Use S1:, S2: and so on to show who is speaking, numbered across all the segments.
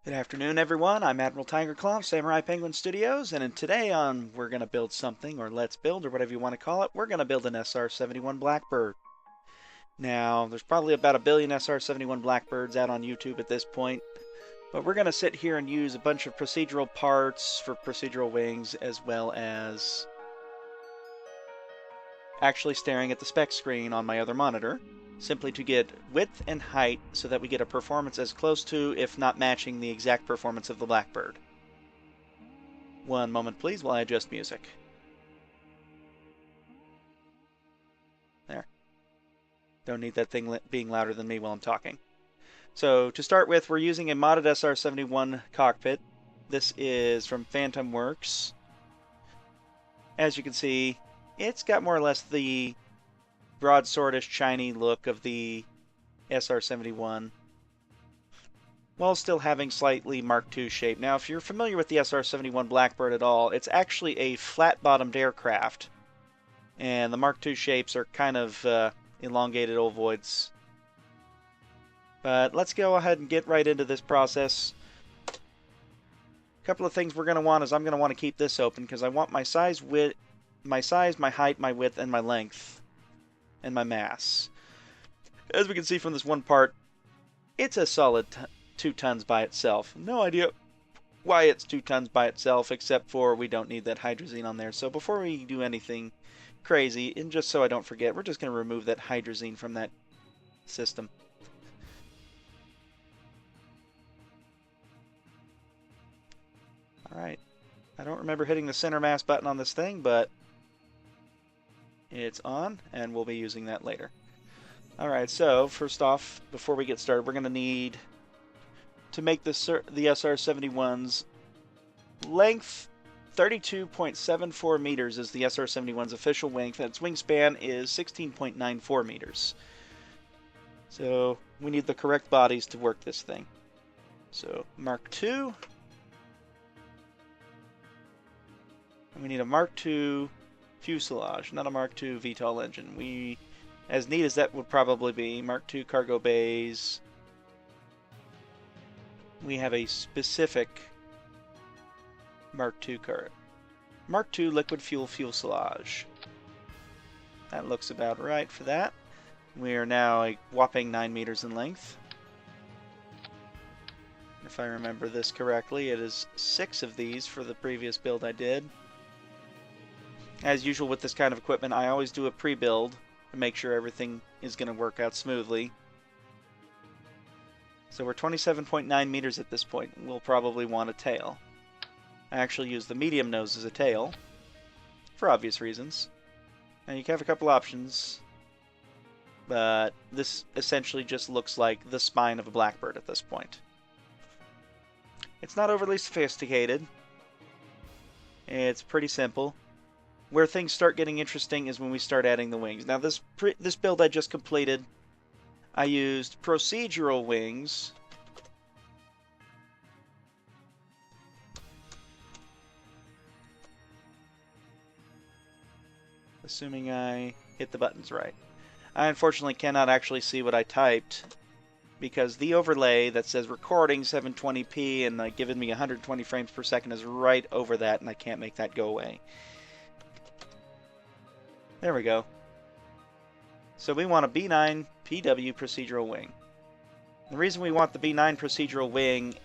S1: Good afternoon, everyone. I'm Admiral Tiger Claw of Samurai Penguin Studios, and today on We're Gonna Build Something, or Let's Build, or whatever you want to call it, we're gonna build an SR-71 Blackbird. Now, there's probably about a billion SR-71 Blackbirds out on YouTube at this point, but we're gonna sit here and use a bunch of procedural parts for procedural wings, as well as actually staring at the spec screen on my other monitor, simply to get width and height so that we get a performance as close to, if not matching, the exact performance of the Blackbird. One moment, please, while I adjust music. There. Don't need that thing being louder than me while I'm talking. So, to start with, we're using a modded SR-71 cockpit. This is from Phantom Works. As you can see, it's got more or less the broadswordish, shiny look of the SR-71, while still having slightly Mark II shape. Now, if you're familiar with the SR-71 Blackbird at all, it's actually a flat-bottomed aircraft, and the Mark II shapes are kind of elongated ovoids. But let's go ahead and get right into this process. A couple of things we're going to want is I'm going to want to keep this open because I want my size, my height, my width, and my length, and my mass. As we can see from this one part, it's a solid 2 tons by itself. No idea why it's 2 tons by itself, except for we don't need that hydrazine on there. So before we do anything crazy, and just so I don't forget, we're just going to remove that hydrazine from that system. Alright, I don't remember hitting the center mass button on this thing, but it's on, and we'll be using that later. Alright, so first off, before we get started, we're going to need to make the SR-71's length 32.74 meters is the SR-71's official length, and its wingspan is 16.94 meters. So we need the correct bodies to work this thing. So Mark II. And we need a Mark II fuselage, not a Mark II VTOL engine. As neat as that would probably be, Mark II cargo bays. We have a specific Mark II liquid fuel fuselage. That looks about right for that. We are now a whopping 9 meters in length. If I remember this correctly, it is 6 of these for the previous build I did. As usual with this kind of equipment, I always do a pre-build to make sure everything is going to work out smoothly. So we're 27.9 meters at this point. We'll probably want a tail. I actually use the medium nose as a tail, for obvious reasons. And you can have a couple options, but this essentially just looks like the spine of a Blackbird at this point. It's not overly sophisticated. It's pretty simple. Where things start getting interesting is when we start adding the wings. Now this build I just completed, I used procedural wings. Assuming I hit the buttons right. I unfortunately cannot actually see what I typed because the overlay that says recording 720p and giving me 120 frames per second is right over that, and I can't make that go away. There we go. So we want a B9 PW procedural wing. The reason we want the B9 procedural wing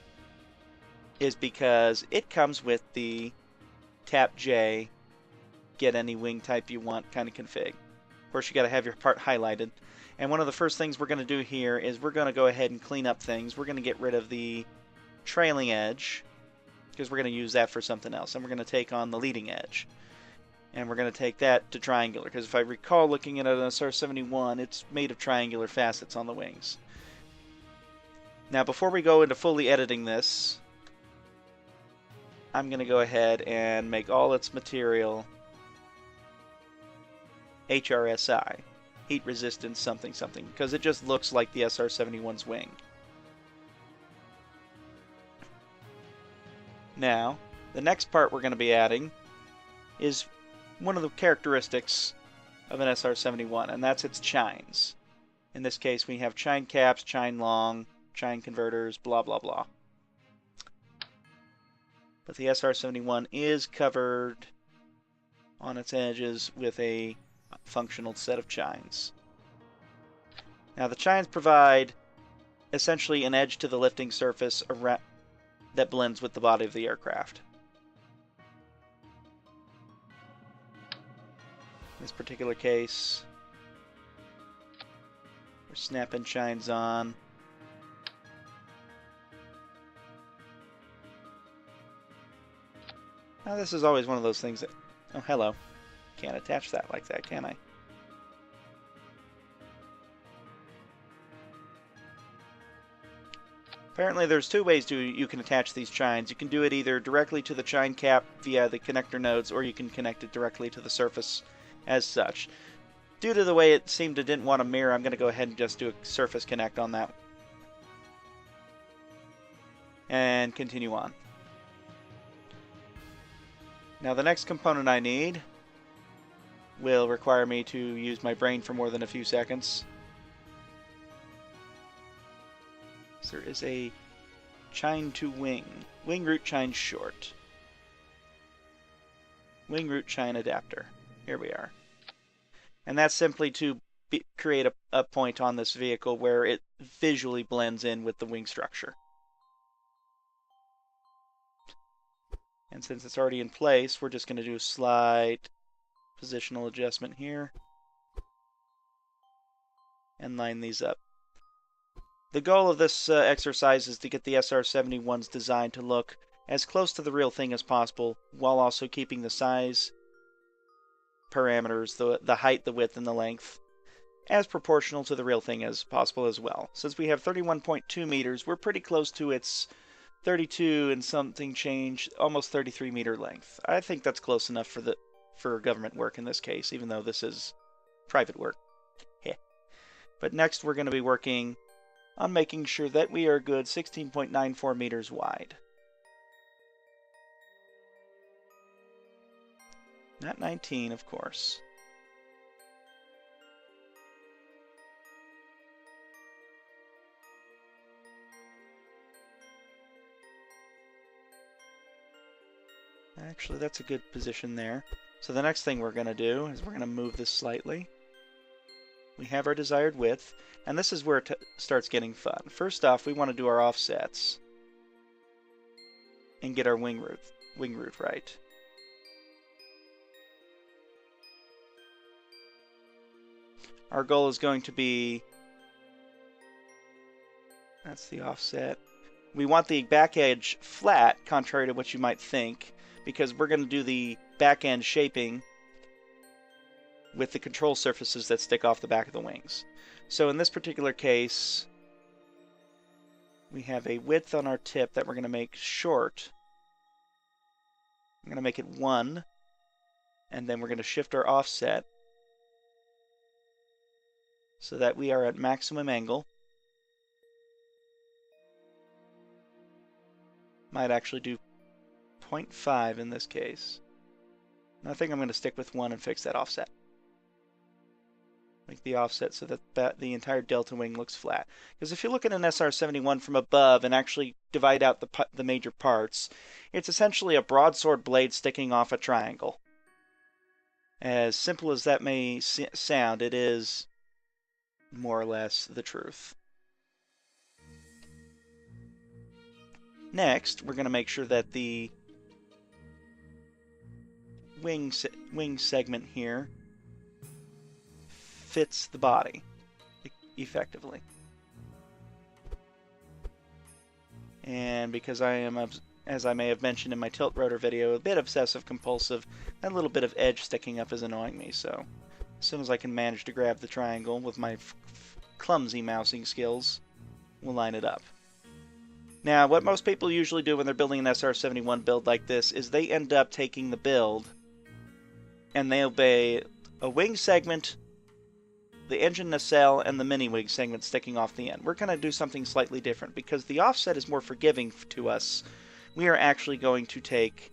S1: is because it comes with the tap J, get any wing type you want kind of config. Of course, you got to have your part highlighted. And one of the first things we're going to do here is we're going to go ahead and clean up things. We're going to get rid of the trailing edge because we're going to use that for something else. And we're going to take on the leading edge. And we're going to take that to triangular, because if I recall looking at an SR-71, it's made of triangular facets on the wings. Now, before we go into fully editing this, I'm going to go ahead and make all its material HRSI, heat resistance something something, because it just looks like the SR-71's wing. Now, the next part we're going to be adding is one of the characteristics of an SR-71, and that's its chines. In this case, we have chine caps, chine long, chine converters, blah, blah, blah. but the SR-71 is covered on its edges with a functional set of chines. Now the chines provide essentially an edge to the lifting surface that blends with the body of the aircraft. In this particular case, we're snapping chines on. Now this is always one of those things that... Oh, hello. Can't attach that like that, can I? Apparently there's two ways you can attach these chines. You can do it either directly to the chine cap via the connector nodes, or you can connect it directly to the surface as such. Due to the way it seemed it didn't want to mirror, I'm going to go ahead and just do a surface connect on that. And continue on. Now the next component I need will require me to use my brain for more than a few seconds. So there is a chine to wing. Wing root chine short. Wing root chine adapter. Here we are. And that's simply to create a point on this vehicle where it visually blends in with the wing structure. And since it's already in place, we're just going to do a slight positional adjustment here and line these up. The goal of this exercise is to get the SR-71's design to look as close to the real thing as possible, while also keeping the size parameters, the height, the width, and the length, as proportional to the real thing as possible as well. Since we have 31.2 meters, we're pretty close to its 32 and something change, almost 33 meter length. I think that's close enough for government work in this case, even though this is private work. Yeah. But next we're going to be working on making sure that we are good 16.94 meters wide. Not 19, of course. Actually, that's a good position there. So the next thing we're going to do is we're going to move this slightly. We have our desired width, and this is where it starts getting fun. First off, we want to do our offsets and get our wing root right. Our goal is going to be, that's the offset. We want the back edge flat, contrary to what you might think, because we're going to do the back end shaping with the control surfaces that stick off the back of the wings. So in this particular case, we have a width on our tip that we're going to make short. I'm going to make it 1, and then we're going to shift our offset so that we are at maximum angle. Might actually do 0.5 in this case. And I think I'm going to stick with 1 and fix that offset. Make the offset so that the entire delta wing looks flat. Because if you look at an SR-71 from above and actually divide out the major parts, it's essentially a broadsword blade sticking off a triangle. As simple as that may sound, it is more or less the truth. Next, we're going to make sure that the wing segment here fits the body effectively. And because I am, as I may have mentioned in my tilt rotor video, a bit obsessive compulsive, that little bit of edge sticking up is annoying me, so as soon as I can manage to grab the triangle with my clumsy mousing skills, we'll line it up. Now, what most people usually do when they're building an SR-71 build like this is they end up taking the build and they obey a wing segment, the engine nacelle, and the mini-wing segment sticking off the end. We're going to do something slightly different because the offset is more forgiving to us. We are actually going to take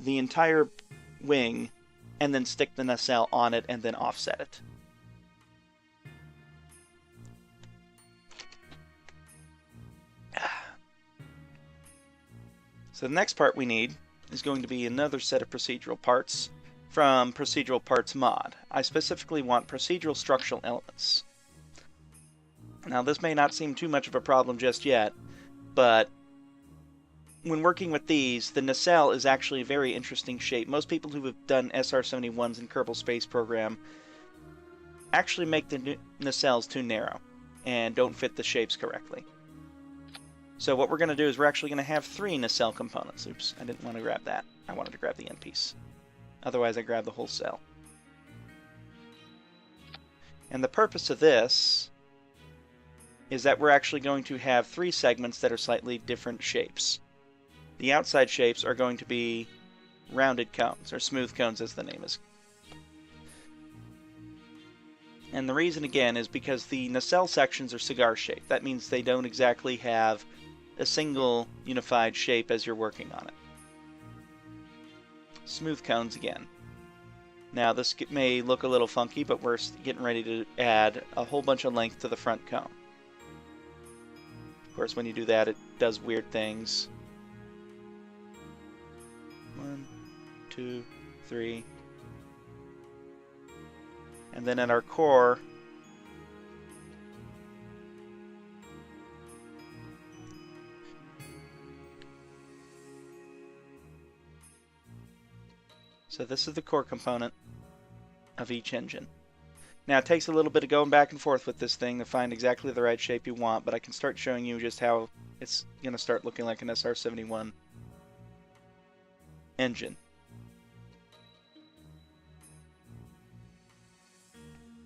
S1: the entire wing and then stick the nacelle on it and then offset it. So the next part we need is going to be another set of procedural parts from Procedural Parts Mod. I specifically want procedural structural elements. Now, this may not seem too much of a problem just yet, but when working with these, the nacelle is actually a very interesting shape. Most people who have done SR-71s in Kerbal Space Program actually make the nacelles too narrow and don't fit the shapes correctly. So what we're going to do is we're actually going to have 3 nacelle components. Oops, I didn't want to grab that. I wanted to grab the end piece. Otherwise, I grabbed the whole cell. And the purpose of this is that we're actually going to have 3 segments that are slightly different shapes. The outside shapes are going to be rounded cones, or smooth cones as the name is. And the reason, again, is because the nacelle sections are cigar-shaped. That means they don't exactly have a single unified shape as you're working on it. Smooth cones again. Now this may look a little funky, but we're getting ready to add a whole bunch of length to the front cone. Of course, when you do that, it does weird things. 1, 2, 3. And then at our core, so this is the core component of each engine. Now it takes a little bit of going back and forth with this thing to find exactly the right shape you want, but I can start showing you just how it's going to start looking like an SR-71 engine.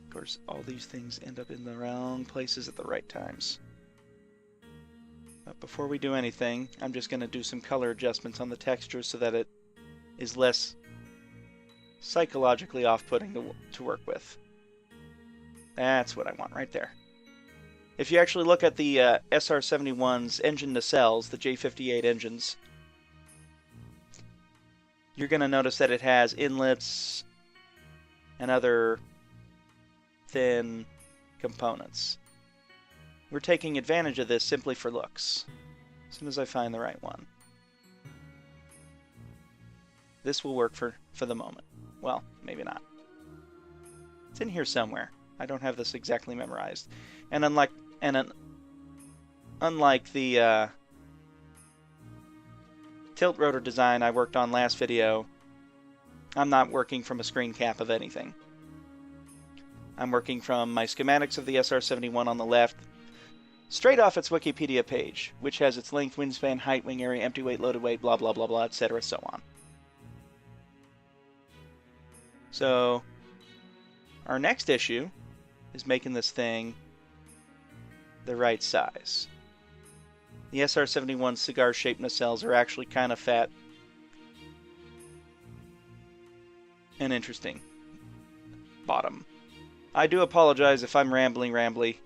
S1: Of course, all these things end up in the wrong places at the right times. But before we do anything, I'm just going to do some color adjustments on the texture so that it is less psychologically off-putting to work with. That's what I want right there. If you actually look at the SR-71's engine nacelles, the J58 engines, you're going to notice that it has inlets and other thin components. We're taking advantage of this simply for looks. As soon as I find the right one. This will work for the moment. Well, maybe not. It's in here somewhere. I don't have this exactly memorized. And unlike the tilt rotor design I worked on last video, I'm not working from a screen cap of anything. I'm working from my schematics of the SR-71 on the left, straight off its Wikipedia page, which has its length, wingspan, height, wing area, empty weight, loaded weight, blah blah blah blah, etc. so on. So, our next issue is making this thing the right size. The SR-71 cigar-shaped nacelles are actually kind of fat and interesting. Bottom. I do apologize if I'm rambly,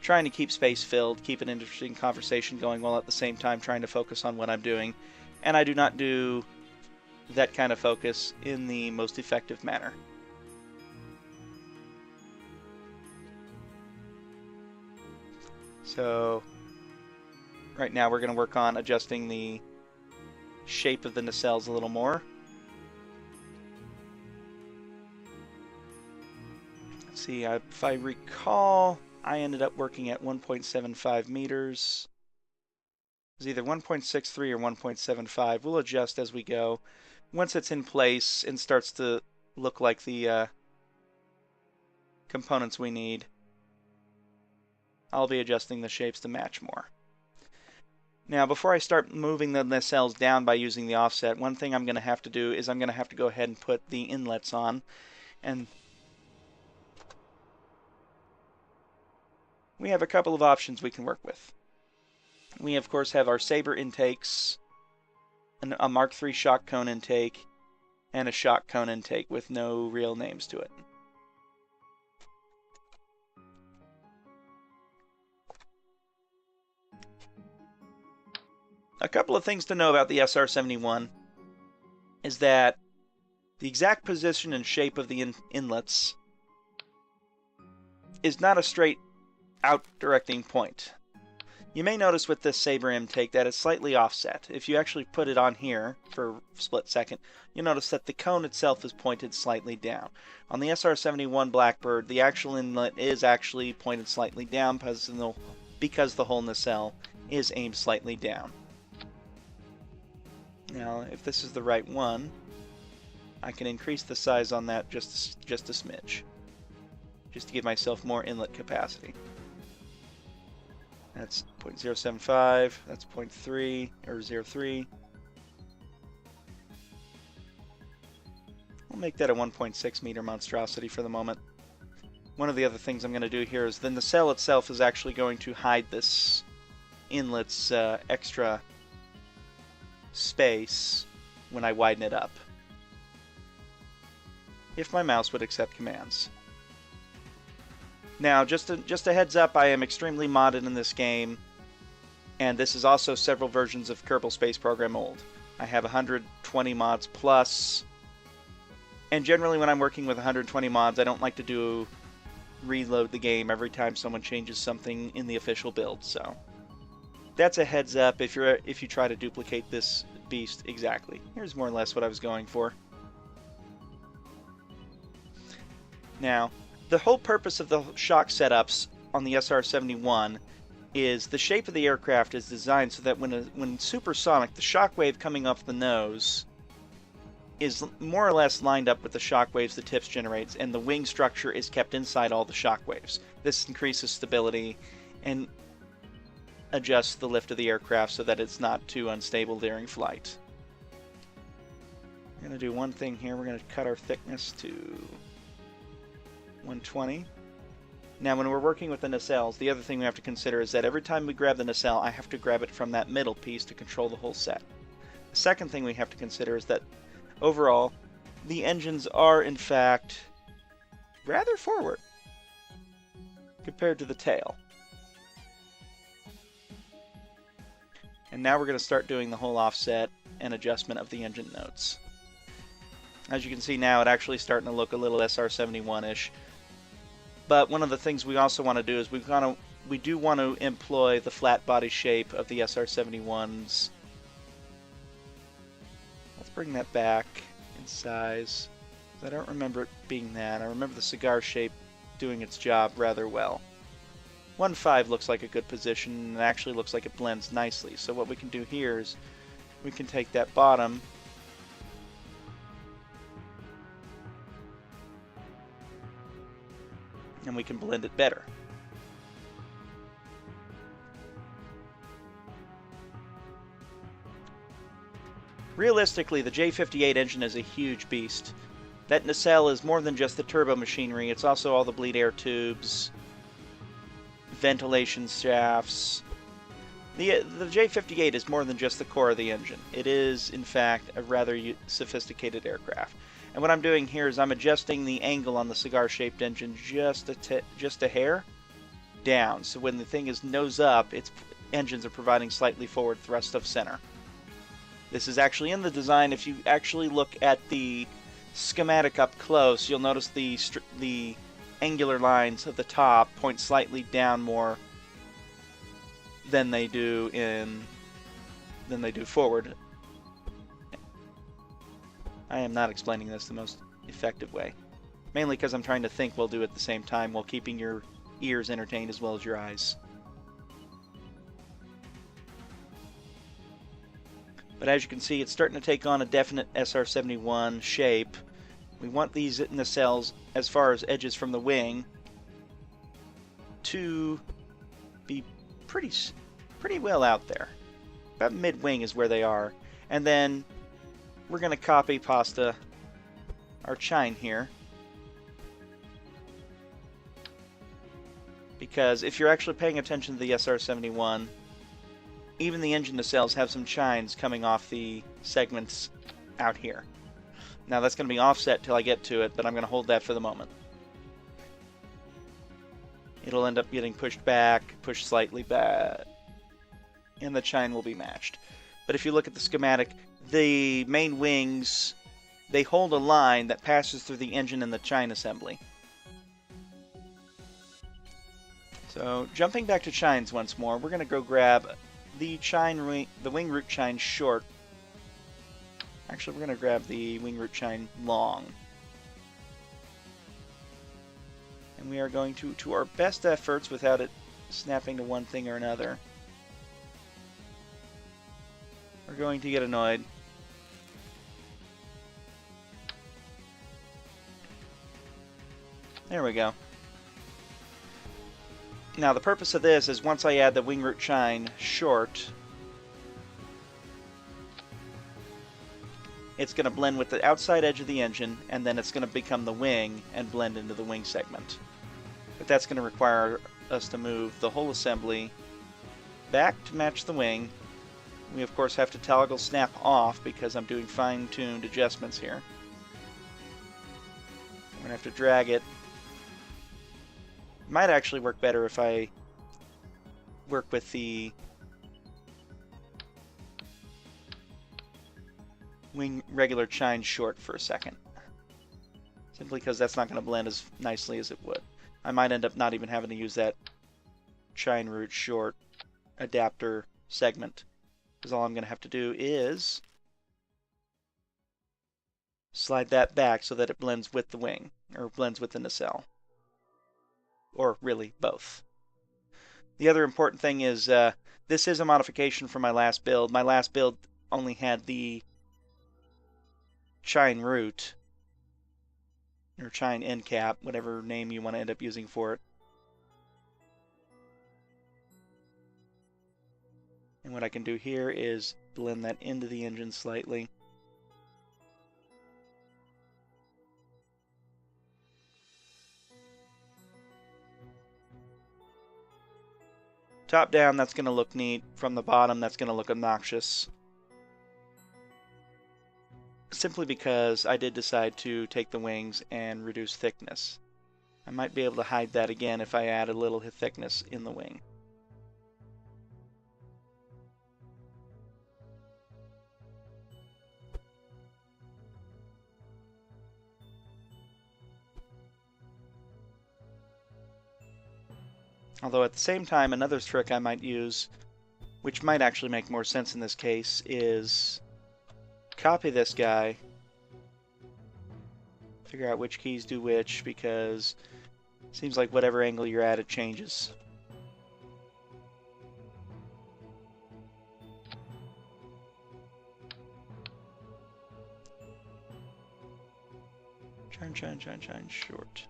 S1: trying to keep space filled, keep an interesting conversation going while at the same time trying to focus on what I'm doing, and I do not do that kind of focus in the most effective manner. So, right now we're going to work on adjusting the shape of the nacelles a little more. Let's see, if I recall, I ended up working at 1.75 meters. It was either 1.63 or 1.75. We'll adjust as we go. Once it's in place and starts to look like the components we need, I'll be adjusting the shapes to match more. Now, before I start moving the nacelles down by using the offset, one thing I'm going to have to do is I'm going to have to go ahead and put the inlets on. And we have a couple of options we can work with. We, of course, have our Sabre intakes, a Mark III shock cone intake, and a shock cone intake with no real names to it. A couple of things to know about the SR-71 is that the exact position and shape of the inlets is not a straight out directing point. You may notice with this Sabre intake that it's slightly offset. If you actually put it on here for a split second, you'll notice that the cone itself is pointed slightly down. On the SR-71 Blackbird, the actual inlet is actually pointed slightly down because the whole nacelle is aimed slightly down. Now, if this is the right one, I can increase the size on that just a smidge, just to give myself more inlet capacity. That's 0.075, that's 0.3, or 0.3. We'll make that a 1.6 meter monstrosity for the moment. One of the other things I'm going to do here is the nacelle itself is actually going to hide this inlet's extra space when I widen it up, if my mouse would accept commands. Now, just a heads up, I am extremely modded in this game, and this is also several versions of Kerbal Space Program old. I have 120 mods plus, and generally when I'm working with 120 mods, I don't like to reload the game every time someone changes something in the official build, so that's a heads up if you try to duplicate this beast exactly. Here's more or less what I was going for. Now, the whole purpose of the shock setups on the SR-71 is the shape of the aircraft is designed so that when supersonic, the shock wave coming off the nose is more or less lined up with the shock waves the tips generates, and the wing structure is kept inside all the shock waves. This increases stability and adjusts the lift of the aircraft so that it's not too unstable during flight. We're going to do one thing here. We're going to cut our thickness to 120. Now, when we're working with the nacelles, the other thing we have to consider is that every time we grab the nacelle, I have to grab it from that middle piece to control the whole set. The second thing we have to consider is that overall, the engines are in fact rather forward compared to the tail. And now we're going to start doing the whole offset and adjustment of the engine notes. As you can see now, it's actually starting to look a little SR-71-ish. But one of the things we also want to do is we do want to employ the flat body shape of the SR-71s. Let's bring that back in size. I don't remember it being that. I remember the cigar shape doing its job rather well. 1.5 looks like a good position, and it actually looks like it blends nicely. So what we can do here is we can take that bottom and we can blend it better. Realistically, the J58 engine is a huge beast. That nacelle is more than just the turbo machinery, it's also all the bleed air tubes, ventilation shafts. The J58 is more than just the core of the engine. It is, in fact, a rather sophisticated aircraft. And what I'm doing here is I'm adjusting the angle on the cigar-shaped engine just a hair down. So when the thing is nose up, its engines are providing slightly forward thrust of center. This is actually in the design. If you actually look at the schematic up close, you'll notice the angular lines of the top point slightly down more than they do forward. I am not explaining this the most effective way. Mainly because I'm trying to think while do it at the same time while keeping your ears entertained as well as your eyes. But as you can see, it's starting to take on a definite SR-71 shape. We want these nacelles, as far as edges from the wing, to be pretty well out there. About mid-wing is where they are. And then we're going to copy pasta our chine here. Because if you're actually paying attention to the SR-71, even the engine nacelles have some chines coming off the segments out here. Now that's going to be offset till I get to it, but I'm going to hold that for the moment. It'll end up getting pushed back, pushed slightly back, and the chine will be matched. But if you look at the schematic, the main wings, they hold a line that passes through the engine and the chine assembly. So, jumping back to chines once more, we're going to go grab the wing root chine short. Actually, we're going to grab the wing root chine long. And we are going to our best efforts without it snapping to one thing or another. We're going to get annoyed. There we go. Now, the purpose of this is once I add the wing root chine short, it's going to blend with the outside edge of the engine, and then it's going to become the wing and blend into the wing segment. But that's going to require us to move the whole assembly back to match the wing. We, of course, have to toggle snap off because I'm doing fine-tuned adjustments here. I'm going to have to drag it. Might actually work better if I work with the wing regular chine short for a second. Simply because that's not going to blend as nicely as it would. I might end up not even having to use that chine root short adapter segment. Because all I'm going to have to do is slide that back so that it blends with the wing, or blends with the nacelle. Or really, both. The other important thing is, this is a modification from my last build. My last build only had the chine root, or chine end cap, whatever name you want to end up using for it. And what I can do here is blend that into the engine slightly. Top down, that's going to look neat. From the bottom, that's going to look obnoxious. Simply because I did decide to take the wings and reduce thickness. I might be able to hide that again if I add a little thickness in the wing. Although at the same time, another trick I might use, which might actually make more sense in this case, is copy this guy, figure out which keys do which, because it seems like whatever angle you're at, it changes. Chine short.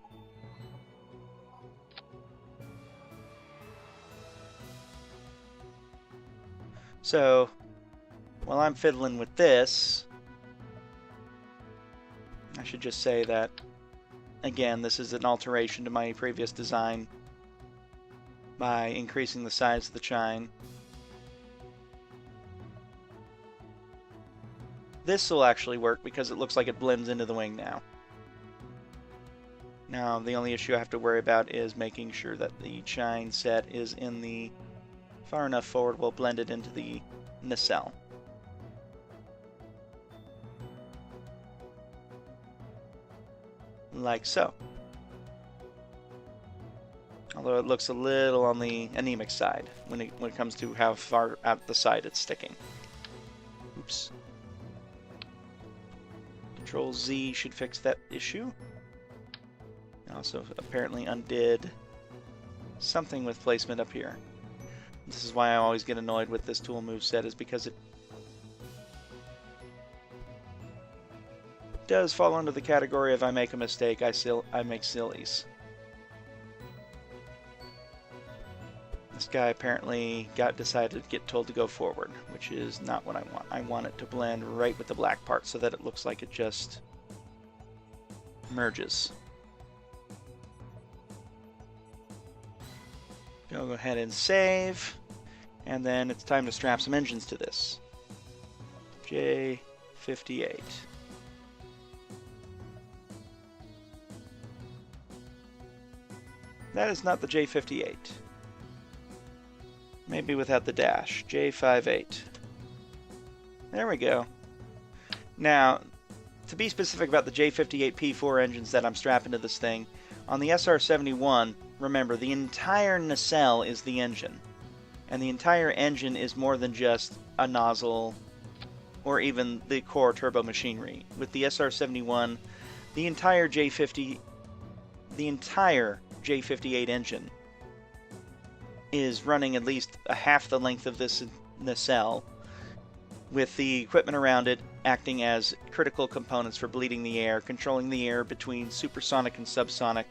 S1: So, while I'm fiddling with this, I should just say that, again, this is an alteration to my previous design by increasing the size of the chine. This will actually work because it looks like it blends into the wing now. Now, the only issue I have to worry about is making sure that the chine set is in the far enough forward we'll blend it into the nacelle. Like so. Although it looks a little on the anemic side when it comes to how far out the side it's sticking. Oops. Control Z should fix that issue. I also apparently undid something with placement up here. This is why I always get annoyed with this tool moveset, is because it does fall under the category of I make a mistake, I make sillies. This guy apparently decided to get told to go forward, which is not what I want. I want it to blend right with the black part so that it looks like it just merges. Go ahead and save, and then it's time to strap some engines to this. J58. That is not the J58. Maybe without the dash. J58. There we go. Now, to be specific about the J58P4 engines that I'm strapping to this thing, on the SR-71, remember, the entire nacelle is the engine. And the entire engine is more than just a nozzle or even the core turbo machinery. With the SR-71, the entire J58 engine is running at least a half the length of this nacelle, with the equipment around it acting as critical components for bleeding the air, controlling the air between supersonic and subsonic,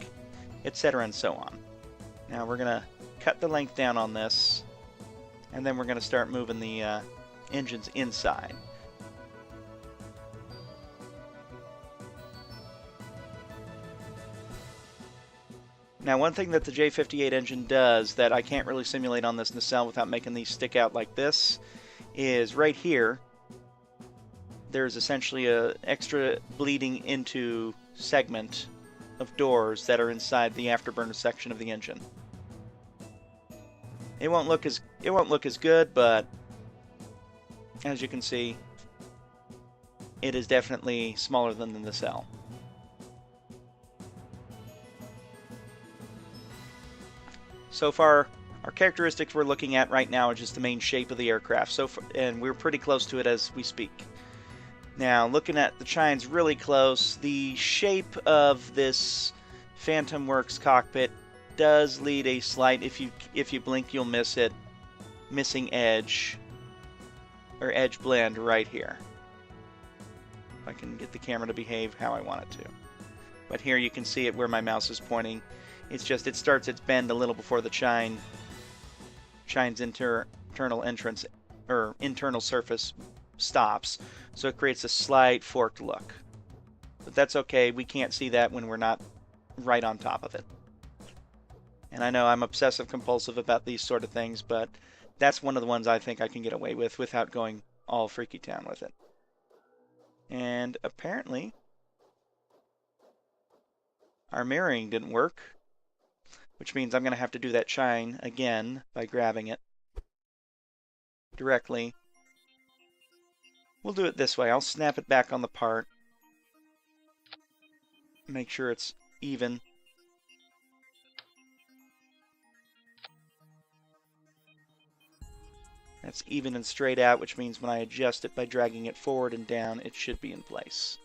S1: etc. and so on. Now we're going to cut the length down on this, and then we're going to start moving the engines inside. Now, one thing that the J58 engine does that I can't really simulate on this nacelle without making these stick out like this is right here, there's essentially an extra bleeding into segment of doors that are inside the afterburner section of the engine. It won't look as good, but as you can see, it is definitely smaller than the nacelle. So far, our characteristics we're looking at right now are just the main shape of the aircraft, and we're pretty close to it as we speak. Now, looking at the chines really close, the shape of this Phantom Works cockpit does lead a slight, if you blink you'll miss it, missing edge, or edge blend right here. If I can get the camera to behave how I want it to. But here you can see it where my mouse is pointing. It's just, it starts its bend a little before the chine's internal entrance, or internal surface, stops. So it creates a slight forked look. But that's okay, we can't see that when we're not right on top of it. And I know I'm obsessive compulsive about these sort of things, but that's one of the ones I think I can get away with without going all freaky town with it. And apparently, our mirroring didn't work, which means I'm going to have to do that chine again by grabbing it directly. We'll do it this way. I'll snap it back on the part. Make sure it's even. That's even and straight out, which means when I adjust it by dragging it forward and down, it should be in place.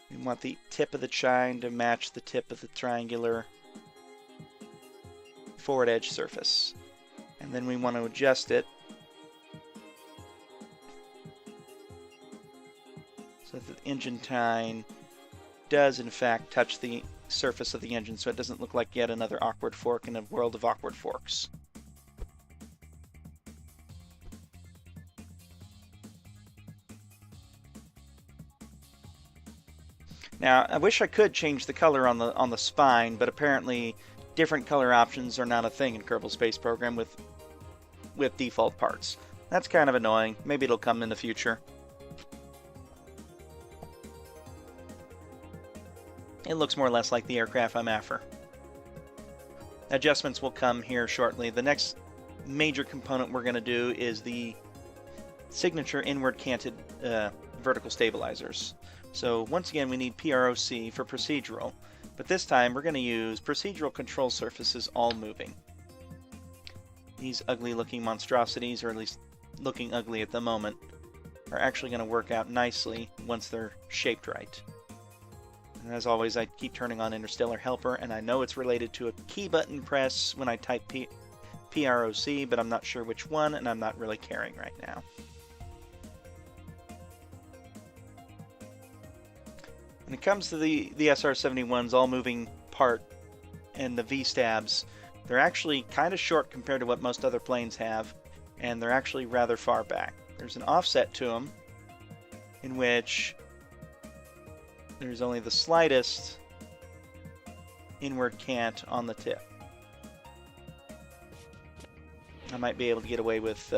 S1: We want the tip of the chine to match the tip of the triangular forward edge surface. And then we want to adjust it so that the engine chine does in fact touch the surface of the engine, so it doesn't look like yet another awkward fork in a world of awkward forks. Now, I wish I could change the color on the spine, but apparently different color options are not a thing in Kerbal Space Program with default parts. That's kind of annoying. Maybe it'll come in the future. It looks more or less like the aircraft I'm after. Adjustments will come here shortly. The next major component we're going to do is the signature inward canted vertical stabilizers. So once again, we need PROC for procedural, but this time we're going to use procedural control surfaces all moving. These ugly looking monstrosities, or at least looking ugly at the moment, are actually going to work out nicely once they're shaped right. And as always, I keep turning on Interstellar Helper, and I know it's related to a key button press when I type PROC, but I'm not sure which one, and I'm not really caring right now. When it comes to the SR-71's all-moving part and the V-stabs, they're actually kind of short compared to what most other planes have, and they're actually rather far back. There's an offset to them in which there's only the slightest inward cant on the tip. I might be able to get away with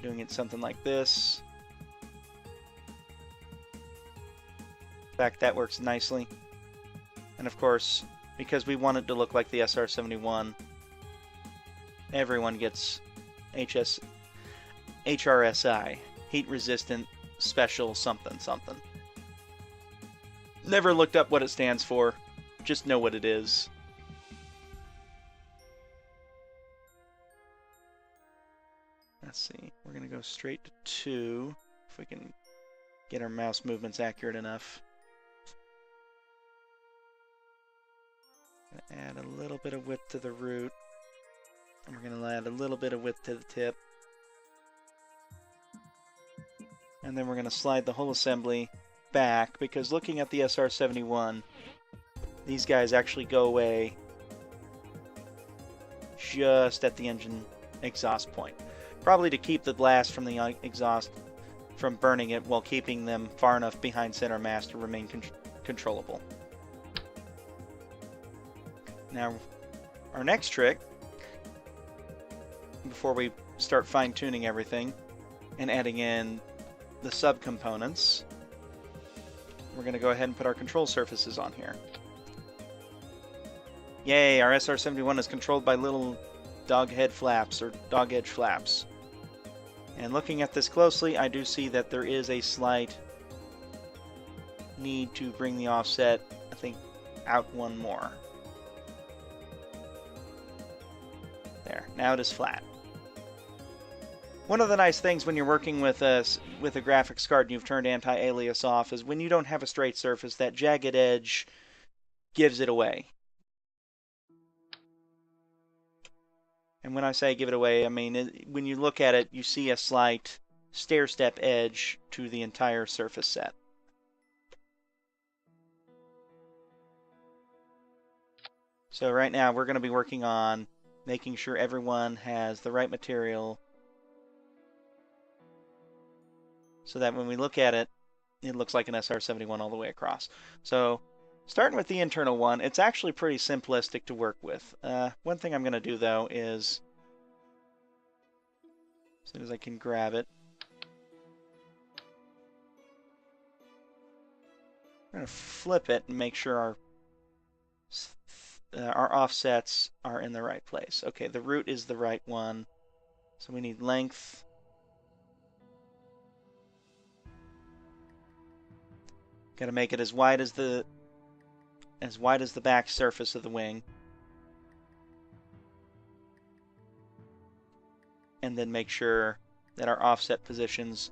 S1: doing it something like this. In fact, that works nicely. And of course, because we want it to look like the SR-71, everyone gets HRSI, heat resistant special something something. Never looked up what it stands for. Just know what it is. Let's see. We're going to go straight to 2. If we can get our mouse movements accurate enough. Add a little bit of width to the root. And we're going to add a little bit of width to the tip. And then we're going to slide the whole assembly back, because looking at the SR-71, these guys actually go away just at the engine exhaust point. Probably to keep the blast from the exhaust from burning it, while keeping them far enough behind center mass to remain controllable. Now, our next trick, before we start fine-tuning everything and adding in the subcomponents, we're going to go ahead and put our control surfaces on here. Yay, our SR-71 is controlled by little dog head flaps, or dog edge flaps. And looking at this closely, I do see that there is a slight need to bring the offset, I think, out one more. There, now it is flat. One of the nice things when you're working with a graphics card and you've turned anti-alias off is when you don't have a straight surface, that jagged edge gives it away. And when I say give it away, I mean when you look at it, you see a slight stair-step edge to the entire surface set. So right now we're going to be working on making sure everyone has the right material, so that when we look at it, it looks like an SR-71 all the way across. So, starting with the internal one, it's actually pretty simplistic to work with. One thing I'm going to do, though, is, as soon as I can grab it, I'm going to flip it and make sure our offsets are in the right place. Okay, the root is the right one, so we need length. Got to make it as wide as the back surface of the wing, and then make sure that our offset positions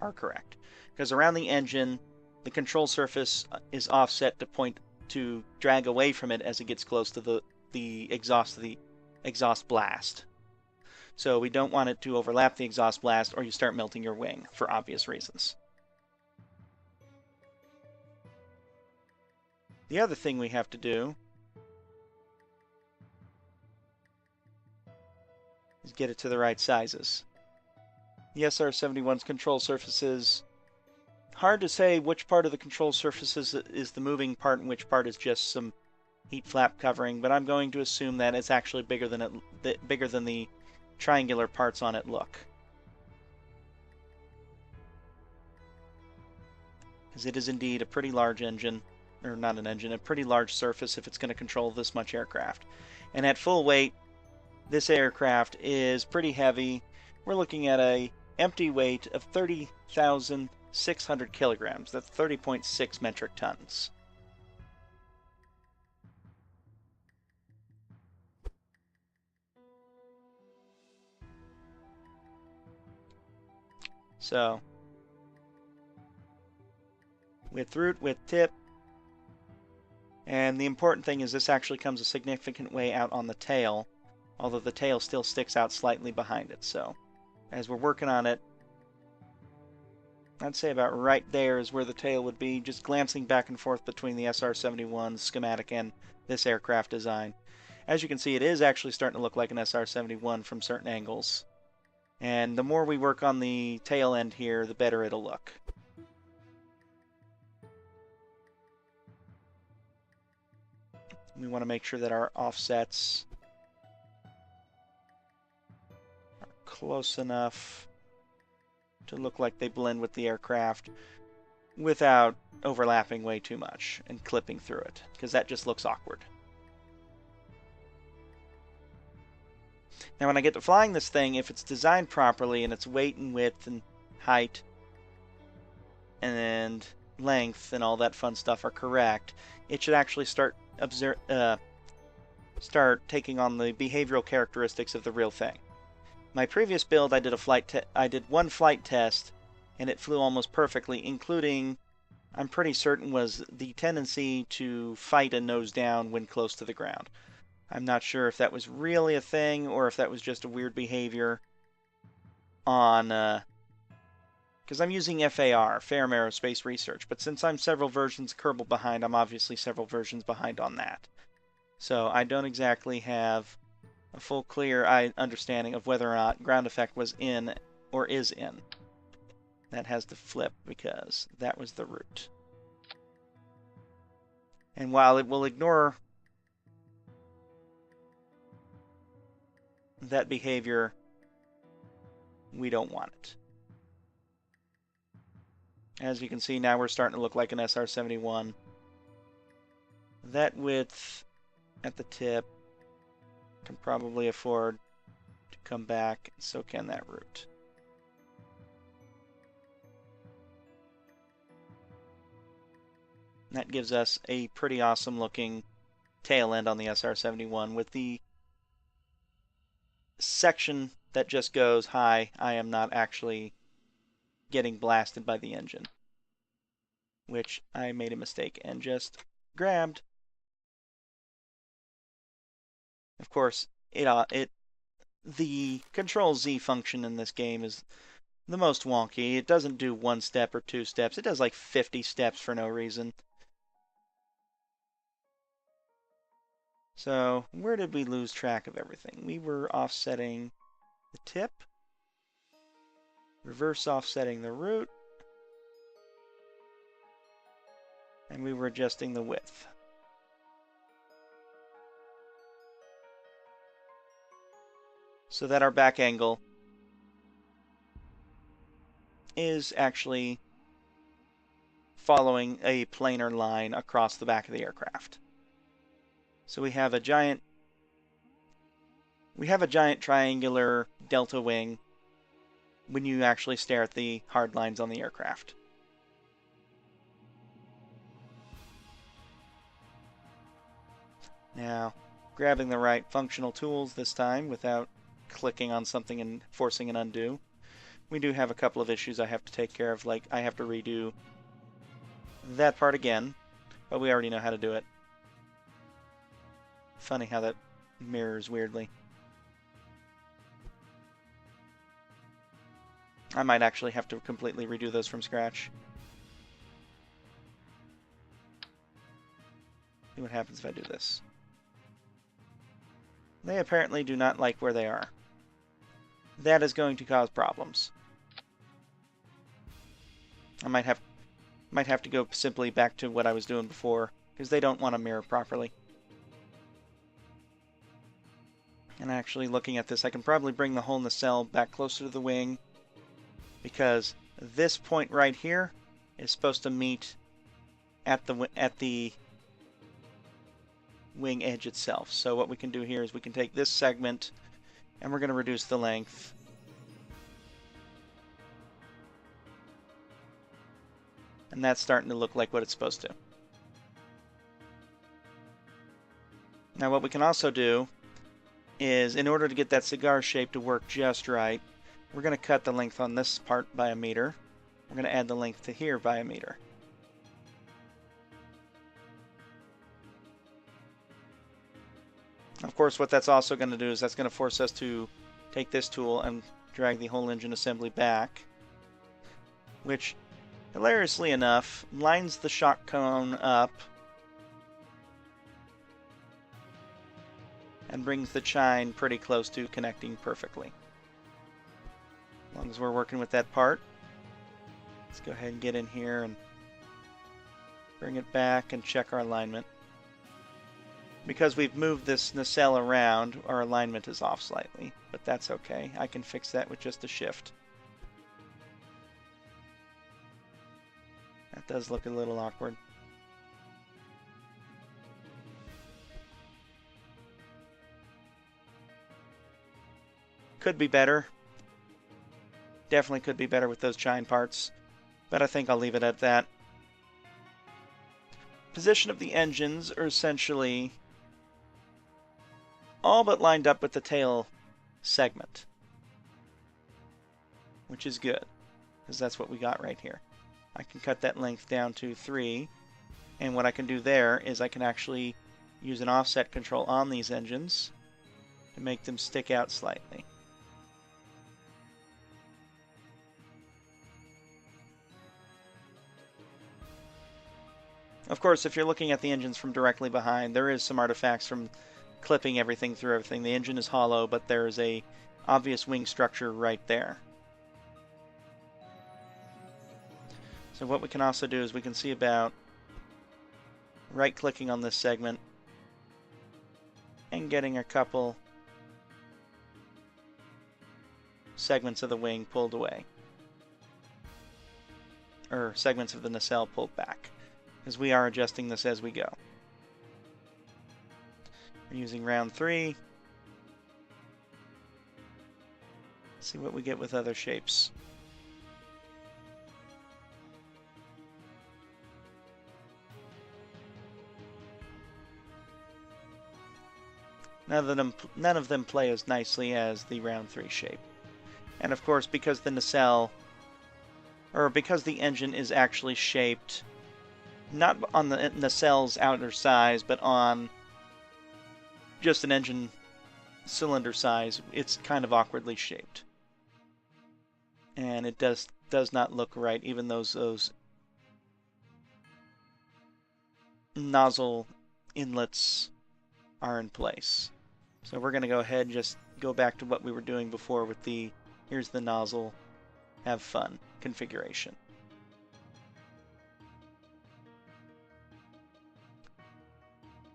S1: are correct. Because around the engine, the control surface is offset to drag away from it as it gets close to the exhaust blast. So we don't want it to overlap the exhaust blast, or you start melting your wing for obvious reasons. The other thing we have to do is get it to the right sizes. The SR-71's control surfaces, hard to say which part of the control surfaces is the moving part and which part is just some heat flap covering, but I'm going to assume that it's actually bigger than the triangular parts on it look. Because it is indeed a pretty large engine. Or not an engine, a pretty large surface if it's going to control this much aircraft. And at full weight, this aircraft is pretty heavy. We're looking at an empty weight of 30,600 kilograms. That's 30.6 metric tons. So, with root, with tip, and the important thing is this actually comes a significant way out on the tail, although the tail still sticks out slightly behind it. So, as we're working on it, I'd say about right there is where the tail would be, just glancing back and forth between the SR-71 schematic and this aircraft design. As you can see, it is actually starting to look like an SR-71 from certain angles. And the more we work on the tail end here, the better it'll look. We want to make sure that our offsets are close enough to look like they blend with the aircraft without overlapping way too much and clipping through it, because that just looks awkward. Now when I get to flying this thing, if it's designed properly and its weight and width and height and length and all that fun stuff are correct, it should actually start taking on the behavioral characteristics of the real thing. My previous build, I did one flight test, and it flew almost perfectly, including, I'm pretty certain, was the tendency to fight a nose down when close to the ground. I'm not sure if that was really a thing or if that was just a weird behavior on, because I'm using FAR, Ferrum Aerospace Research, but since I'm several versions of Kerbal behind, I'm obviously several versions behind on that. So I don't exactly have a full clear understanding of whether or not ground effect was in or is in. That has to flip because that was the root. And while it will ignore that behavior, we don't want it. As you can see, now we're starting to look like an SR-71. That width at the tip can probably afford to come back, and so can that root. And that gives us a pretty awesome looking tail end on the SR-71 with the section that just goes, hi, I am not actually getting blasted by the engine, which I made a mistake and just grabbed. Of course, the Control-Z function in this game is the most wonky. It doesn't do 1 step or 2 steps. It does like 50 steps for no reason. So, where did we lose track of everything? We were offsetting the tip, reverse offsetting the root, and we were adjusting the width. So that our back angle is actually following a planar line across the back of the aircraft. So we have a giant triangular delta wing when you actually stare at the hard lines on the aircraft. Now, grabbing the right functional tools this time without clicking on something and forcing an undo. We do have a couple of issues I have to take care of, like I have to redo that part again, but we already know how to do it. Funny how that mirrors weirdly. I might actually have to completely redo those from scratch. See what happens if I do this. They apparently do not like where they are. That is going to cause problems. I might have to go simply back to what I was doing before, because they don't want to mirror properly. And actually, looking at this, I can probably bring the hole in the cell back closer to the wing, because this point right here is supposed to meet at the wing edge itself. So what we can do here is we can take this segment and we're going to reduce the length. And that's starting to look like what it's supposed to. Now what we can also do is, in order to get that cigar shape to work just right, we're going to cut the length on this part by 1 meter. We're going to add the length to here by 1 meter. Of course, what that's also going to do is that's going to force us to take this tool and drag the whole engine assembly back, which, hilariously enough, lines the shock cone up and brings the chine pretty close to connecting perfectly. As long as we're working with that part, let's go ahead and get in here and bring it back and check our alignment. Because we've moved this nacelle around, our alignment is off slightly, but that's okay. I can fix that with just a shift. That does look a little awkward. Could be better. Definitely could be better with those chine parts, but I think I'll leave it at that. position of the engines are essentially all but lined up with the tail segment, which is good, because that's what we got right here. I can cut that length down to 3, and what I can do there is I can actually use an offset control on these engines to make them stick out slightly. Of course, if you're looking at the engines from directly behind, there is some artifacts from clipping everything through everything. The engine is hollow, but there is a obvious wing structure right there. So what we can also do is we can see about right-clicking on this segment and getting a couple segments of the wing pulled away, or segments of the nacelle pulled back, because we are adjusting this as we go. We're using round 3. Let's see what we get with other shapes. None of them play as nicely as the round 3 shape. And of course, because the nacelle, or because the engine is actually shaped not on the nacelle's outer size, but on just an engine cylinder size, it's kind of awkwardly shaped. And it does not look right, even those nozzle inlets are in place. So we're going to go ahead and just go back to what we were doing before with the here's the nozzle, have fun configuration.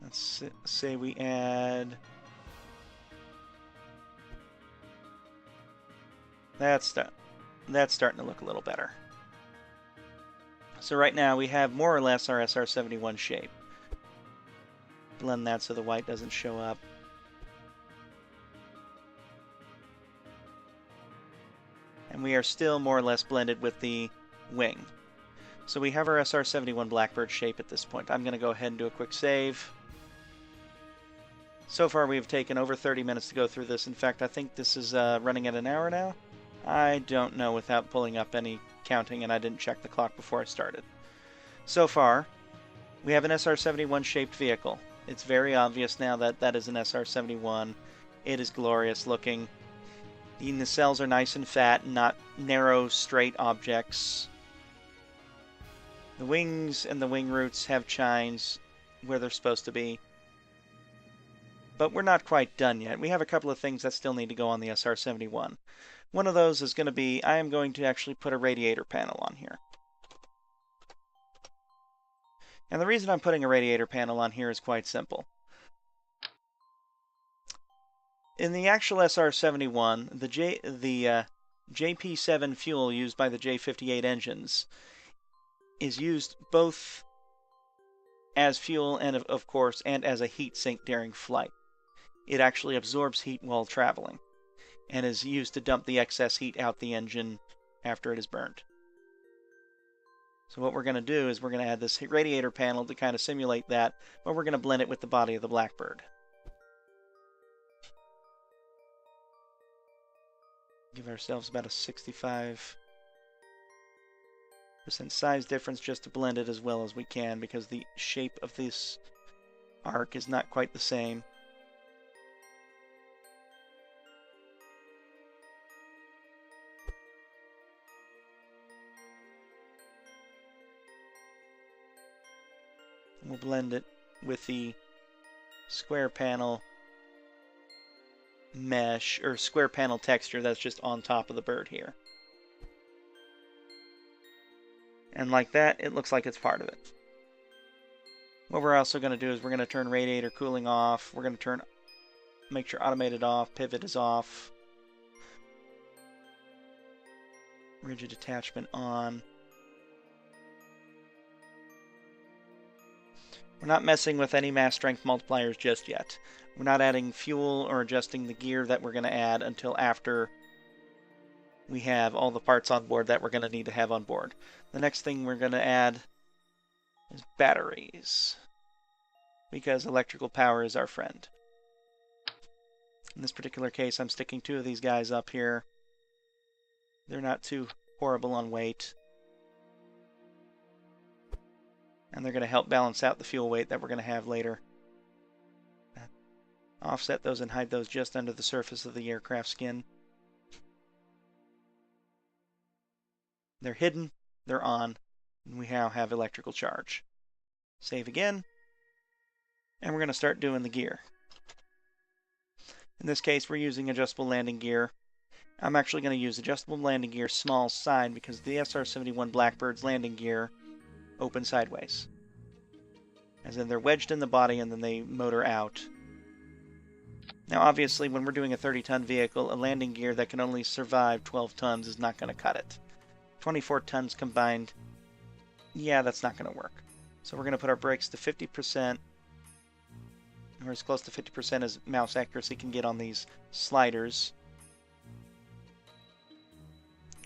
S1: Let's say we add... That's starting to look a little better. So right now we have more or less our SR-71 shape. Blend that so the white doesn't show up. And we are still more or less blended with the wing. So we have our SR-71 Blackbird shape at this point. I'm going to go ahead and do a quick save. So far we've taken over 30 minutes to go through this. In fact, I think this is running at an hour now. I don't know without pulling up any counting, and I didn't check the clock before I started. So far, we have an SR-71 shaped vehicle. It's very obvious now that that is an SR-71. It is glorious looking. The nacelles are nice and fat, not narrow, straight objects. The wings and the wing roots have chines where they're supposed to be. But we're not quite done yet. We have a couple of things that still need to go on the SR-71. One of those is going to be, I am going to actually put a radiator panel on here. And the reason I'm putting a radiator panel on here is quite simple. In the actual SR-71, the JP7 fuel used by the J58 engines is used both as fuel and, of course, and as a heat sink during flight. It actually absorbs heat while traveling and is used to dump the excess heat out the engine after it is burned. So what we're going to do is we're going to add this radiator panel to kind of simulate that, but we're going to blend it with the body of the Blackbird. Give ourselves about a 65% size difference just to blend it as well as we can, because the shape of this arc is not quite the same. We'll blend it with the square panel mesh, or square panel texture that's just on top of the bird here. And like that, it looks like it's part of it. What we're also going to do is we're going to turn radiator cooling off. We're going to make sure automated off, pivot is off, rigid attachment on. We're not messing with any mass strength multipliers just yet. We're not adding fuel or adjusting the gear that we're going to add until after we have all the parts on board that we're going to need to have on board. The next thing we're going to add is batteries, because electrical power is our friend. In this particular case, I'm sticking 2 of these guys up here. They're not too horrible on weight. And they're going to help balance out the fuel weight that we're going to have later. Offset those and hide those just under the surface of the aircraft skin. They're hidden, they're on, and we now have electrical charge. Save again, and we're going to start doing the gear. In this case, we're using adjustable landing gear. I'm actually going to use adjustable landing gear small side because the SR-71 Blackbird's landing gear open sideways. As in they're wedged in the body and then they motor out. Now obviously when we're doing a 30-ton vehicle, a landing gear that can only survive 12 tons is not going to cut it. 24 tons combined, yeah, that's not going to work. So we're going to put our brakes to 50%, or as close to 50% as mouse accuracy can get on these sliders.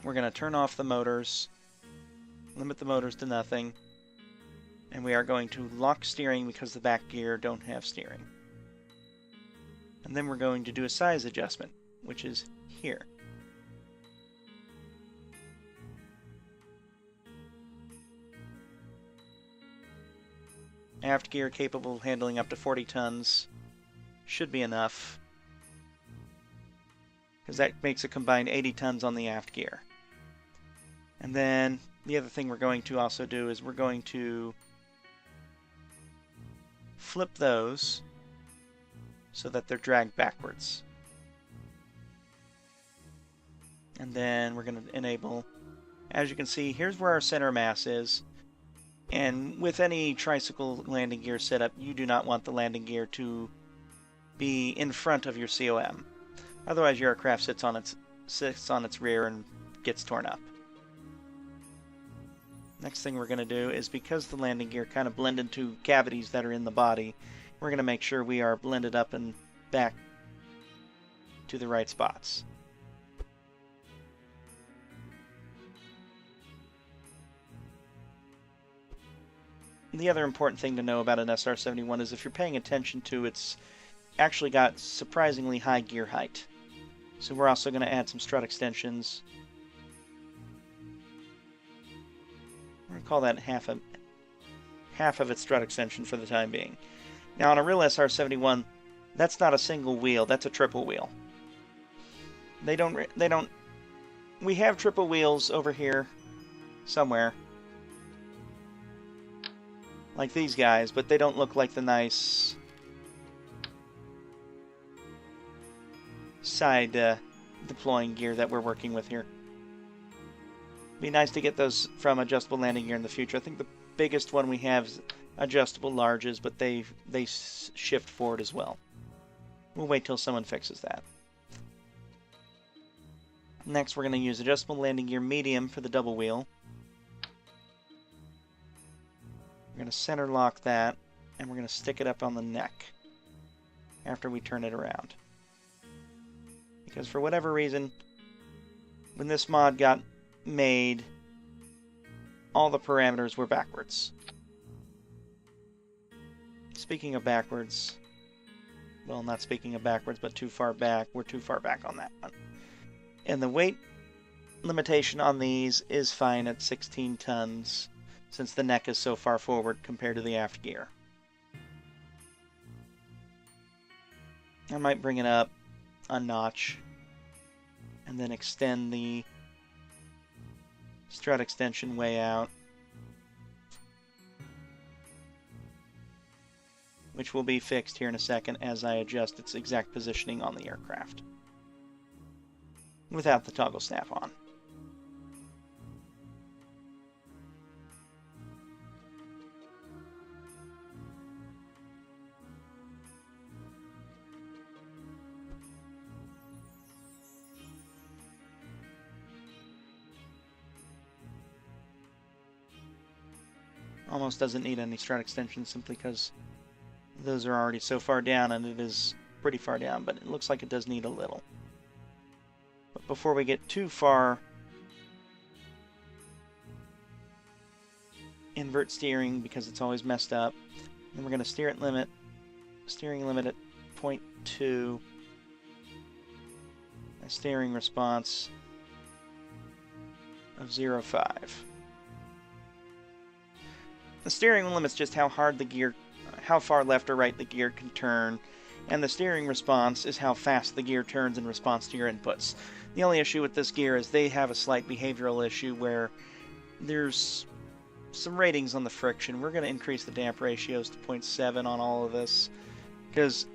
S1: We're going to turn off the motors, limit the motors to nothing, and we are going to lock steering because the back gear don't have steering. And then we're going to do a size adjustment, which is here. Aft gear capable of handling up to 40 tons should be enough, because that makes a combined 80 tons on the aft gear. And then the other thing we're going to also do is we're going to flip those so that they're dragged backwards. And then we're going to enable, as you can see, here's where our center mass is. And with any tricycle landing gear setup, you do not want the landing gear to be in front of your COM. Otherwise, your aircraft sits on its rear and gets torn up. Next thing we're going to do is, because the landing gear kind of blend into cavities that are in the body, we're going to make sure we are blended up and back to the right spots. The other important thing to know about an SR-71 is if you're paying attention to, it's actually got surprisingly high gear height. So we're also going to add some strut extensions. We're going to call that half of its strut extension for the time being. Now on a real SR-71, that's not a single wheel, that's a triple wheel. We have triple wheels over here somewhere, like these guys, but they don't look like the nice side deploying gear that we're working with here. Be nice to get those from adjustable landing gear in the future. I think the biggest one we have is adjustable larges, but they shift forward as well. We'll wait till someone fixes that. Next, we're going to use adjustable landing gear medium for the double wheel. We're going to center lock that, and we're going to stick it up on the neck after we turn it around. Because for whatever reason, when this mod got made, all the parameters were backwards. Speaking of backwards, well, not speaking of backwards, but too far back, we're too far back on that one. And the weight limitation on these is fine at 16 tons, since the neck is so far forward compared to the aft gear. I might bring it up a notch and then extend the strut extension way out, which will be fixed here in a second as I adjust its exact positioning on the aircraft without the toggle snap on. Almost doesn't need any strut extensions simply because those are already so far down, and it is pretty far down, but it looks like it does need a little. But before we get too far invert steering because it's always messed up. Then we're going to steering limit at 0.2. A steering response of 0.5. The steering limit's just how hard the gear, how far left or right the gear can turn, and the steering response is how fast the gear turns in response to your inputs. The only issue with this gear is they have a slight behavioral issue where there's some ratings on the friction. We're going to increase the damp ratios to 0.7 on all of this, because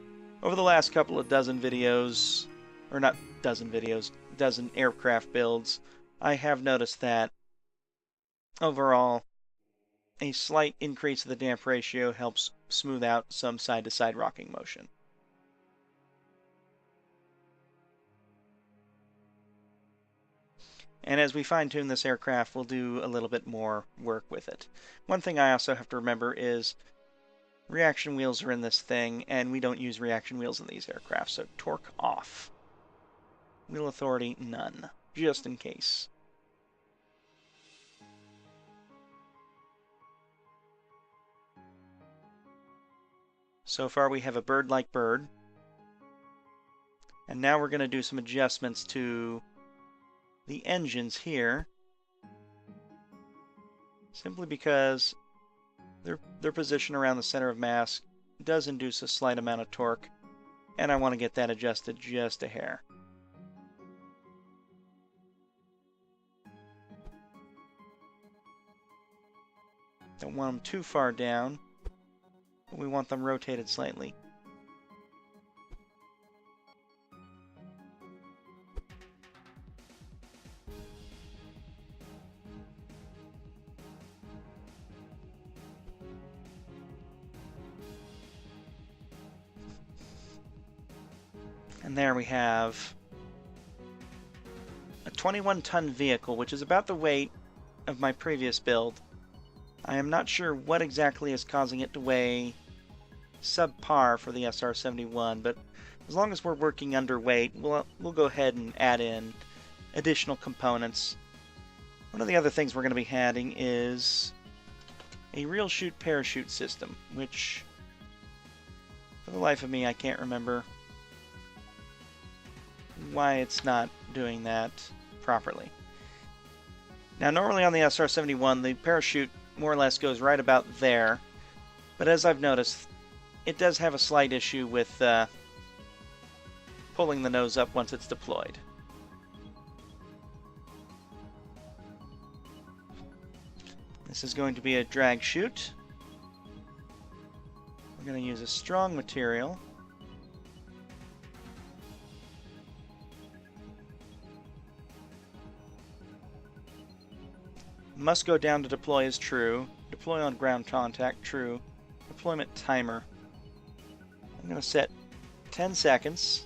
S1: over the last couple of dozen videos, or not dozen videos, dozen aircraft builds, I have noticed that overall a slight increase of the damp ratio helps smooth out some side-to-side rocking motion. And as we fine-tune this aircraft, we'll do a little bit more work with it. One thing I also have to remember is reaction wheels are in this thing, and we don't use reaction wheels in these aircraft, so torque off. Wheel authority, none, just in case. So far we have a bird-like bird. And now we're going to do some adjustments to the engines here. Simply because their position around the center of mass does induce a slight amount of torque. And I want to get that adjusted just a hair. Don't want them too far down. We want them rotated slightly. And there we have a 21-ton vehicle, which is about the weight of my previous build. I am not sure what exactly is causing it to weigh subpar for the SR-71, but as long as we're working underweight, we'll go ahead and add in additional components. One of the other things we're going to be adding is a real chute parachute system, which for the life of me I can't remember why it's not doing that properly. Now normally on the SR-71 the parachute more or less goes right about there, but as I've noticed, it does have a slight issue with pulling the nose up once it's deployed. This is going to be a drag chute. We're going to use a strong material. Must go down to deploy is true. Deploy on ground contact, true. Deployment timer. I'm going to set 10 seconds.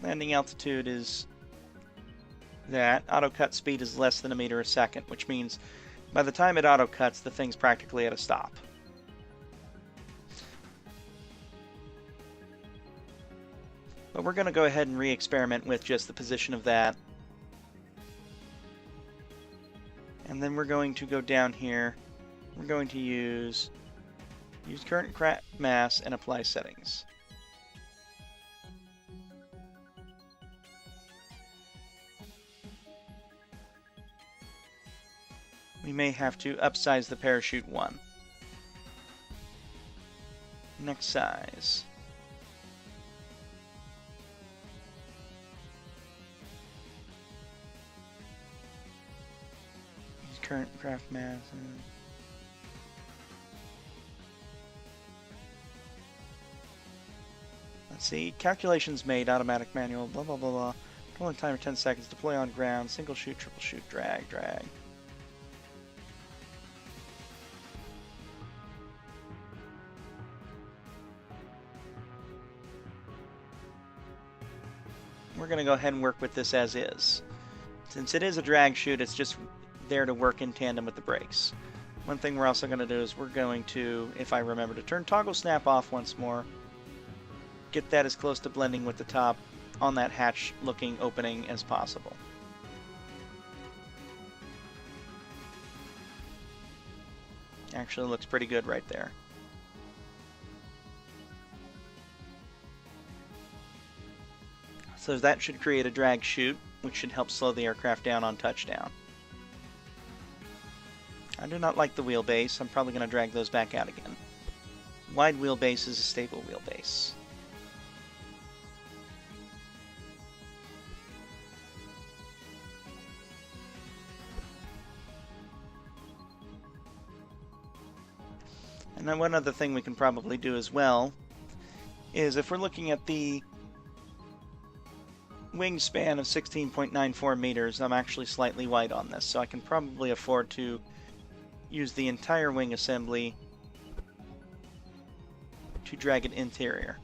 S1: Landing altitude is that. Auto cut speed is less than a meter a second, which means by the time it auto cuts, the thing's practically at a stop. But we're going to go ahead and re-experiment with just the position of that. And then we're going to go down here. We're going to use current mass and apply settings. We may have to upsize the parachute one. Next size. Current craft mass. Let's see. Calculations made. Automatic manual. Blah blah blah blah. Deployment timer 10 seconds. Deploy on ground. Single shoot. Triple shoot. Drag. Drag. We're going to go ahead and work with this as is. Since it is a drag chute, it's just there to work in tandem with the brakes. One thing we're also going to do is we're going to, if I remember, to turn toggle snap off once more. Get that as close to blending with the top on that hatch looking opening as possible. Actually looks pretty good right there. So that should create a drag chute, which should help slow the aircraft down on touchdown. I do not like the wheelbase. I'm probably going to drag those back out again. Wide wheelbase is a stable wheelbase. And then one other thing we can probably do as well is if we're looking at the wingspan of 16.94 meters, I'm actually slightly wide on this, so I can probably afford to use the entire wing assembly to drag it interior.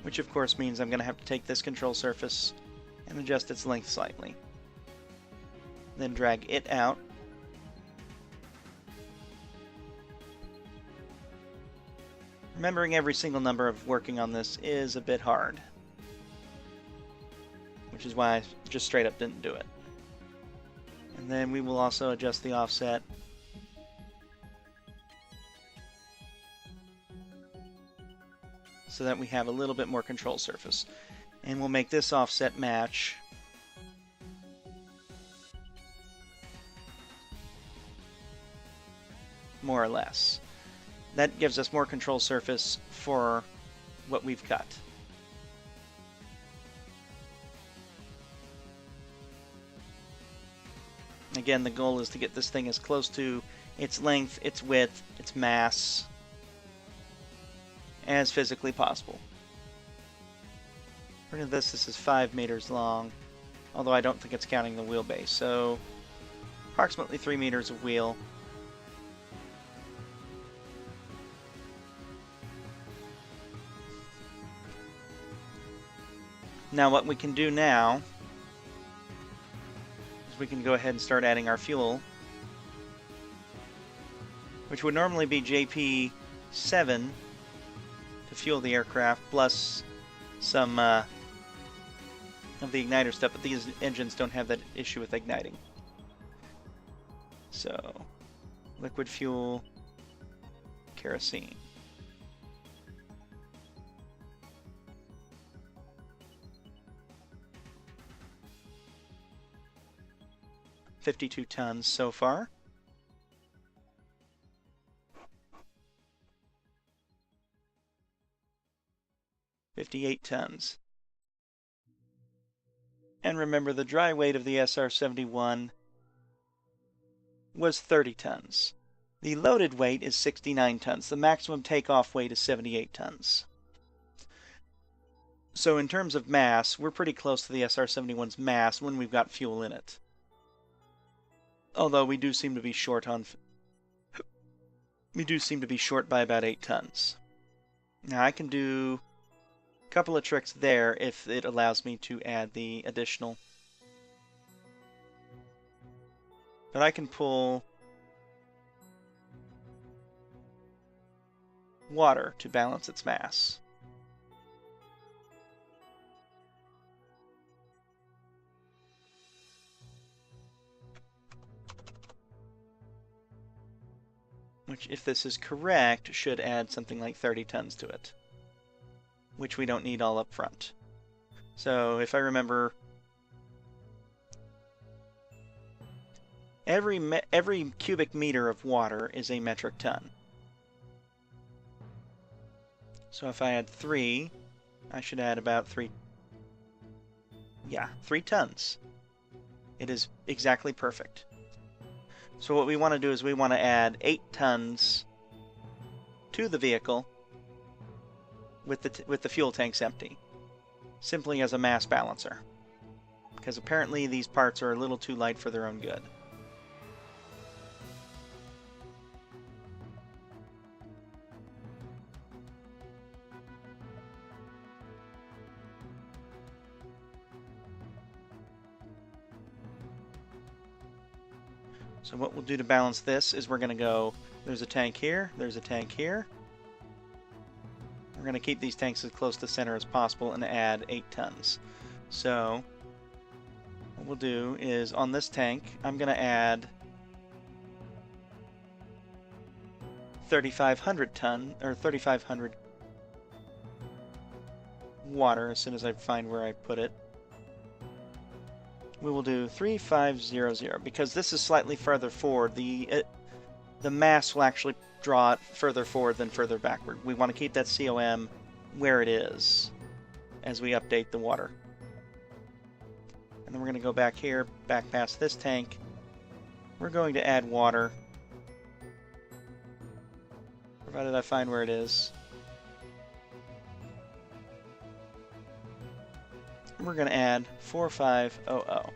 S1: Which of course means I'm going to have to take this control surface and adjust its length slightly. Then drag it out. Remembering every single number of working on this is a bit hard, which is why I just straight up didn't do it. And then we will also adjust the offset. So that we have a little bit more control surface. And we'll make this offset match more or less. That gives us more control surface for what we've cut. Again, the goal is to get this thing as close to its length, its width, its mass as physically possible. According to this is 5 meters long, although I don't think it's counting the wheelbase, so approximately 3 meters of wheel. Now what we can do now is we can go ahead and start adding our fuel, which would normally be JP7 to fuel the aircraft, plus some of the igniter stuff, but these engines don't have that issue with igniting. So, liquid fuel, kerosene. $52 tons so far. $58 tons. And remember, the dry weight of the SR-71 was 30 tons. The loaded weight is 69 tons. The maximum takeoff weight is 78 tons. So in terms of mass, we're pretty close to the SR-71's mass when we've got fuel in it. Although we do seem to be short on... We do seem to be short by about 8 tons. Now I can do a couple of tricks there if it allows me to add the additional. But I can pull water to balance its mass. Which, if this is correct, should add something like 30 tons to it, which we don't need all up front. So if I remember, every cubic meter of water is a metric ton. So if I add 3, I should add about 3 tons. It is exactly perfect. So what we want to do is we want to add 8 tons to the vehicle with the fuel tanks empty, simply as a mass balancer, because apparently these parts are a little too light for their own good. So what we'll do to balance this is we're going to go, there's a tank here, there's a tank here, We're going to keep these tanks as close to the center as possible and add 8 tons. So what we'll do is on this tank, I'm going to add 3,500 ton, or 3,500 water as soon as I find where I put it. We will do 3,500 because this is slightly further forward. The mass will actually draw it further forward than further backward. We want to keep that COM where it is as we update the water. And then we're going to go back here, back past this tank. We're going to add water, provided I find where it is. We're going to add 4,500.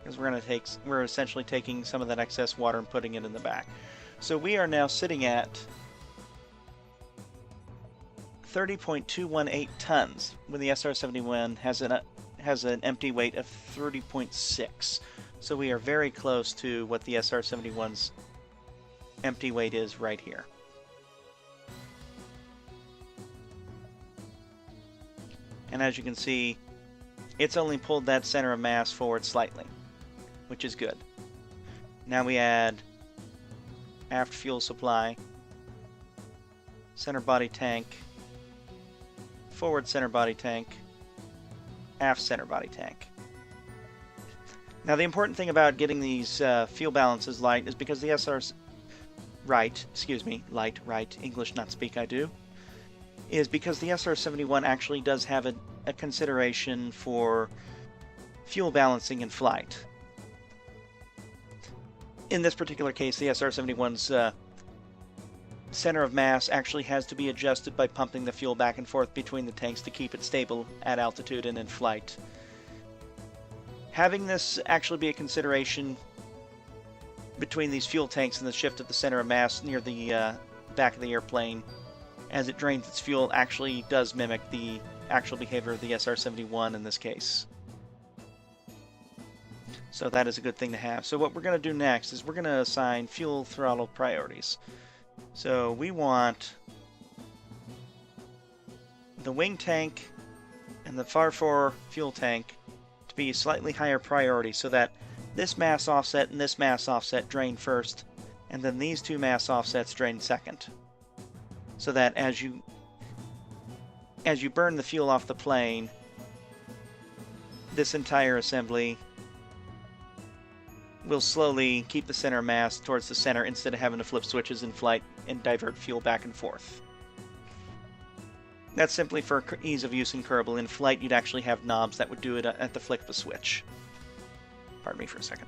S1: Because we're essentially taking some of that excess water and putting it in the back. So we are now sitting at 30.218 tons, when the SR-71 has an empty weight of 30.6. So we are very close to what the SR-71's empty weight is right here. And as you can see, it's only pulled that center of mass forward slightly, which is good. Now we add aft fuel supply, center body tank, forward center body tank, aft center body tank. Now the important thing about getting these fuel balances light is because the SR's right, English not speak I do, is because the SR-71 actually does have a consideration for fuel balancing in flight. In this particular case, the SR-71's center of mass actually has to be adjusted by pumping the fuel back and forth between the tanks to keep it stable at altitude and in flight. Having this actually be a consideration between these fuel tanks and the shift of the center of mass near the back of the airplane as it drains its fuel actually does mimic the actual behavior of the SR-71 in this case. So that is a good thing to have. So what we're going to do next is we're going to assign fuel throttle priorities. So we want the wing tank and the far 4 fuel tank to be slightly higher priority so that this mass offset and this mass offset drain first, and then these two mass offsets drain second. So that as you burn the fuel off the plane, this entire assembly will slowly keep the center mass towards the center instead of having to flip switches in flight and divert fuel back and forth. That's simply for ease of use in Kerbal. In flight, you'd actually have knobs that would do it at the flick of a switch. Pardon me for a second.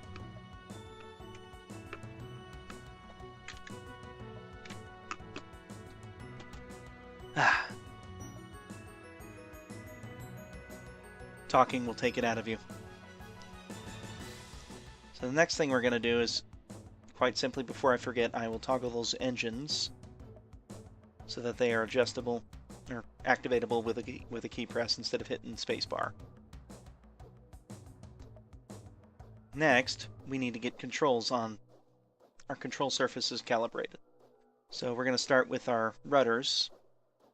S1: Talking will take it out of you. So the next thing we're going to do is, quite simply, before I forget, I will toggle those engines so that they are adjustable or activatable with a key press instead of hitting spacebar. Next, we need to get controls on our control surfaces calibrated. So we're going to start with our rudders.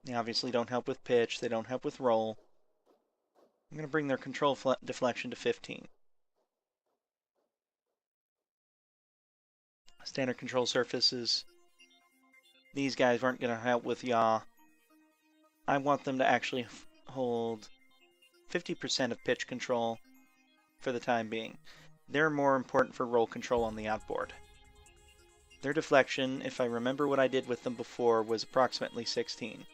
S1: They obviously don't help with pitch, they don't help with roll. I'm going to bring their control deflection to 15. Standard control surfaces. These guys aren't going to help with yaw. I want them to actually hold 50% of pitch control for the time being. They're more important for roll control on the outboard. Their deflection, if I remember what I did with them before, was approximately 16.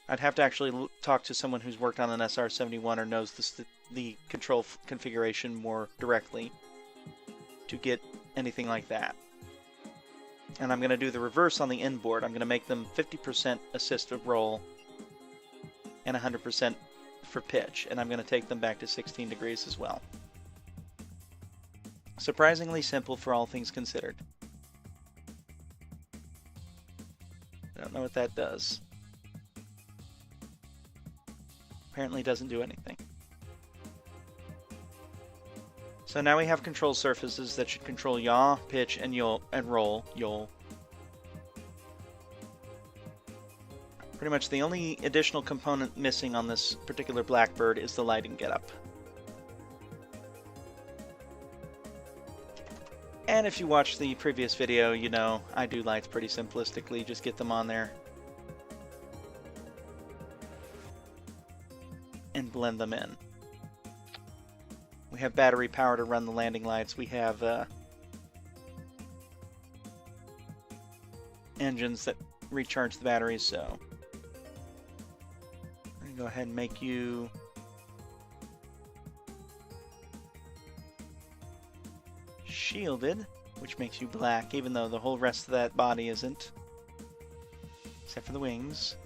S1: I'd have to actually talk to someone who's worked on an SR-71 or knows the control configuration more directly to get anything like that. And I'm going to do the reverse on the inboard. I'm going to make them 50% assisted roll and 100% for pitch, and I'm going to take them back to 16 degrees as well. Surprisingly simple for all things considered. I don't know what that does. Apparently doesn't do anything. So now we have control surfaces that should control yaw, pitch, and roll. Pretty much the only additional component missing on this particular Blackbird is the lighting getup. And if you watched the previous video, you know I do lights pretty simplistically, just get them on there and blend them in. We have battery power to run the landing lights. We have engines that recharge the batteries, so I'm going to go ahead and make you shielded, which makes you black, even though the whole rest of that body isn't, except for the wings.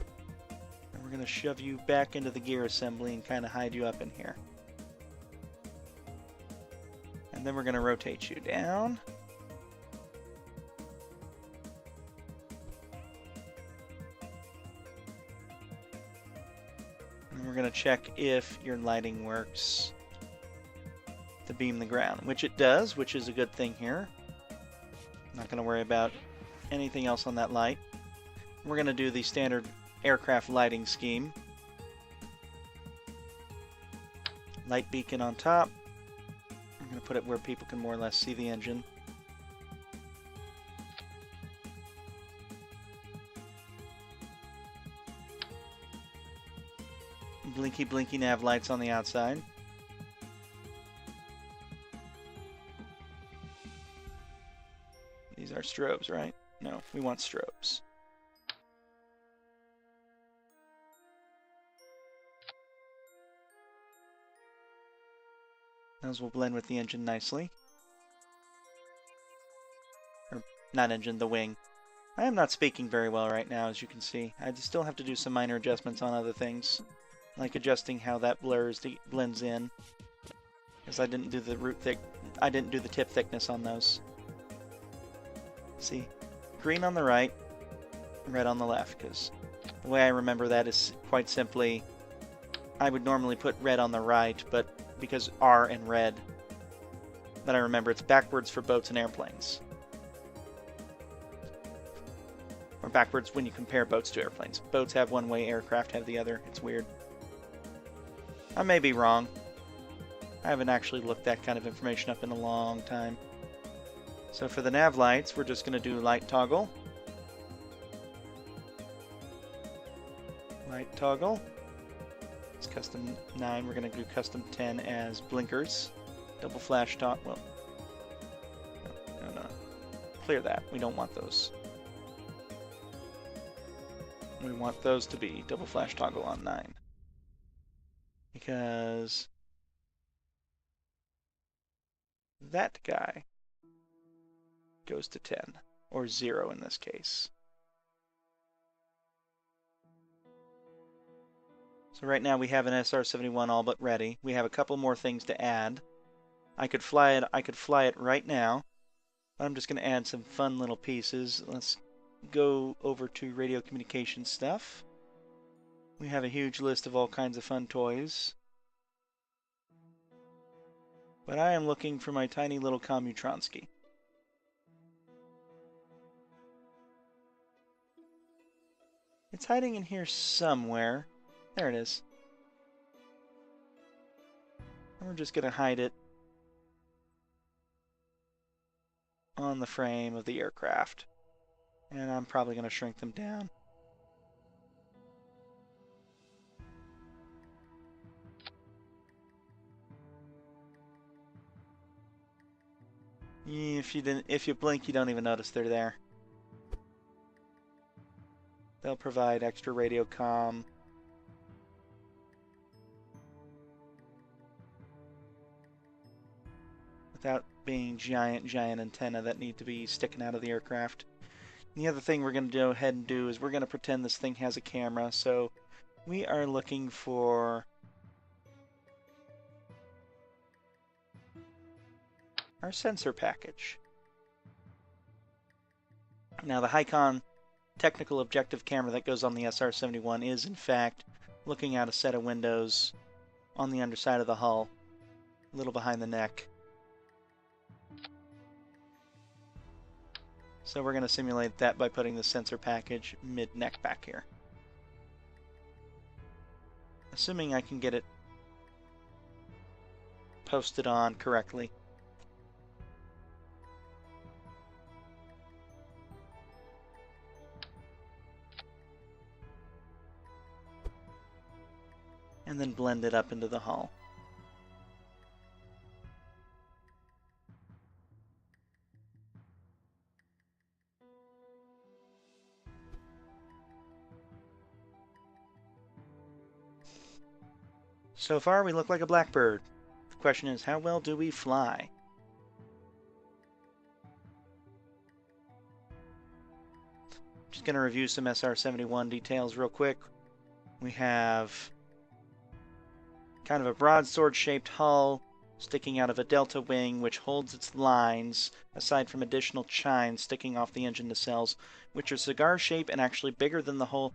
S1: And we're going to shove you back into the gear assembly and kind of hide you up in here. And then we're going to rotate you down. And we're going to check if your lighting works to beam the ground, which it does, which is a good thing here. I'm not going to worry about anything else on that light. We're going to do the standard aircraft lighting scheme. Light beacon on top. I'm going to put it where people can more or less see the engine. Blinky blinky nav lights on the outside. These are strobes, right? No, we want strobes. Those will blend with the engine nicely. Or, not engine, the wing. I am not speaking very well right now, as you can see. I still have to do some minor adjustments on other things, like adjusting how that blends in, because I didn't do the tip thickness on those. See, green on the right, red on the left, because the way I remember that is quite simply, I would normally put red on the right, but because R and red, then I remember it's backwards for boats and airplanes. Or backwards when you compare boats to airplanes. Boats have one way, aircraft have the other. It's weird. I may be wrong. I haven't actually looked that kind of information up in a long time. So for the nav lights, we're just going to do light toggle. Light toggle. It's custom 9. We're going to do custom 10 as blinkers. Double flash toggle. Well, no. Clear that. We don't want those. We want those to be double flash toggle on 9. Because that guy goes to 10, or 0 in this case. So right now we have an SR-71 all but ready. We have a couple more things to add. I could fly it right now, but I'm just going to add some fun little pieces. Let's go over to radio communication stuff. We have a huge list of all kinds of fun toys. But I am looking for my tiny little Commutronsky. It's hiding in here somewhere. There it is. And we're just going to hide it on the frame of the aircraft. And I'm probably going to shrink them down. If you blink, you don't even notice they're there. They'll provide extra radio comm. Without being giant antenna that need to be sticking out of the aircraft. And the other thing we're going to go ahead and do is we're going to pretend this thing has a camera. So we are looking for our sensor package. Now the Hicon technical objective camera that goes on the SR-71 is in fact looking out a set of windows on the underside of the hull, a little behind the neck. So we're going to simulate that by putting the sensor package mid-neck back here. assuming I can get it posted on correctly. And then blend it up into the hull. So far, we look like a Blackbird. The question is, how well do we fly? Just going to review some SR-71 details real quick. We have kind of a broadsword-shaped hull sticking out of a delta wing, which holds its lines, aside from additional chines sticking off the engine nacelles, which are cigar-shaped and actually bigger than the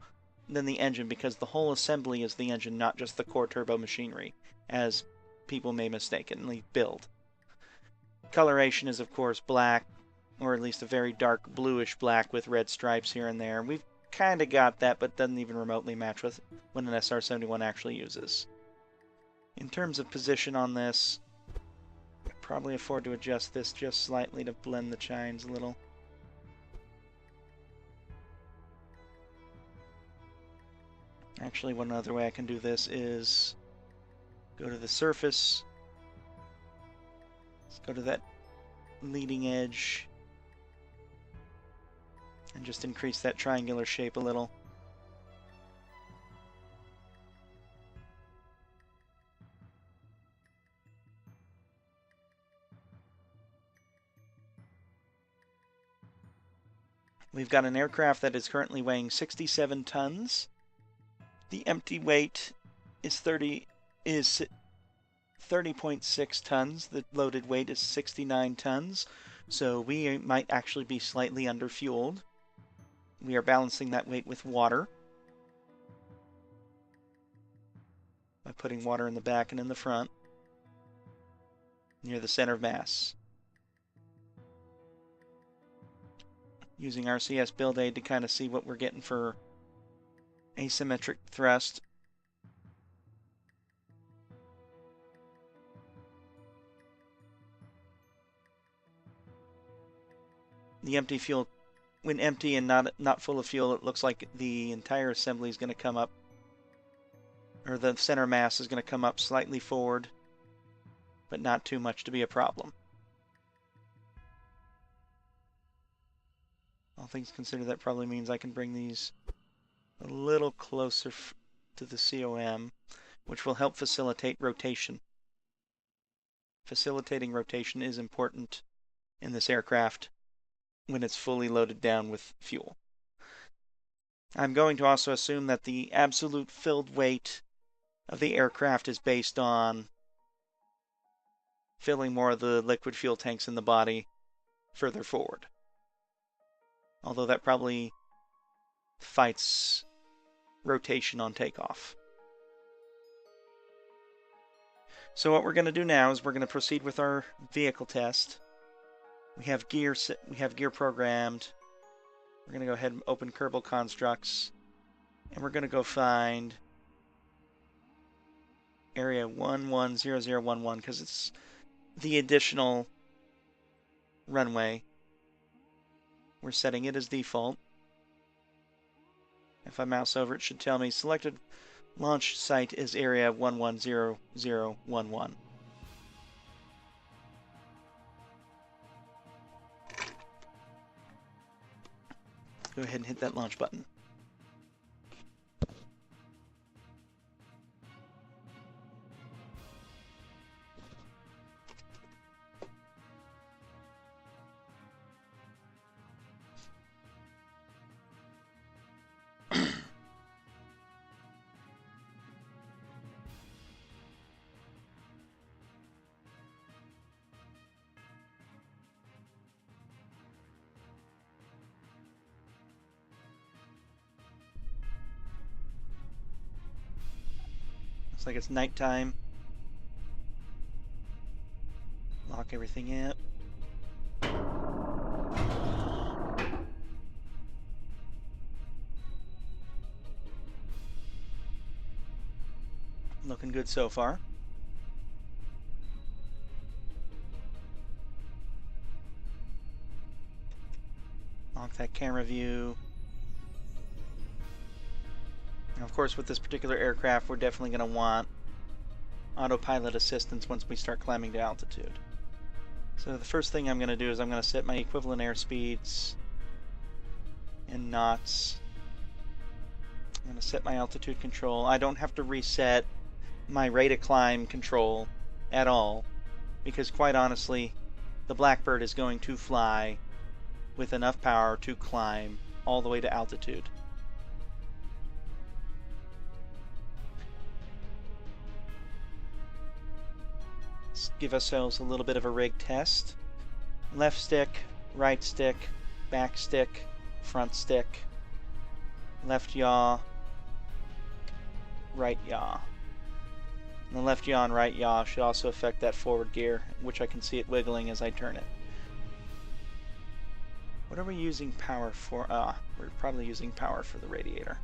S1: engine, because the whole assembly is the engine, not just the core turbo machinery, as people may mistakenly build. Coloration is, of course, black, or at least a very dark bluish black with red stripes here and there. We've kind of got that, but doesn't even remotely match with what an SR-71 actually uses. In terms of position on this, I could probably afford to adjust this just slightly to blend the chines a little. Actually, one other way I can do this is go to the surface. Let's go to that leading edge and just increase that triangular shape a little. We've got an aircraft that is currently weighing 67 tons. The empty weight is 30.6 tons. The loaded weight is 69 tons. So we might actually be slightly underfueled. We are balancing that weight with water by putting water in the back and in the front near the center of mass. Using RCS build aid to kind of see what we're getting for asymmetric thrust. The empty fuel, when empty and not full of fuel, it looks like the entire assembly is going to come up, or the center mass is going to come up slightly forward, but not too much to be a problem. All things considered, that probably means I can bring these a little closer to the COM, which will help facilitate rotation. Facilitating rotation is important in this aircraft when it's fully loaded down with fuel. I'm going to also assume that the absolute filled weight of the aircraft is based on filling more of the liquid fuel tanks in the body further forward. Although that probably fights rotation on takeoff. So what we're going to do now is we're going to proceed with our vehicle test. We have gear programmed. We're going to go ahead and open Kerbal constructs, and we're going to go find area 110011 because it's the additional runway. We're setting it as default. If I mouse over, it should tell me selected launch site is area 110011. Go ahead and hit that launch button. Looks like it's nighttime. Lock everything up. Looking good so far. Lock that camera view. Now, of course, with this particular aircraft, we're definitely going to want autopilot assistance once we start climbing to altitude. So the first thing I'm going to do is I'm going to set my equivalent airspeeds in knots. I'm going to set my altitude control. I don't have to reset my rate of climb control at all, because quite honestly, the Blackbird is going to fly with enough power to climb all the way to altitude. Let's give ourselves a little bit of a rig test. Left stick, right stick, back stick, front stick, left yaw, right yaw. And the left yaw and right yaw should also affect that forward gear, which I can see it wiggling as I turn it. What are we using power for? We're probably using power for the radiator.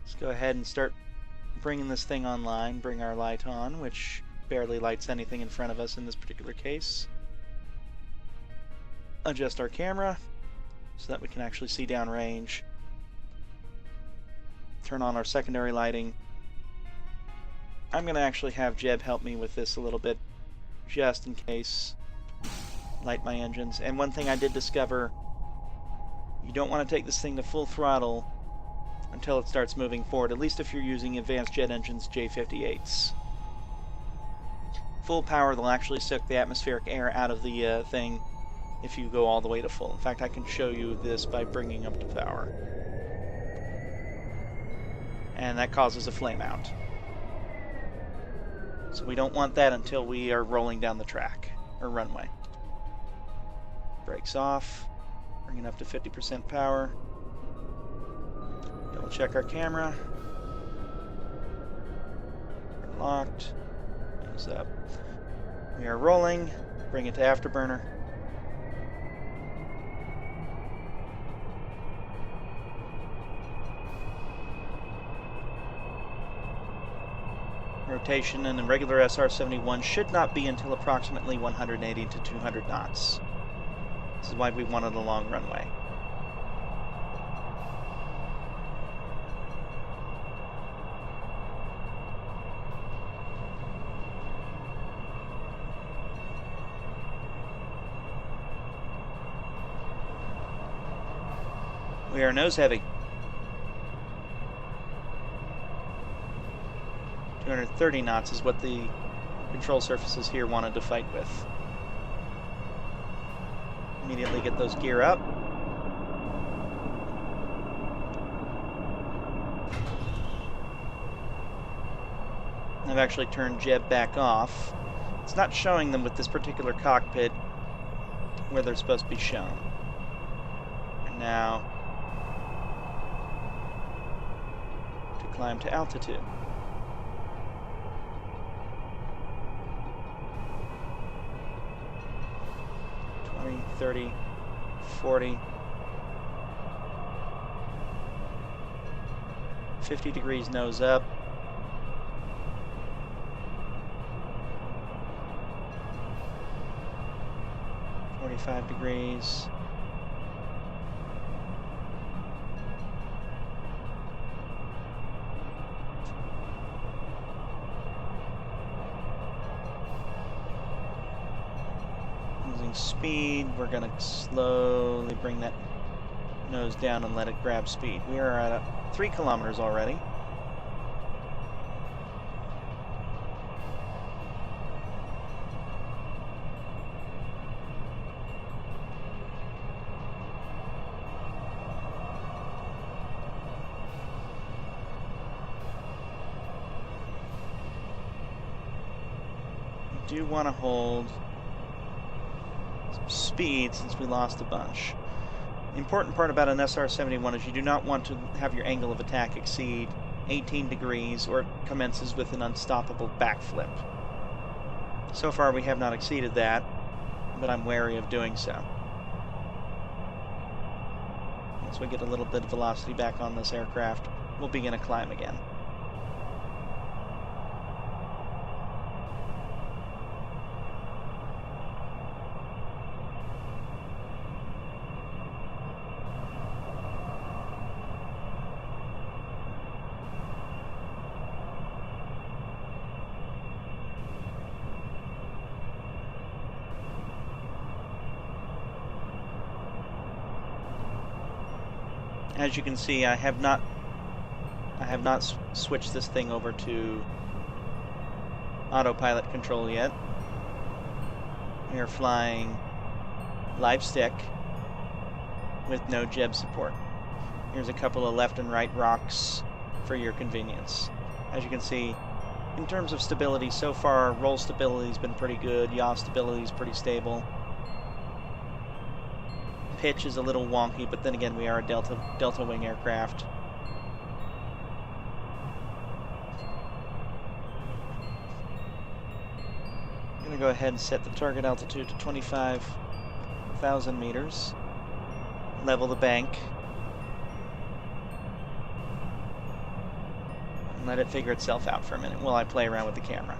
S1: Let's go ahead and start bringing this thing online, bring our light on, which barely lights anything in front of us in this particular case. Adjust our camera so that we can actually see downrange. Turn on our secondary lighting. I'm going to actually have Jeb help me with this a little bit, just in case. Light my engines. And one thing I did discover, you don't want to take this thing to full throttle until it starts moving forward, at least if you're using advanced jet engines J58s. Full power, they'll actually suck the atmospheric air out of the thing if you go all the way to full. In fact, I can show you this by bringing up to power. And that causes a flame out. So we don't want that until we are rolling down the track, or runway. Brakes off, bring it up to 50% power. Double check our camera. We're locked. Nose up. We are rolling. Bring it to afterburner. Rotation in a regular SR-71 should not be until approximately 180 to 200 knots. This is why we wanted a long runway. We are nose heavy. 230 knots is what the control surfaces here wanted to fight with. Immediately get those gear up. I've actually turned Jeb back off. It's not showing them with this particular cockpit where they're supposed to be shown. And now to climb to altitude. 30, 40, 50 degrees nose up. .45 degrees. Speed, we're going to slowly bring that nose down and let it grab speed. We are at 3 kilometers already. We do want to hold speed since we lost a bunch. The important part about an SR-71 is you do not want to have your angle of attack exceed 18 degrees or it commences with an unstoppable backflip. So far we have not exceeded that, but I'm wary of doing so. Once we get a little bit of velocity back on this aircraft, we'll begin a climb again. As you can see, I have not switched this thing over to autopilot control yet. We are flying live stick with no jib support. Here's a couple of left and right rocks for your convenience. As you can see, in terms of stability, so far roll stability has been pretty good, yaw stability is pretty stable. Pitch is a little wonky, but then again, we are a delta wing aircraft. I'm going to go ahead and set the target altitude to 25,000 meters. Level the bank. And let it figure itself out for a minute while I play around with the camera.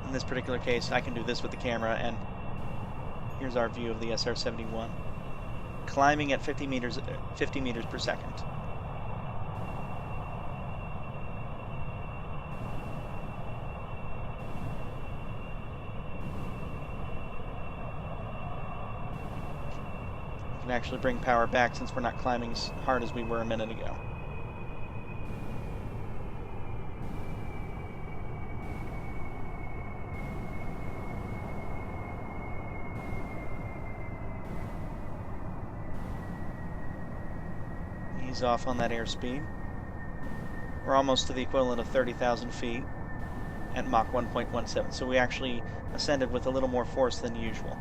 S1: In this particular case, I can do this with the camera, and here's our view of the SR-71. Climbing at 50 meters per second. We can actually bring power back since we're not climbing as hard as we were a minute ago. Ease off on that airspeed. We're almost to the equivalent of 30,000 feet at Mach 1.17, so we actually ascended with a little more force than usual.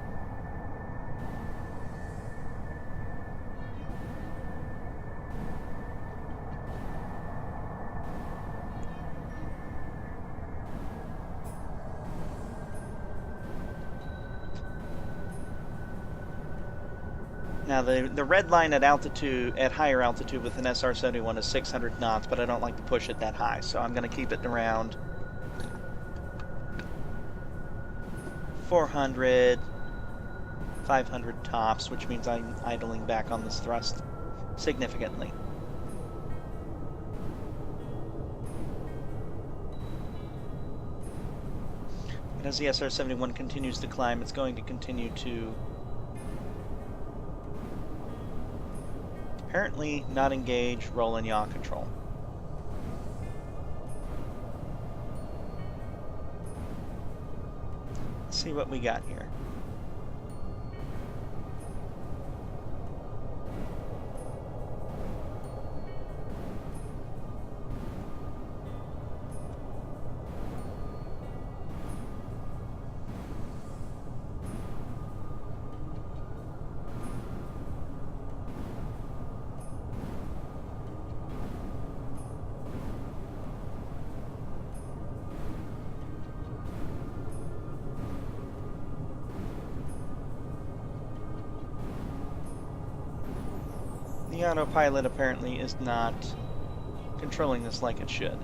S1: Now the red line at altitude, at higher altitude with an SR-71 is 600 knots, but I don't like to push it that high, so I'm going to keep it around 400, 500 tops, which means I'm idling back on this thrust significantly. And as the SR-71 continues to climb, it's going to continue to apparently not engage roll and yaw control. Let's see what we got here. The autopilot apparently is not controlling this like it should.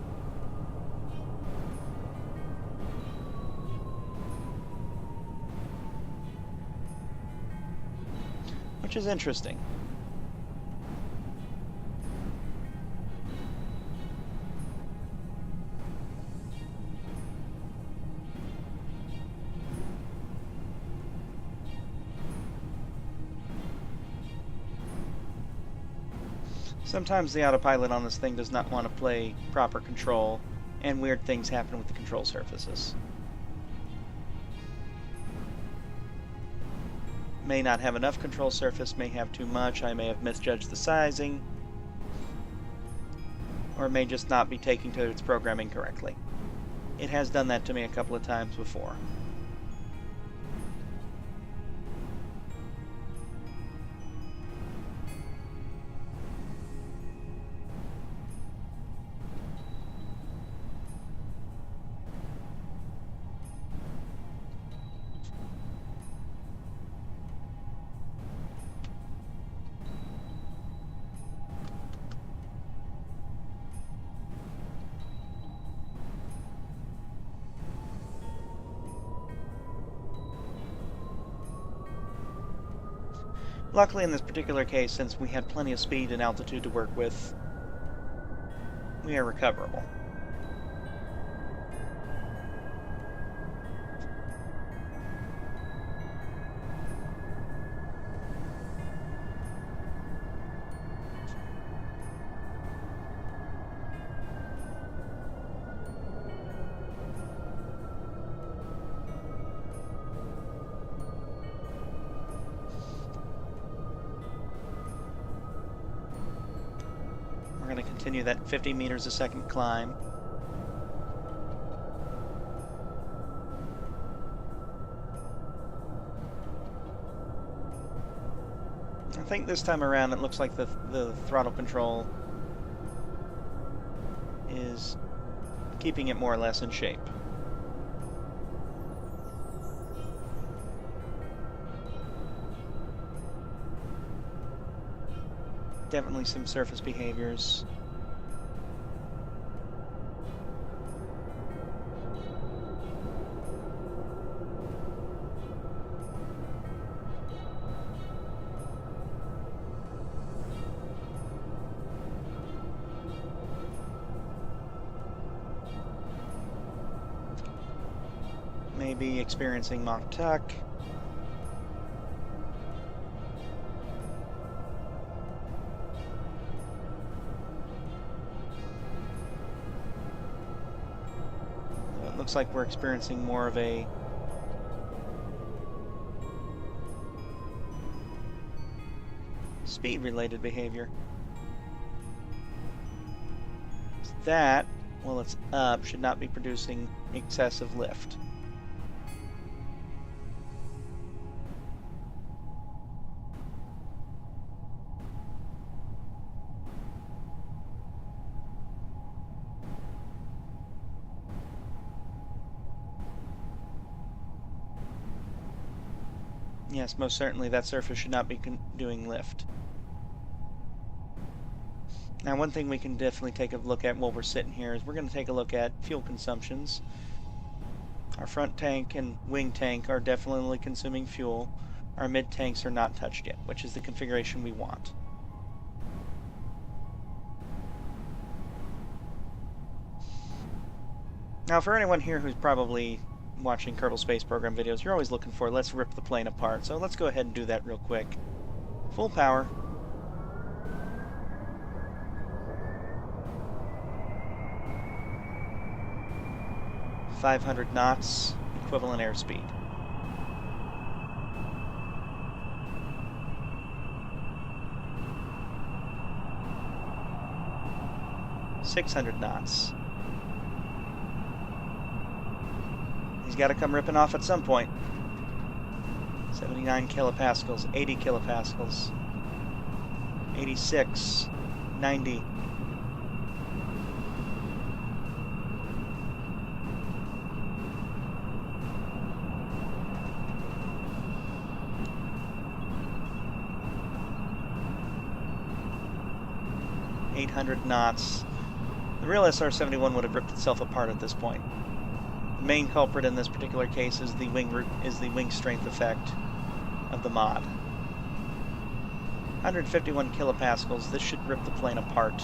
S1: Which is interesting. Sometimes the autopilot on this thing does not want to play proper control, and weird things happen with the control surfaces. May not have enough control surface, may have too much, I may have misjudged the sizing, or it may just not be taking to its programming correctly. It has done that to me a couple of times before. Luckily, in this particular case, since we had plenty of speed and altitude to work with, we are recoverable. We're going to continue that 50 meters a second climb. I think this time around it looks like the throttle control is keeping it more or less in shape. Definitely some surface behaviors. Maybe experiencing Mach tuck. It looks like we're experiencing more of a speed-related behavior. That, while it's up, should not be producing excessive lift. Yes, most certainly that surface should not be doing lift. Now, one thing we can definitely take a look at while we're sitting here is we're going to take a look at fuel consumptions. Our front tank and wing tank are definitely consuming fuel. Our mid tanks are not touched yet, which is the configuration we want. Now, for anyone here who's probably watching Kerbal Space Program videos, you're always looking for, let's rip the plane apart. So let's go ahead and do that real quick. Full power. .500 knots, equivalent airspeed. .600 knots. He's got to come ripping off at some point. 79 kilopascals, 80 kilopascals, 86, 90. .800 knots. The real SR-71 would have ripped itself apart at this point. The main culprit in this particular case is the wing strength effect of the mod. 151 kilopascals. This should rip the plane apart.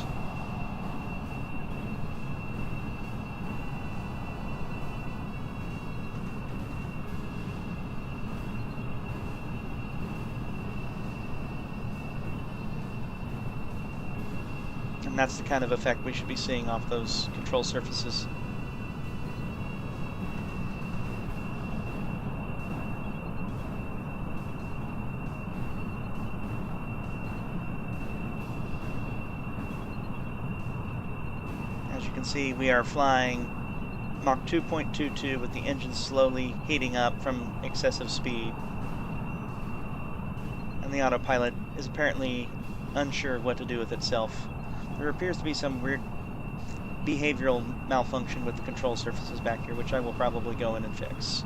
S1: And that's the kind of effect we should be seeing off those control surfaces. As you can see, we are flying Mach 2.22 with the engine slowly heating up from excessive speed. And the autopilot is apparently unsure what to do with itself. There appears to be some weird behavioral malfunction with the control surfaces back here, which I will probably go in and fix.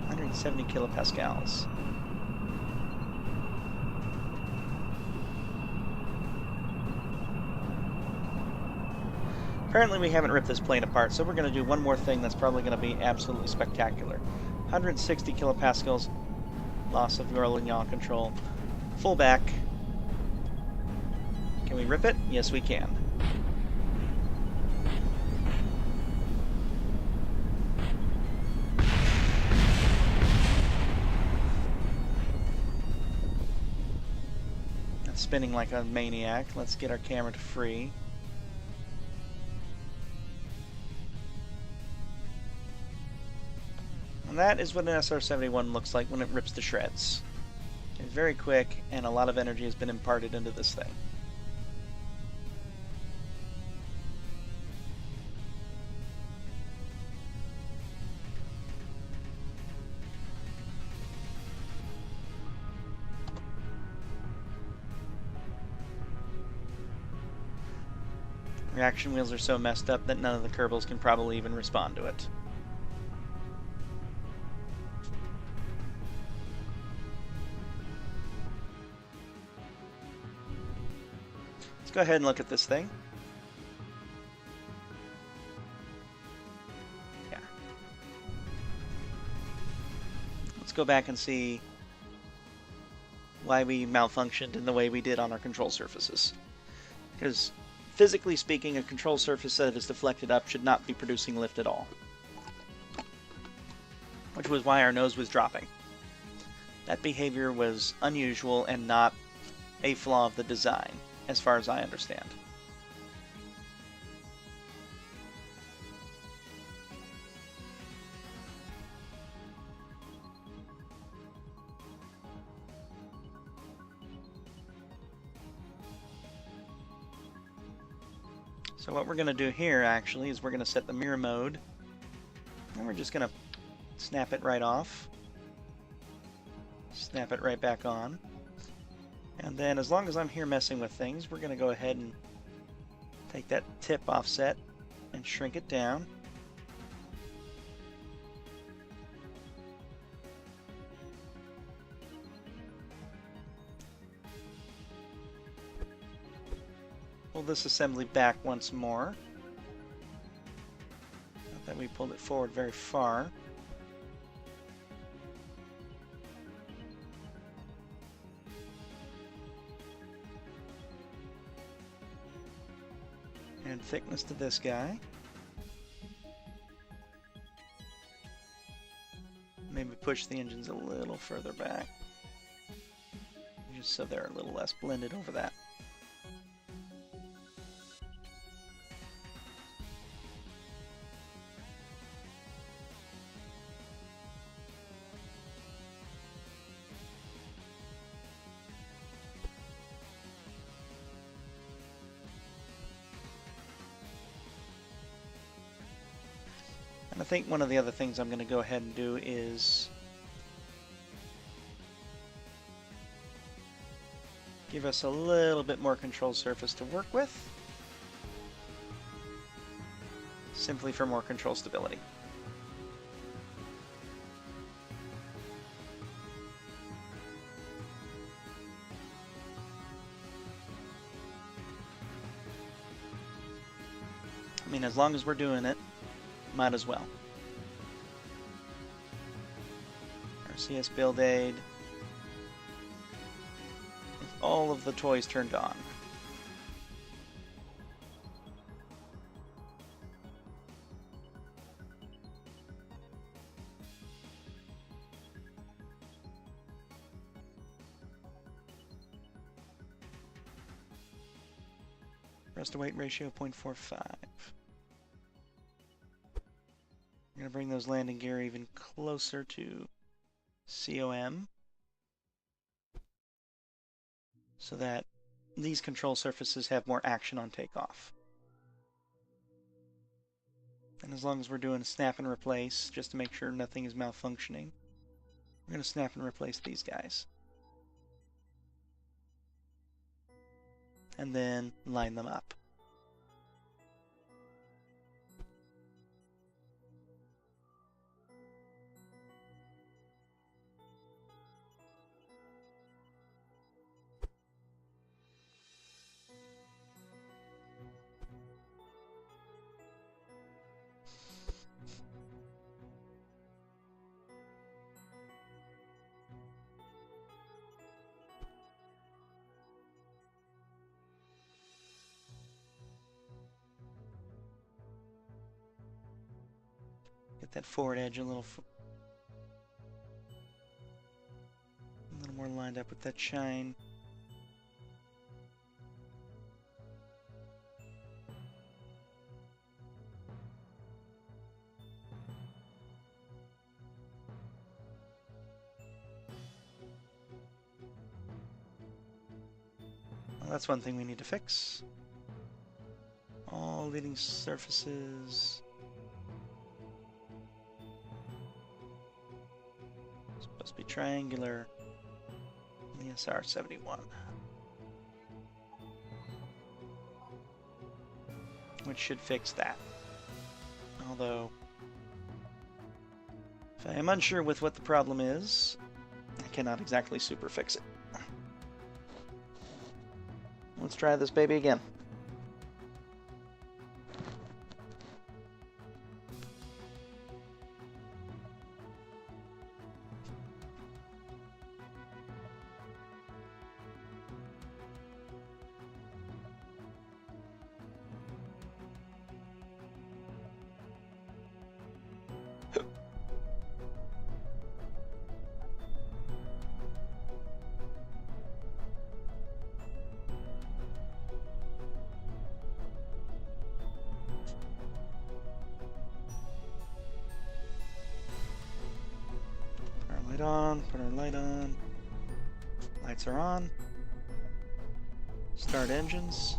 S1: .170 kilopascals. Apparently we haven't ripped this plane apart, so we're going to do one more thing that's probably going to be absolutely spectacular. 160 kilopascals, loss of roll and yaw control. Full back. Can we rip it? Yes, we can. That's spinning like a maniac. Let's get our camera to free. And that is what an SR-71 looks like when it rips to shreds. It's very quick, and a lot of energy has been imparted into this thing. Reaction wheels are so messed up that none of the Kerbals can probably even respond to it. Let's go ahead and look at this thing. Yeah. Let's go back and see why we malfunctioned in the way we did on our control surfaces. Because physically speaking, a control surface that is deflected up should not be producing lift at all. Which was why our nose was dropping. That behavior was unusual and not a flaw of the design, as far as I understand. So what we're going to do here, actually, is we're going to set the mirror mode. And we're just going to snap it right off. Snap it right back on. And then, as long as I'm here messing with things, we're going to go ahead and take that tip offset and shrink it down. Pull this assembly back once more. Not that we pulled it forward very far. And thickness to this guy. Maybe push the engines a little further back, just so they're a little less blended over that. And I think one of the other things I'm going to go ahead and do is give us a little bit more control surface to work with, simply for more control stability. I mean, as long as we're doing it, might as well. RCS build aid. With all of the toys turned on. Rest to weight ratio 0.45. We're going to bring those landing gear even closer to COM so that these control surfaces have more action on takeoff. And as long as we're doing a snap and replace, just to make sure nothing is malfunctioning, we're going to snap and replace these guys. And then line them up. that forward edge a little more lined up with that shine. Well, that's one thing we need to fix. All leading surfaces. Supposed to be triangular. The SR-71. Which should fix that. Although, if I am unsure with what the problem is, I cannot exactly super fix it. Let's try this baby again. On, put our light on. Lights are on. Start engines.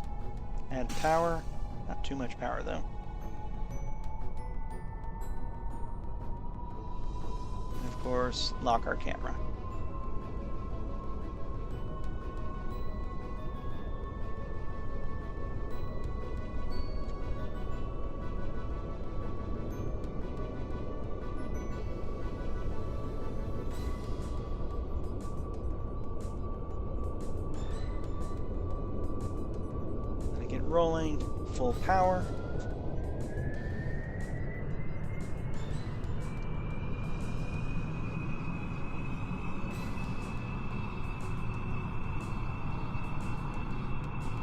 S1: Add power. Not too much power though. And of course, lock our camera. Rolling, full power.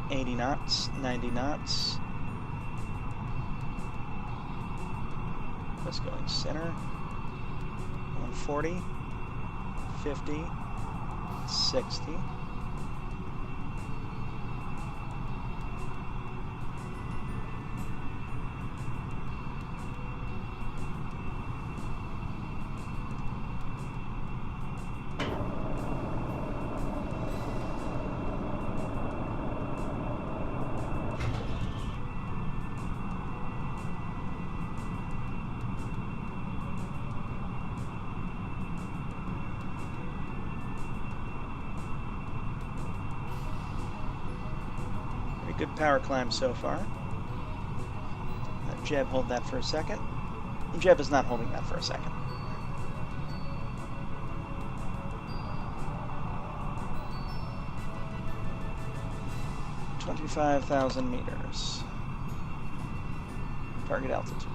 S1: $80 knots, 90 knots. That's going center. 140, 50, 60. Good power climb so far. Let Jeb hold that for a second. Jeb is not holding that for a second. $25,000 meters. Target altitude.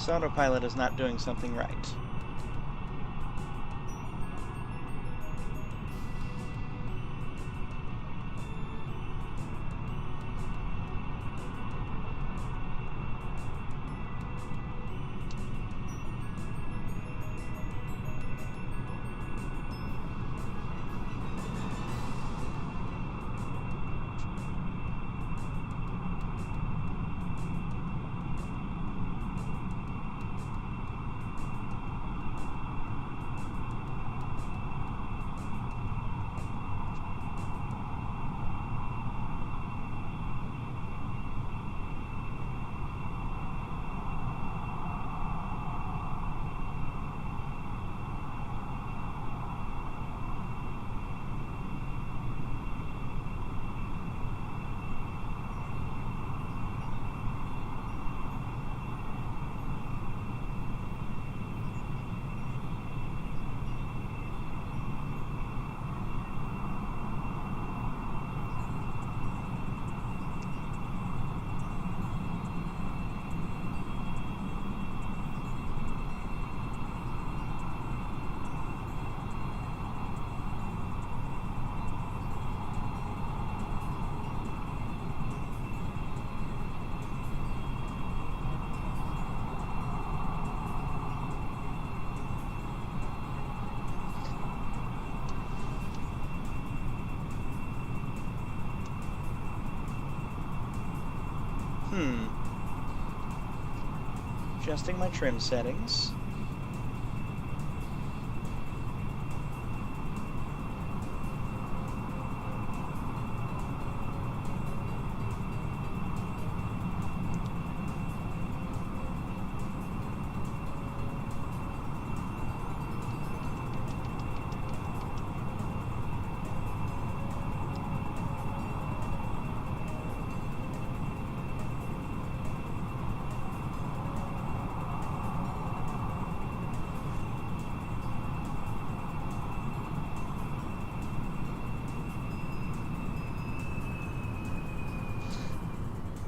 S1: This autopilot is not doing something right. Adjusting my trim settings.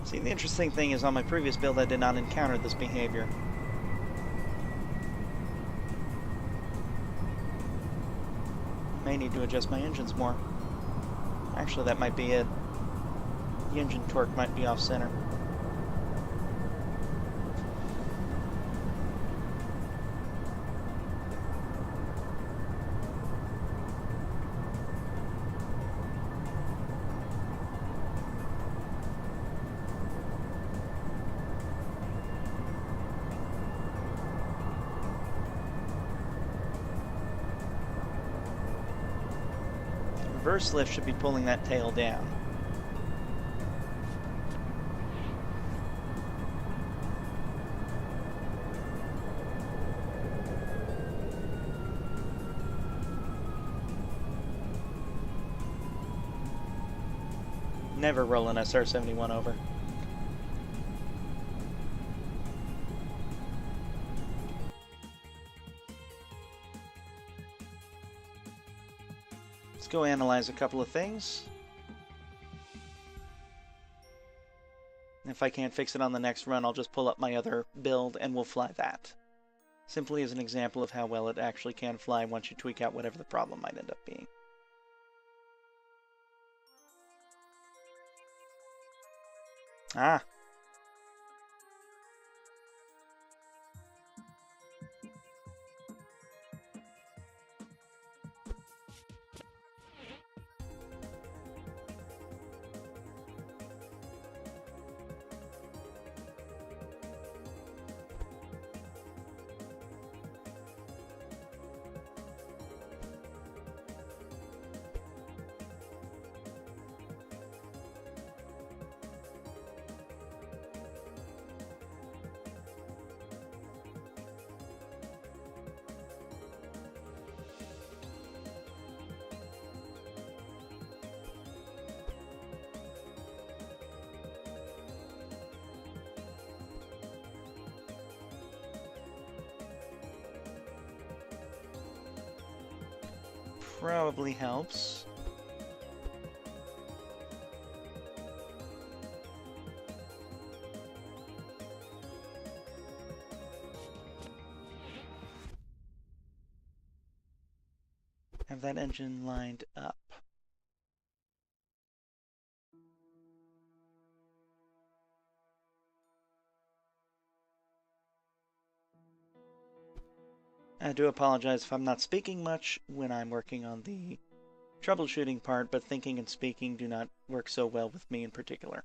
S1: See, the interesting thing is on my previous build I did not encounter this behavior. May need to adjust my engines more. Actually, that might be it. The engine torque might be off center. Reverse lift should be pulling that tail down. Never roll an SR-71 over. Let's go analyze a couple of things. If I can't fix it on the next run, I'll just pull up my other build and we'll fly that. Simply as an example of how well it actually can fly once you tweak out whatever the problem might end up being. Ah. Probably helps. Have that engine lined up. I do apologize if I'm not speaking much when I'm working on the troubleshooting part, but thinking and speaking do not work so well with me in particular.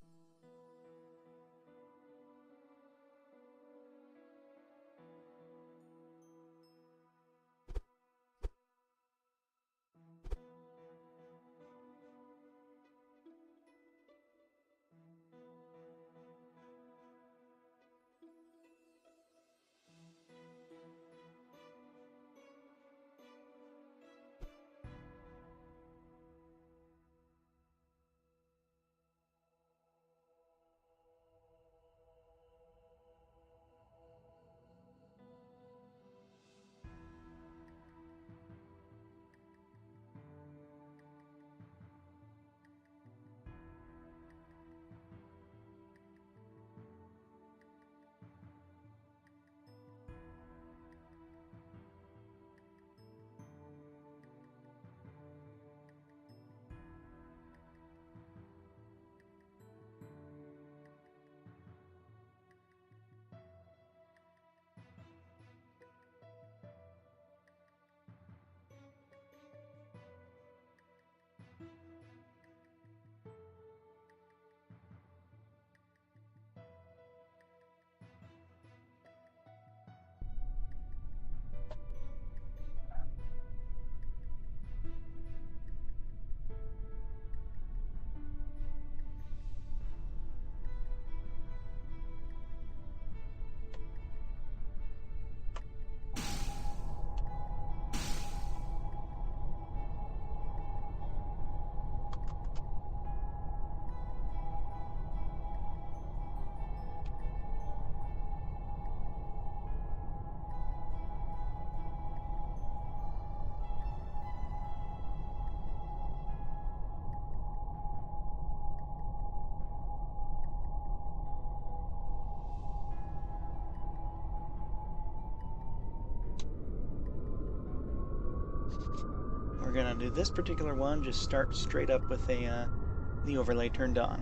S1: We're gonna do this particular one, just start straight up with the overlay turned on.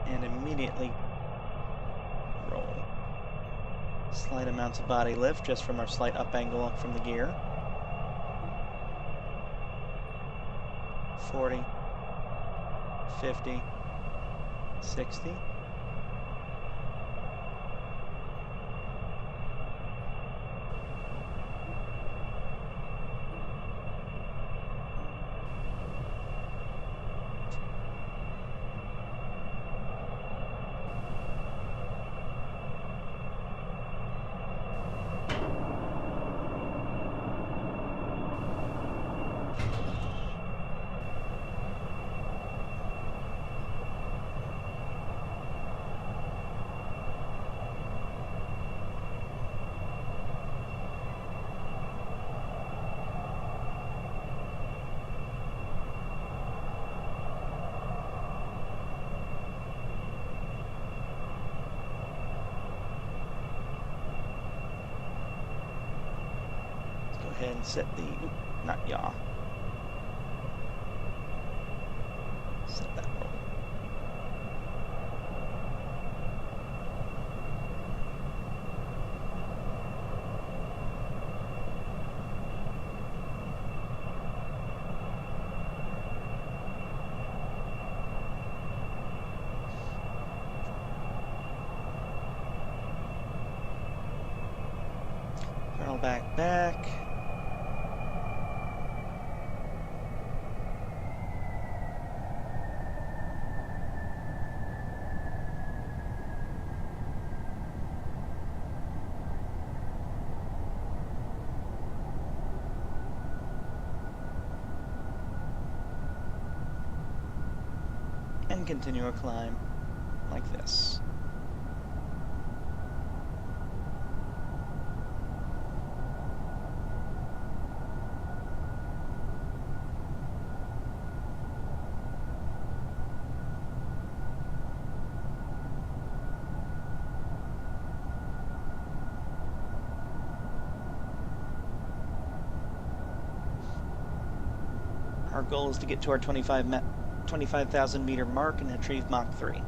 S1: And immediately roll. Slight amounts of body lift just from our slight up angle from the gear. 40, 50, 60. Go ahead and set the, not yaw. Set that roll. Throttle back. And continue a climb like this. Our goal is to get to our 25,000 meter mark and achieve Mach 3.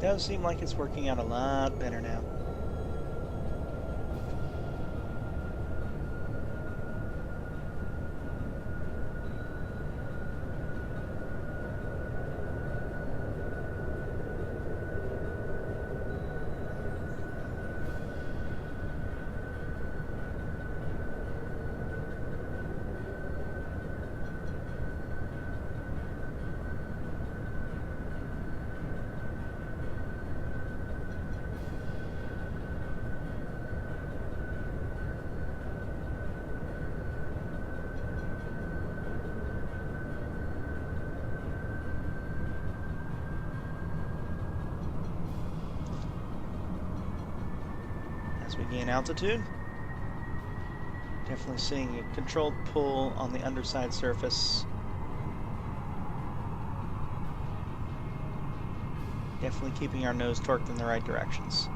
S1: Does seem like it's working out a lot better now. As we gain altitude, definitely seeing a controlled pull on the underside surface. Definitely keeping our nose torqued in the right directions.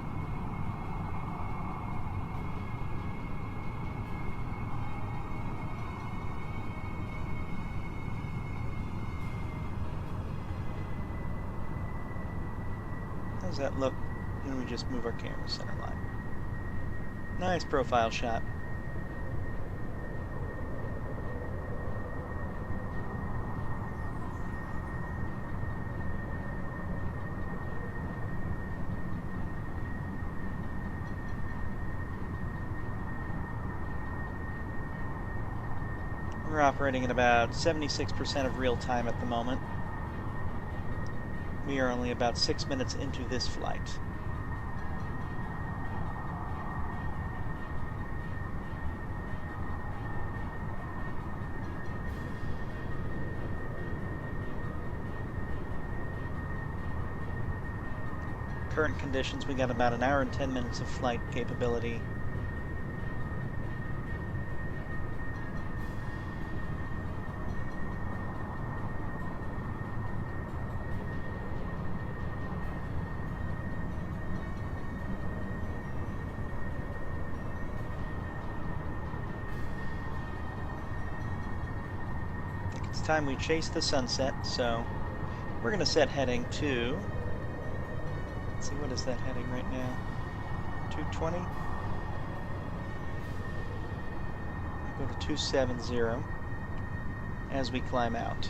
S1: How does that look when we just move our camera center line? Nice profile shot. We're operating at about 76% of real time at the moment. We are only about 6 minutes into this flight. Current conditions, we got about an hour and 10 minutes of flight capability. I think it's time we chase the sunset, so we're going to set heading to... Let's see, what is that heading right now? 220? Go to 270 as we climb out.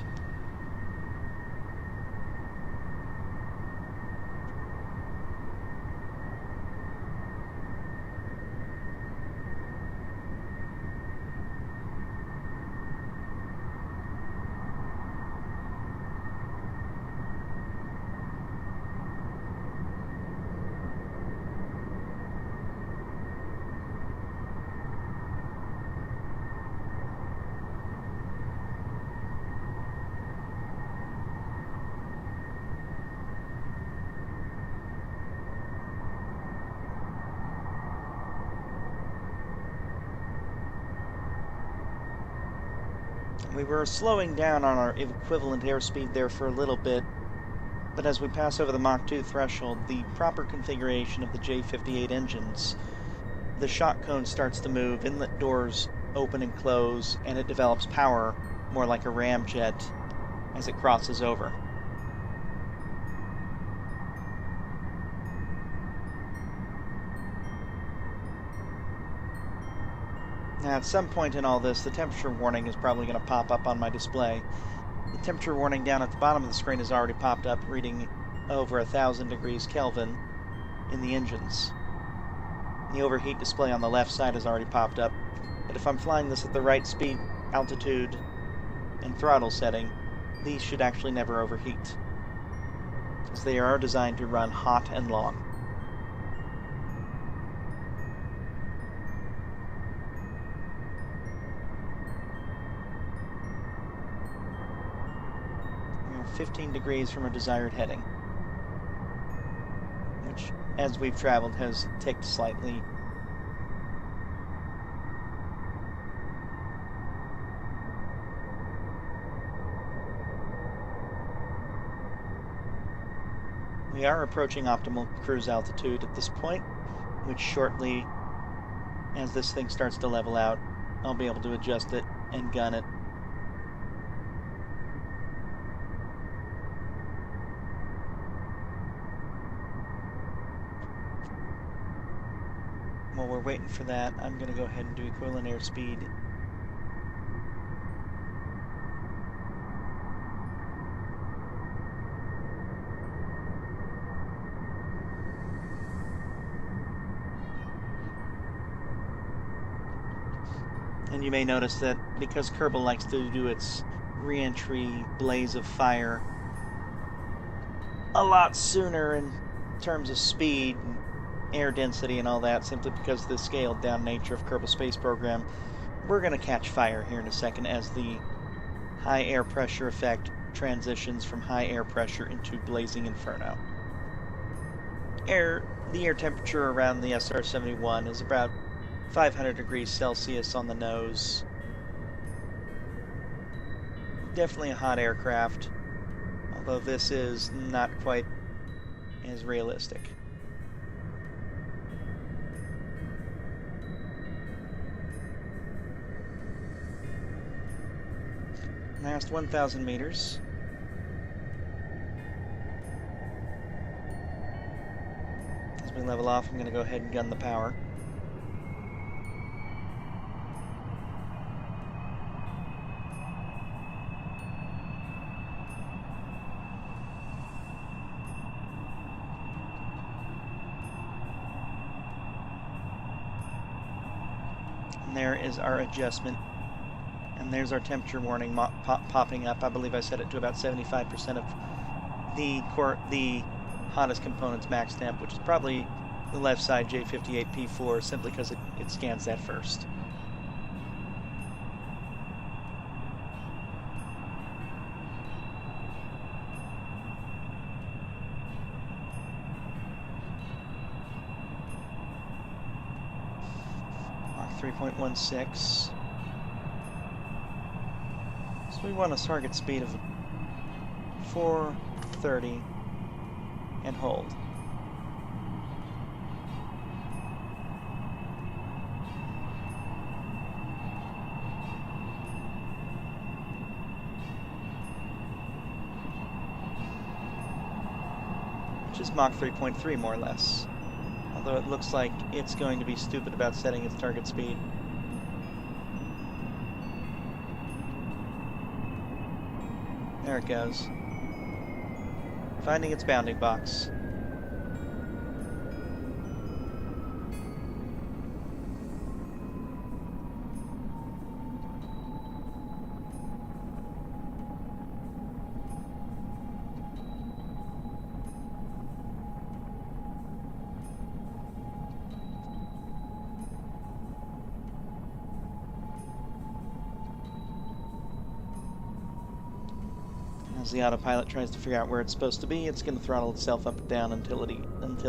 S1: We were slowing down on our equivalent airspeed there for a little bit, but as we pass over the Mach 2 threshold, the proper configuration of the J58 engines, the shot cone starts to move, inlet doors open and close, and it develops power more like a ramjet as it crosses over. Now, at some point in all this, the temperature warning is probably going to pop up on my display. The temperature warning down at the bottom of the screen has already popped up, reading over 1,000 degrees Kelvin in the engines. The overheat display on the left side has already popped up, but if I'm flying this at the right speed, altitude, and throttle setting, these should actually never overheat, as they are designed to run hot and long. We are 15 degrees from a desired heading, which, as we've traveled, has ticked slightly. We are approaching optimal cruise altitude at this point, which shortly, as this thing starts to level out, I'll be able to adjust it and gun it. While we're waiting for that, I'm going to go ahead and do equivalent airspeed. And you may notice that because Kerbal likes to do its re-entry blaze of fire a lot sooner in terms of speed and air density and all that, simply because of the scaled down nature of Kerbal Space Program, we're going to catch fire here in a second as the high air pressure effect transitions from high air pressure into blazing inferno. The air temperature around the SR-71 is about 500 degrees Celsius on the nose. Definitely a hot aircraft, although this is not quite as realistic. Last 1,000 meters. As we level off, I'm going to go ahead and gun the power. And there is our adjustment. And there's our temperature warning popping up. I believe I set it to about 75% of the hottest component's max temp, which is probably the left side J58P4, simply because it scans that first. Mach 3.16. So we want a target speed of 430 and hold. Which is Mach 3.3 more or less. Although it looks like it's going to be stupid about setting its target speed. There it goes. Finding its bounding box. As the autopilot tries to figure out where it's supposed to be, it's going to throttle itself up and down until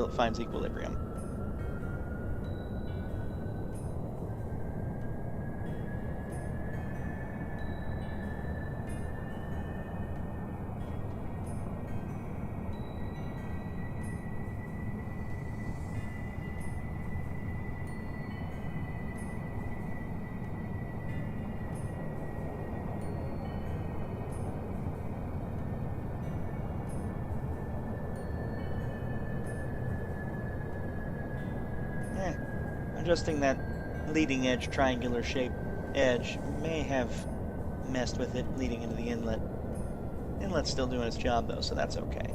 S1: it finds equilibrium. Adjusting that leading edge triangular shape edge may have messed with it leading into the inlet. Inlet's still doing its job though, so that's okay.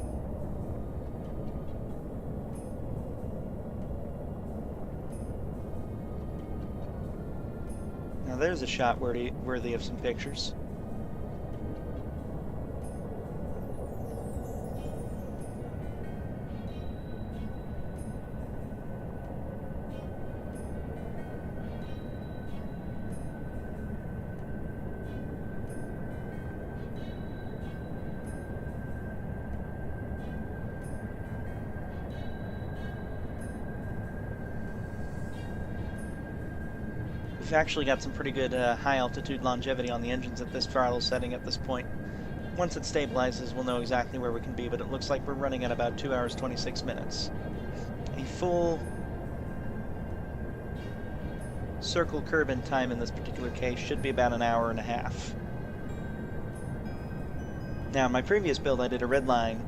S1: Now there's a shot worthy of some pictures. We've actually got some pretty good high altitude longevity on the engines at this throttle setting at this point. Once it stabilizes, we'll know exactly where we can be, but it looks like we're running at about 2 hours 26 minutes. A full circle curve-in time in this particular case should be about an hour and a half. Now, in my previous build, I did a red line,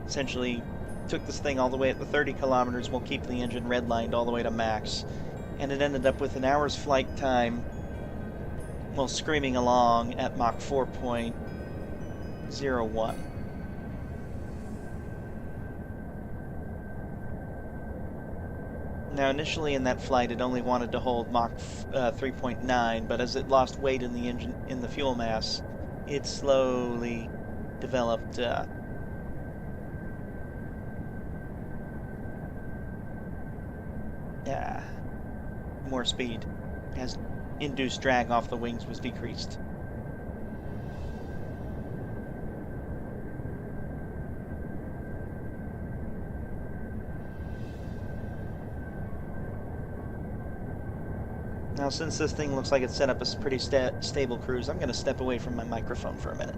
S1: essentially took this thing all the way at the 30 kilometers while keeping the engine redlined all the way to max. And it ended up with an hour's flight time while screaming along at Mach 4.01. Now, initially in that flight, it only wanted to hold Mach 3.9, but as it lost weight in the engine, in the fuel mass, it slowly developed more speed as induced drag off the wings was decreased. Now, since this thing looks like it's set up as a pretty stable cruise, I'm going to step away from my microphone for a minute.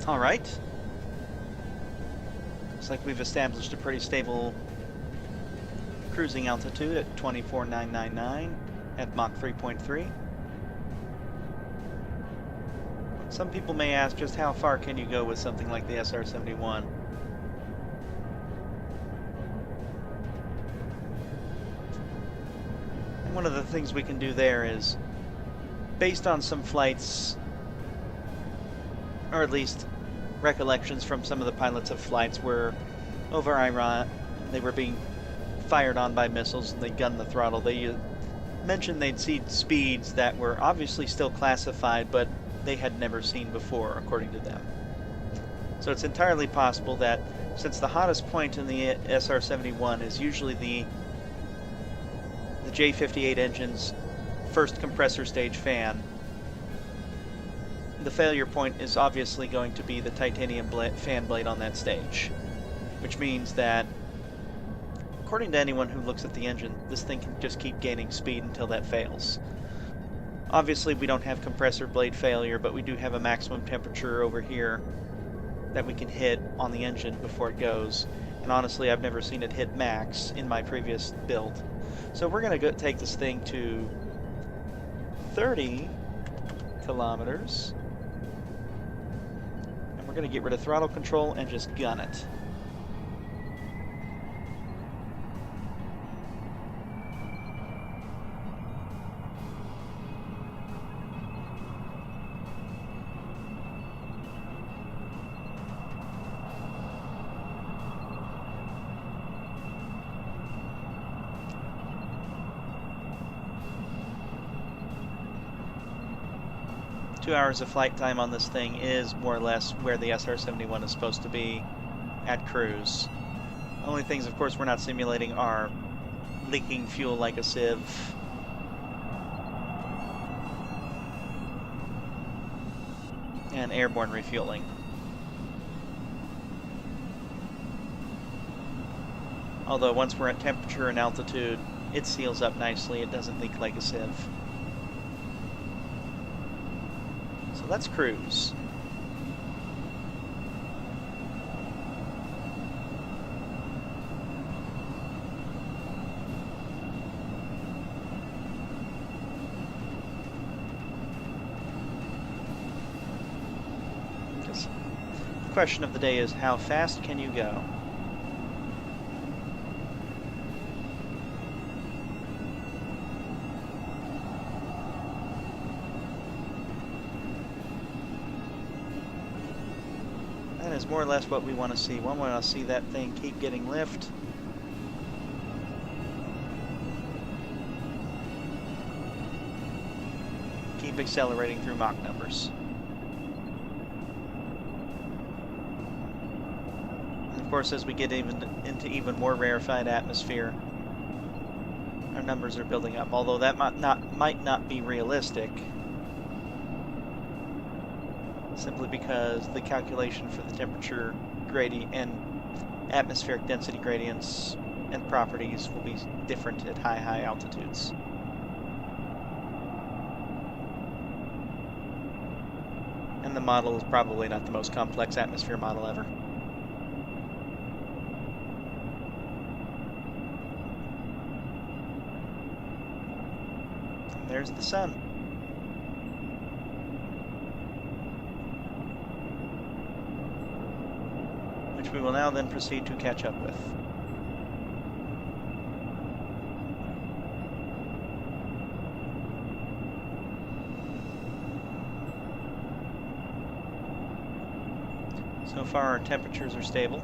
S1: All right. Looks like we've established a pretty stable cruising altitude at 24,999 at Mach 3.3. Some people may ask, just how far can you go with something like the SR-71? And one of the things we can do there is, based on some flights, or at least recollections from some of the pilots of flights where over Iran they were being fired on by missiles and they gunned the throttle, they mentioned they'd see speeds that were obviously still classified, but they had never seen before, according to them. So it's entirely possible that since the hottest point in the SR-71 is usually the J-58 engine's first compressor stage fan, the failure point is obviously going to be the titanium fan blade on that stage, which means that, according to anyone who looks at the engine, this thing can just keep gaining speed until that fails. Obviously, we don't have compressor blade failure, but we do have a maximum temperature over here that we can hit on the engine before it goes. And honestly, I've never seen it hit max in my previous build. So we're going to take this thing to 30 kilometers. And we're going to get rid of throttle control and just gun it. Two hours of flight time on this thing is more or less where the SR-71 is supposed to be at cruise. Only things, of course, we're not simulating are leaking fuel like a sieve, and airborne refueling. Although once we're at temperature and altitude, it seals up nicely, it doesn't leak like a sieve. So let's cruise. Just the question of the day is, how fast can you go? Is more or less what we want to see. We want to see that thing keep getting lift. Keep accelerating through Mach numbers. And of course, as we get into even more rarefied atmosphere, our numbers are building up. Although that might not be realistic, simply because the calculation for the temperature gradient and atmospheric density gradients and properties will be different at high altitudes. And the model is probably not the most complex atmosphere model ever. And there's the sun. We will now then proceed to catch up with. So far our temperatures are stable.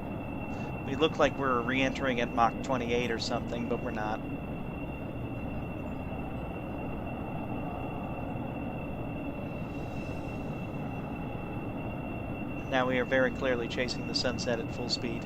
S1: We look like we're re-entering at Mach 28 or something, but we're not. Now we are very clearly chasing the sunset at full speed.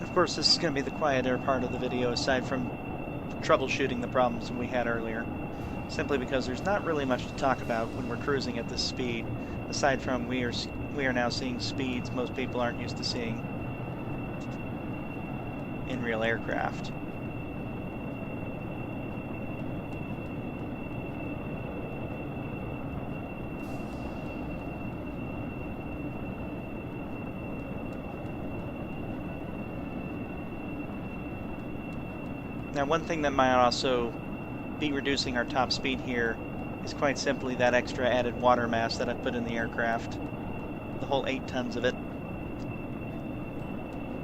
S1: Of course, this is going to be the quieter part of the video, aside from troubleshooting the problems we had earlier, simply because there's not really much to talk about when we're cruising at this speed, aside from we are now seeing speeds most people aren't used to seeing in real aircraft. Now, one thing that might also be reducing our top speed here is quite simply that extra added water mass that I put in the aircraft. The whole 8 tons of it.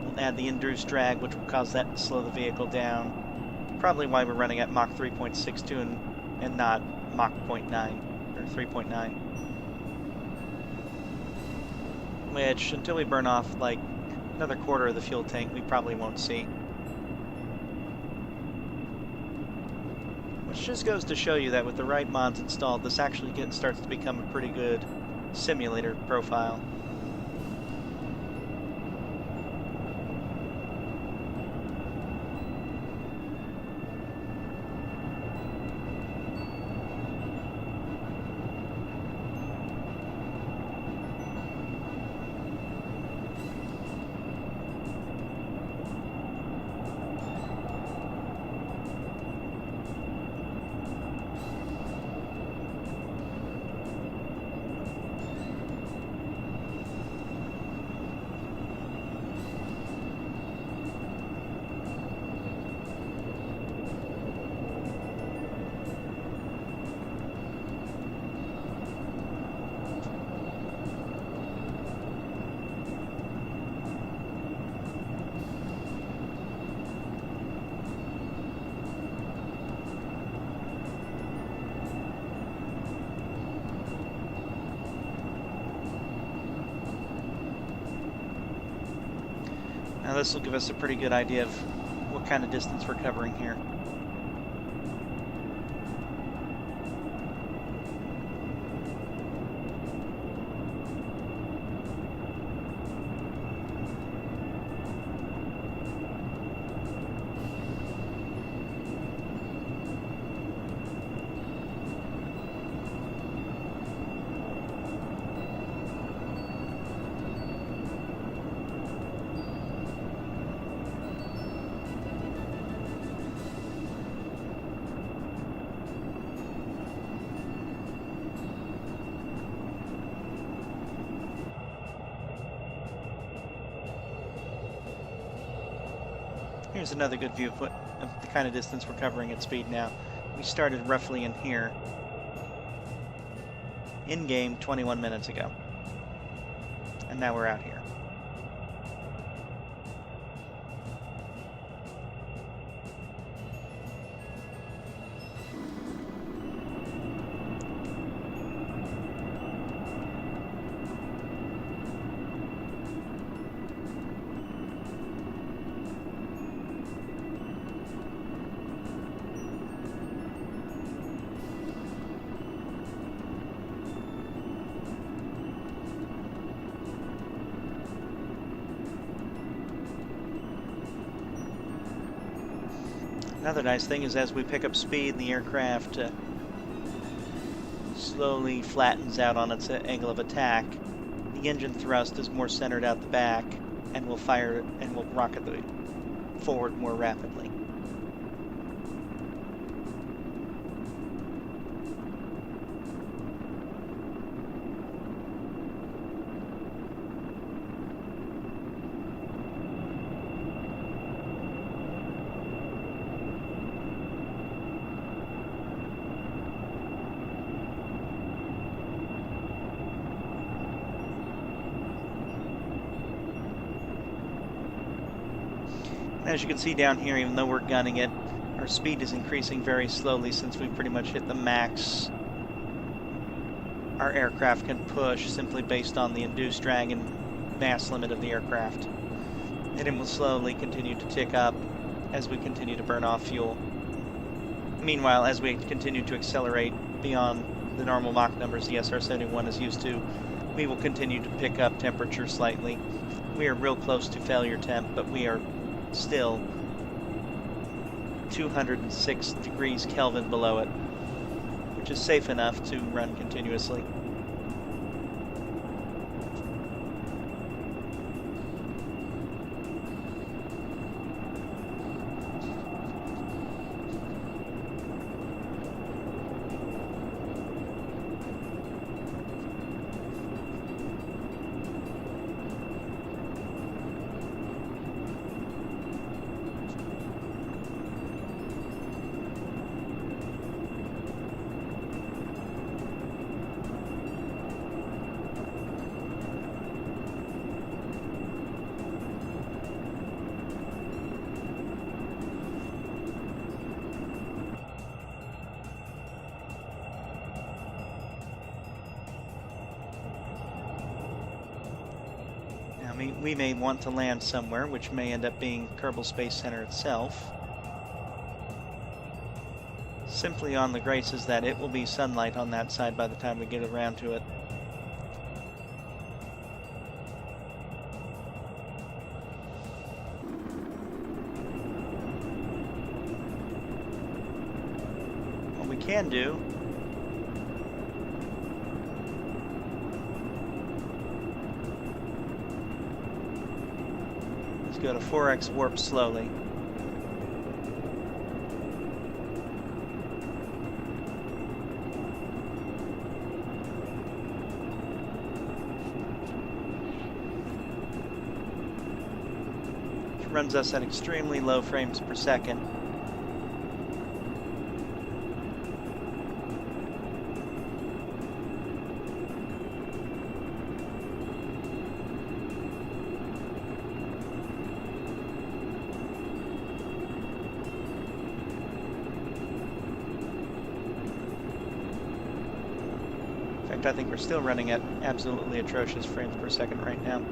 S1: We'll add the induced drag, which will cause that to slow the vehicle down. Probably why we're running at Mach 3.62 and not Mach 0.9 or 3.9. Which, until we burn off like another quarter of the fuel tank, we probably won't see. Which just goes to show you that with the right mods installed, this actually starts to become a pretty good simulator profile. Now this will give us a pretty good idea of what kind of distance we're covering here. Here's another good view of the kind of distance we're covering at speed now. We started roughly in here, in-game 21 minutes ago, and now we're out here. Another nice thing is as we pick up speed, the aircraft slowly flattens out on its angle of attack. The engine thrust is more centered out the back and will fire and will rocket the forward more rapidly. As you can see down here, even though we're gunning it, our speed is increasing very slowly since we've pretty much hit the max our aircraft can push simply based on the induced drag and mass limit of the aircraft. And it will slowly continue to tick up as we continue to burn off fuel. Meanwhile, as we continue to accelerate beyond the normal Mach numbers the SR-71 is used to, we will continue to pick up temperature slightly. We are real close to failure temp, but we are still 206 degrees Kelvin below it, which is safe enough to run continuously. We may want to land somewhere, which may end up being Kerbal Space Center itself. Simply on the graces that it will be sunlight on that side by the time we get around to it. What we can do is go to 4x warp slowly. Runs us at extremely low frames per second. In fact, I think we're still running at absolutely atrocious frames per second right now.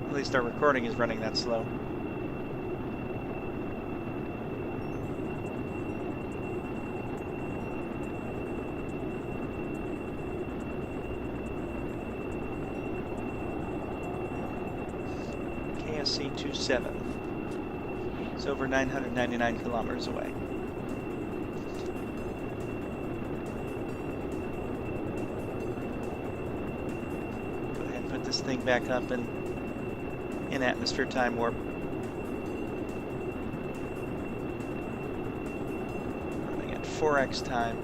S1: At least our recording is running that slow. KSC-27. It's over 999 kilometers away. Go ahead and put this thing back up and in atmosphere time warp. Running at 4x time.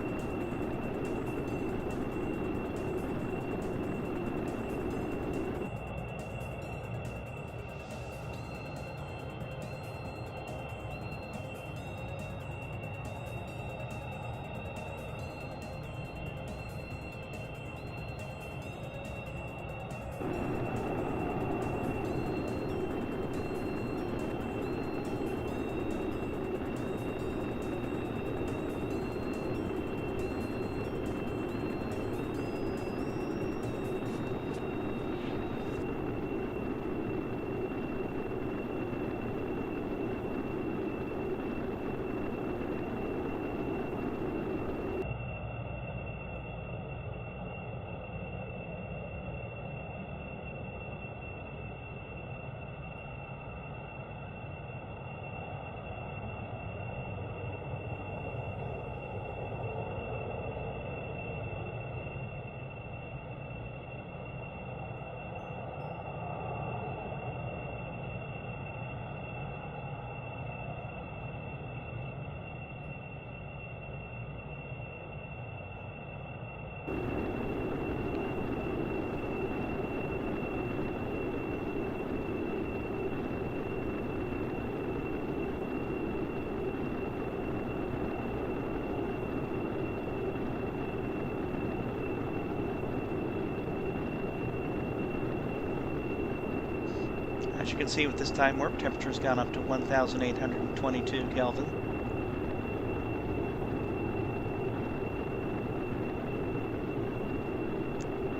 S1: As you can see with this time warp, temperature's gone up to 1,822 Kelvin.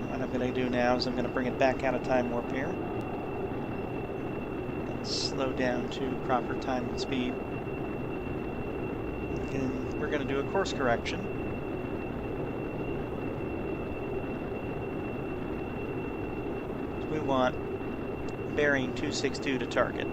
S1: What I'm going to do now is I'm going to bring it back out of time warp here. And slow down to proper time and speed. And we're going to do a course correction. We want bearing 262 to target.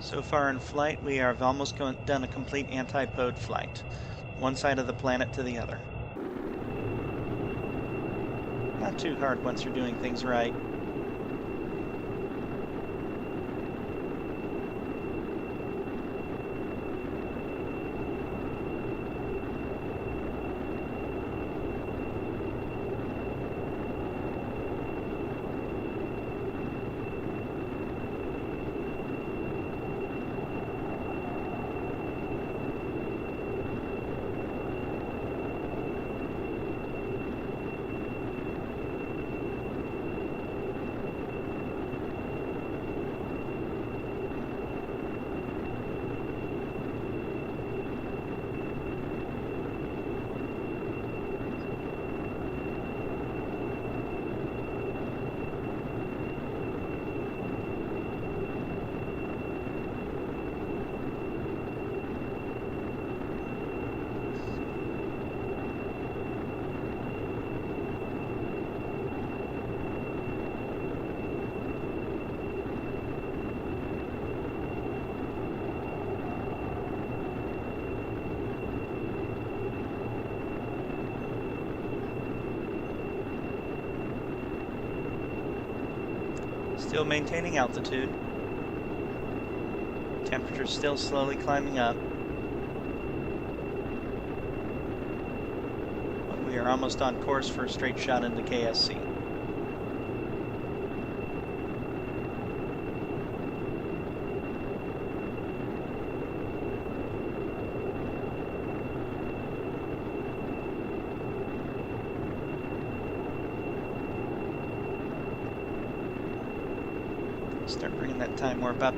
S1: So far in flight, we have almost done a complete antipode flight, one side of the planet to the other. Not too hard once you're doing things right. Still maintaining altitude. Temperature's still slowly climbing up. But we are almost on course for a straight shot into KSC. Start bringing that time warp up.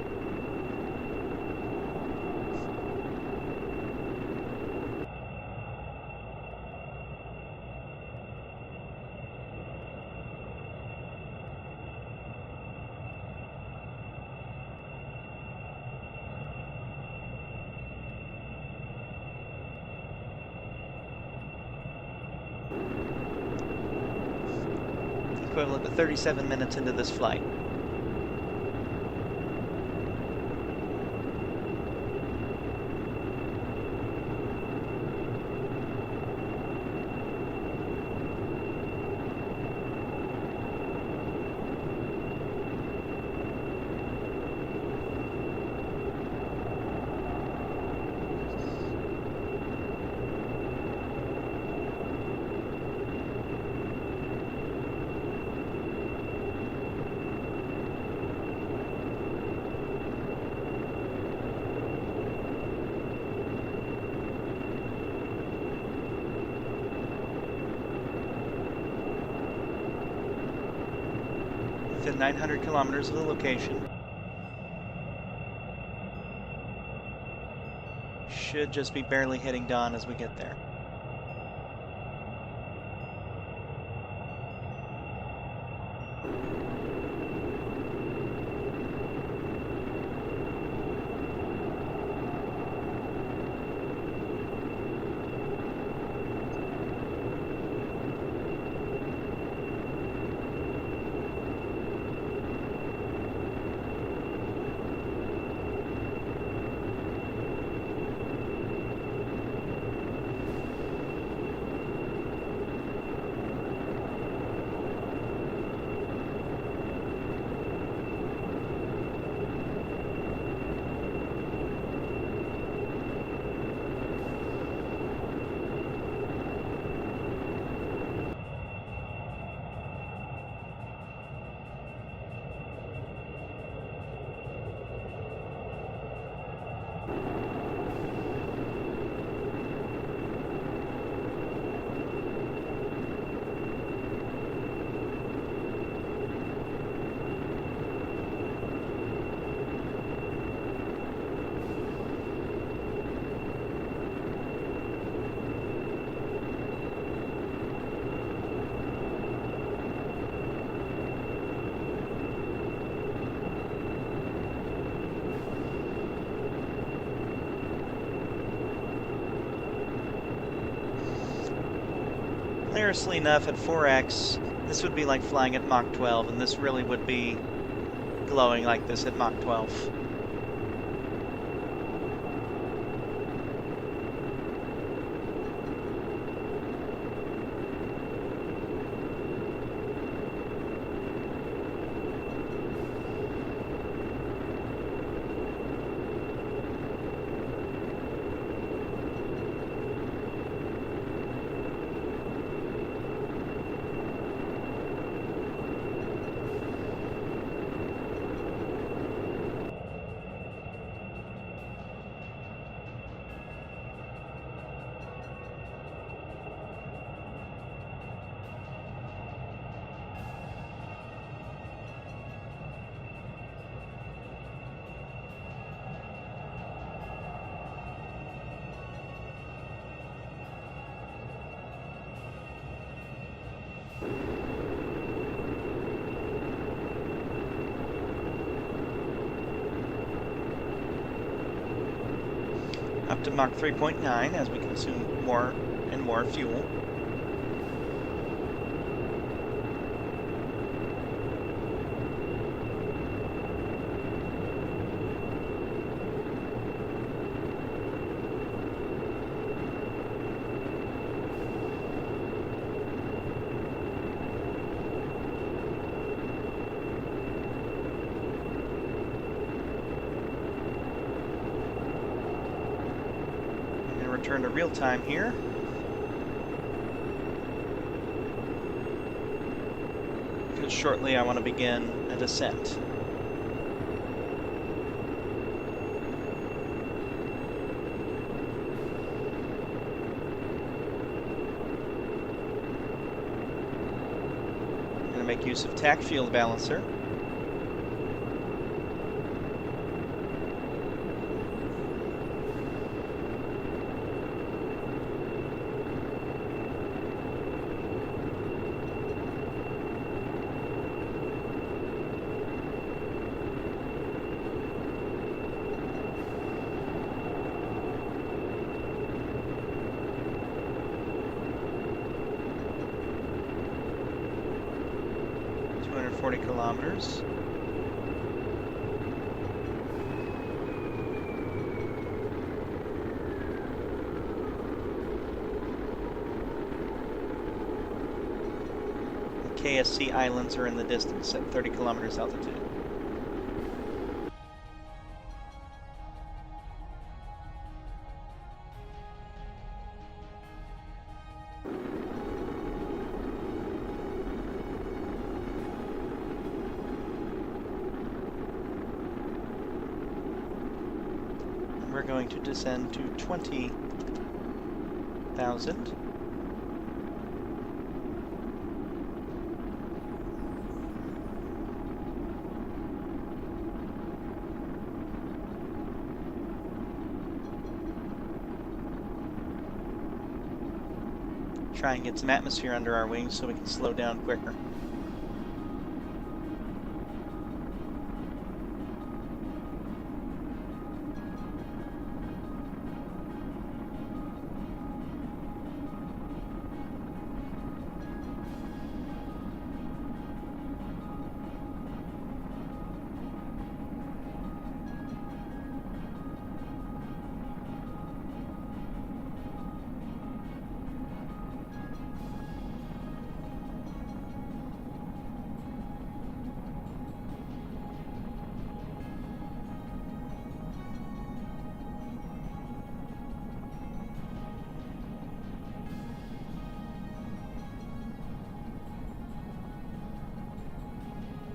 S1: Equivalent to 37 minutes into this flight. Within 900 kilometers of the location. Should just be barely hitting dawn as we get there. Hilariously enough, at 4x, this would be like flying at Mach 12, and this really would be glowing like this at Mach 12. Up to Mach 3.9 as we consume more and more fuel. return to real time here. Because shortly I want to begin a descent. I'm going to make use of tack field balancer. Kilometers. The KSC Islands are in the distance at 30 kilometers altitude. We're going to descend to 20,000. Try and get some atmosphere under our wings so we can slow down quicker.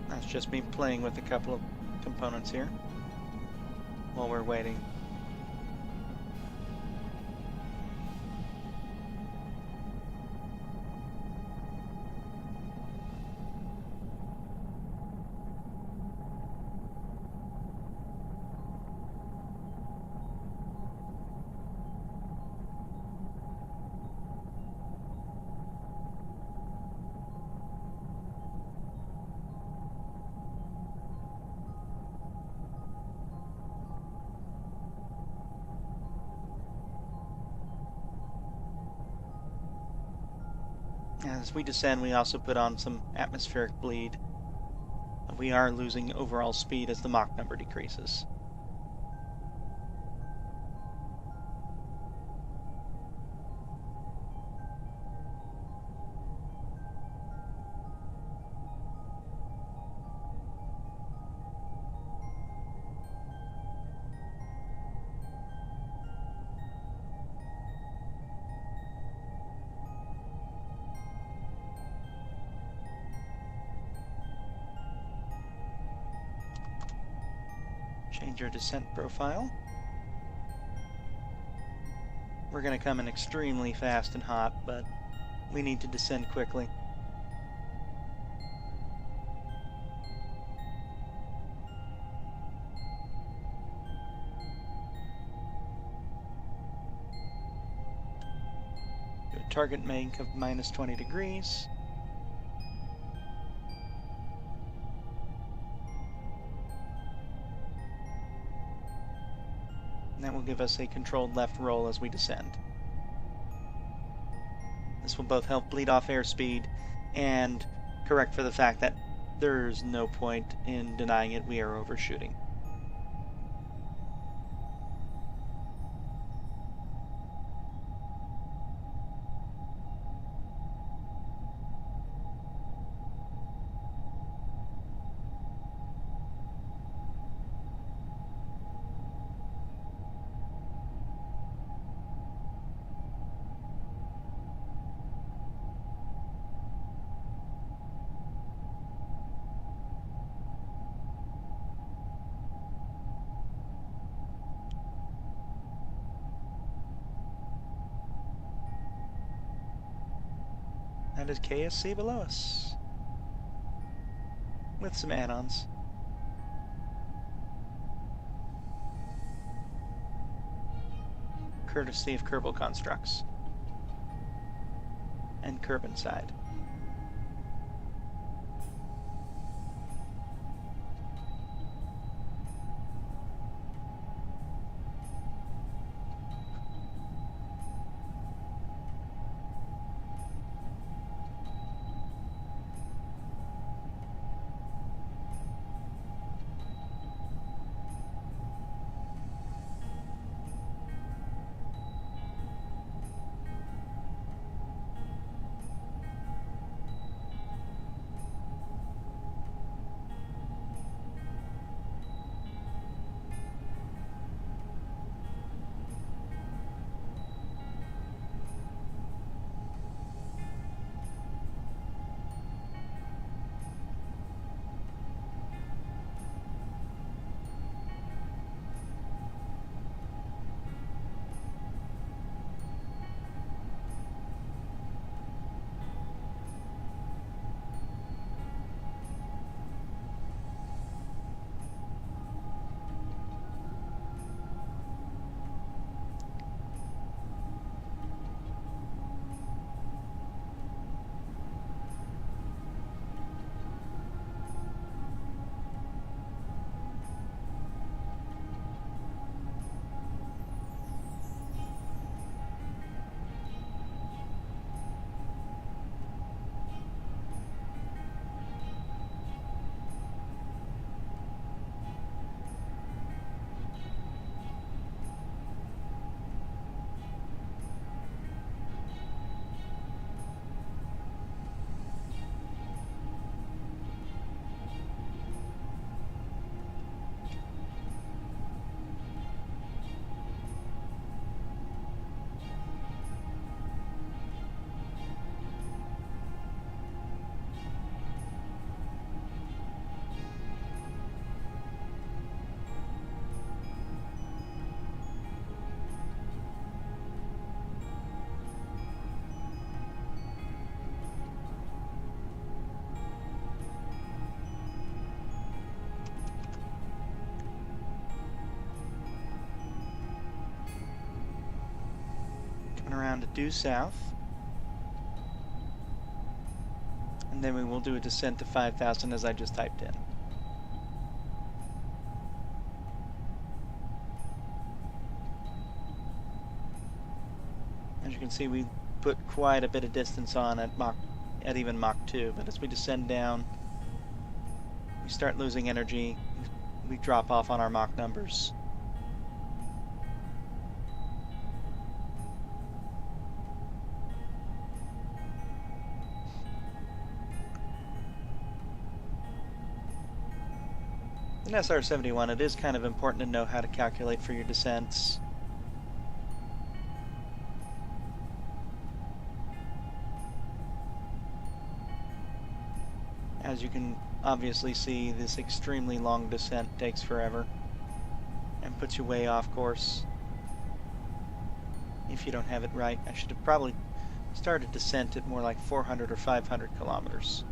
S1: That's just me playing with a couple of components here while we're waiting. As we descend, we also put on some atmospheric bleed. We are losing overall speed as the Mach number decreases. Change our descent profile. We're going to come in extremely fast and hot, but we need to descend quickly. Do a target make of minus 20 degrees. And that will give us a controlled left roll as we descend. This will both help bleed off airspeed and correct for the fact that there's no point in denying it, we are overshooting. That is KSC below us. With some add-ons. Courtesy of Kerbal Constructs. And Kerbal side. Around to due south, and then we will do a descent to 5,000 as I just typed in. As you can see, we put quite a bit of distance on at even Mach 2, but as we descend down, we start losing energy, we drop off on our Mach numbers. In SR-71, it is kind of important to know how to calculate for your descents. As you can obviously see, this extremely long descent takes forever and puts you way off course if you don't have it right. I should have probably started descent at more like 400 or 500 kilometers.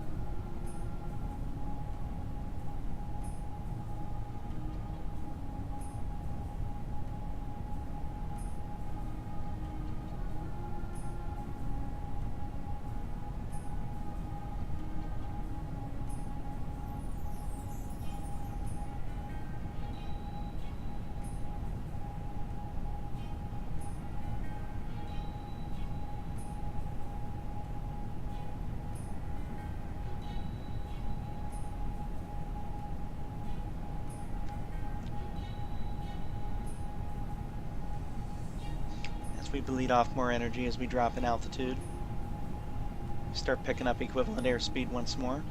S1: We bleed off more energy as we drop in altitude. We start picking up equivalent airspeed once more.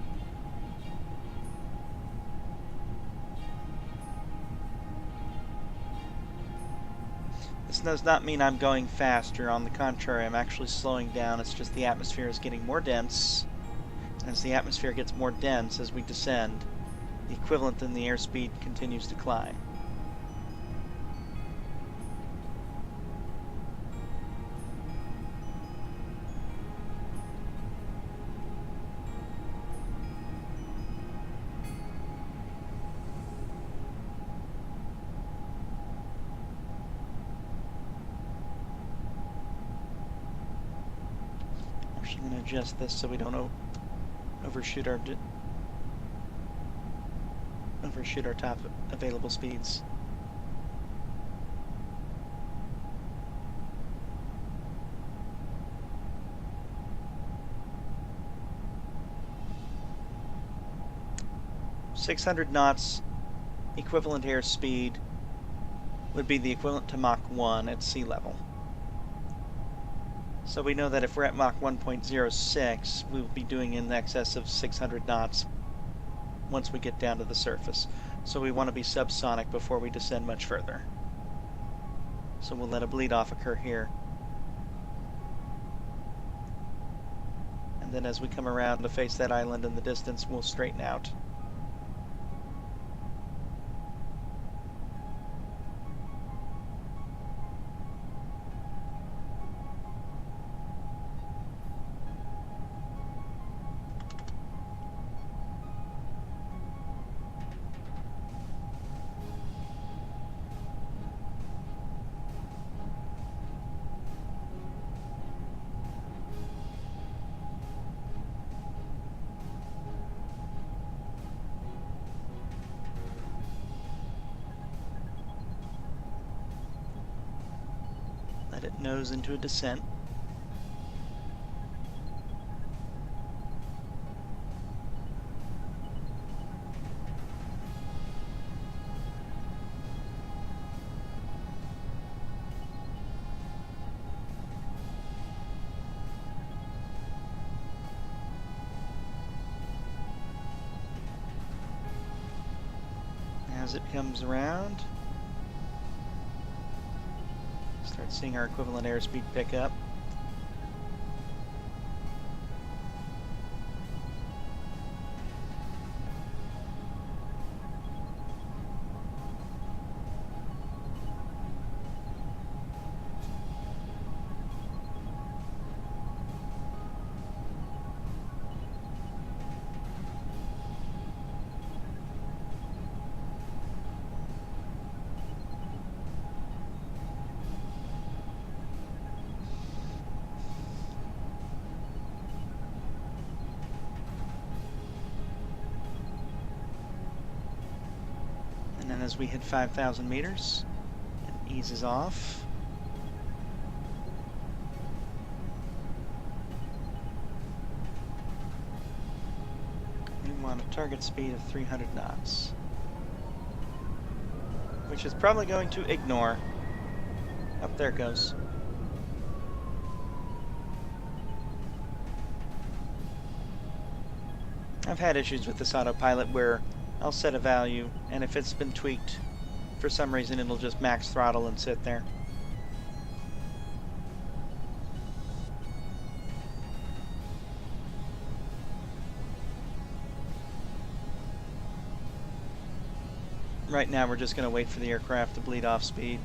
S1: This does not mean I'm going faster. On the contrary, I'm actually slowing down. It's just the atmosphere is getting more dense. And as the atmosphere gets more dense as we descend, the equivalent in the airspeed continues to climb. I'm going to adjust this so we don't overshoot our top available speeds. .600 knots equivalent airspeed would be the equivalent to Mach 1 at sea level. So we know that if we're at Mach 1.06, we will be doing in excess of 600 knots once we get down to the surface. So we want to be subsonic before we descend much further. So we'll let a bleed off occur here. And then as we come around to face that island in the distance, we'll straighten out. Let it nose into a descent. As it comes around, start seeing our equivalent airspeed pick up. And then as we hit 5,000 meters, it eases off. We want a target speed of 300 knots, which is probably going to ignore. Up there it goes. I've had issues with this autopilot where I'll set a value, and if it's been tweaked for some reason, it'll just max throttle and sit there. Right now we're just going to wait for the aircraft to bleed off speed.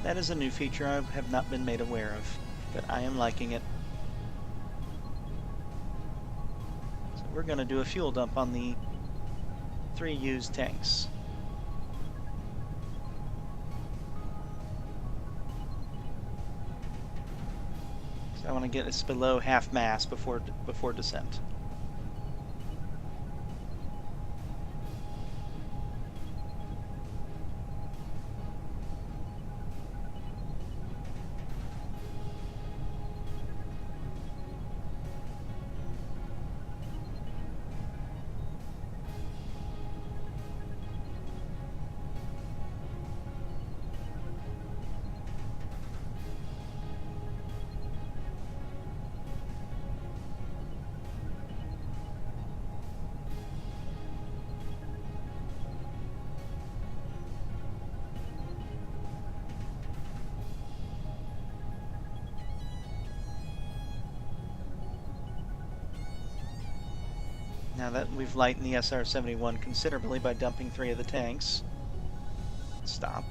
S1: That is a new feature I have not been made aware of, but I am liking it. So we're going to do a fuel dump on the 3 used tanks. So I want to get us below half mass before descent. Now that we've lightened the SR-71 considerably by dumping 3 of the tanks. Stop.